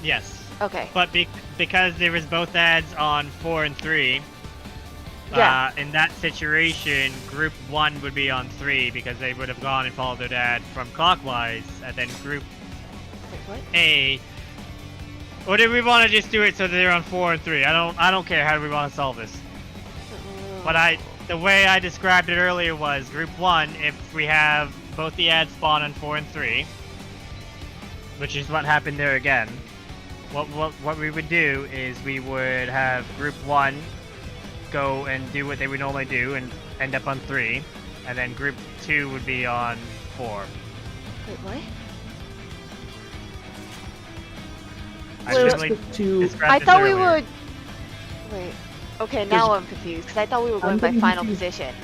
Speaker 2: Yes.
Speaker 3: Okay.
Speaker 2: But because there was both ads on 4 and 3,
Speaker 3: Yeah.
Speaker 2: in that situation, Group 1 would be on 3 because they would have gone and followed their dad from clockwise, and then Group
Speaker 3: Wait, what?
Speaker 2: A. Or did we want to just do it so that they're on 4 and 3? I don't care. How do we want to solve this? But the way I described it earlier was Group 1, if we have both the ads spawn on 4 and 3, which is what happened there again. What we would do is we would have Group 1 go and do what they would normally do and end up on 3, and then Group 2 would be on 4.
Speaker 3: Wait, what?
Speaker 2: I
Speaker 3: Well,
Speaker 2: literally
Speaker 1: to-
Speaker 2: described
Speaker 3: I
Speaker 2: this
Speaker 3: thought we
Speaker 2: earlier.
Speaker 3: would. Wait. Okay, now I'm confused because I thought we were going by
Speaker 1: getting
Speaker 3: final
Speaker 1: confused.
Speaker 3: position.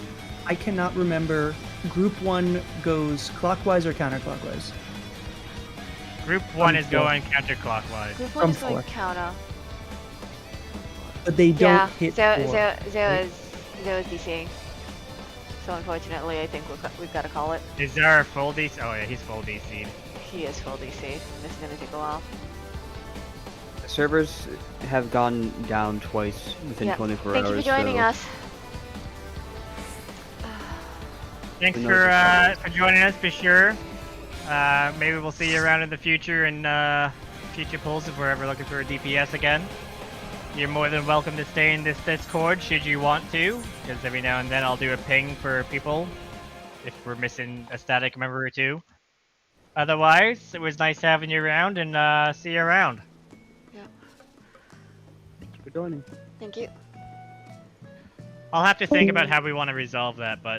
Speaker 1: I cannot remember. Group 1 goes clockwise or counterclockwise?
Speaker 2: Group 1 is
Speaker 1: From 4.
Speaker 2: going counterclockwise.
Speaker 3: Group
Speaker 1: From
Speaker 3: 1 is going
Speaker 1: 4.
Speaker 3: counter.
Speaker 1: But they don't
Speaker 3: Yeah,
Speaker 1: hit
Speaker 3: zero
Speaker 1: 4.
Speaker 3: is DCing. So unfortunately, I think we've got to call it.
Speaker 2: Is there a full DC? Oh yeah, he's full DC.
Speaker 3: He is full DC. This is gonna take a while.
Speaker 7: Servers have gone down twice within
Speaker 3: Yeah.
Speaker 7: 24
Speaker 3: Thank
Speaker 7: hours.
Speaker 3: you for joining
Speaker 7: so
Speaker 3: us.
Speaker 2: Thanks
Speaker 7: Who knows what's
Speaker 2: for joining us, be sure. Maybe we'll see you around in the future in future polls if we're ever looking for a DPS again. You're more than welcome to stay in this Discord should you want to, because every now and then I'll do a ping for people if we're missing a static member or two. Otherwise, it was nice having you around, and see you around.
Speaker 3: Yeah.
Speaker 7: Thank you for joining.
Speaker 3: Thank you.
Speaker 2: I'll have to think about how we want to resolve that, but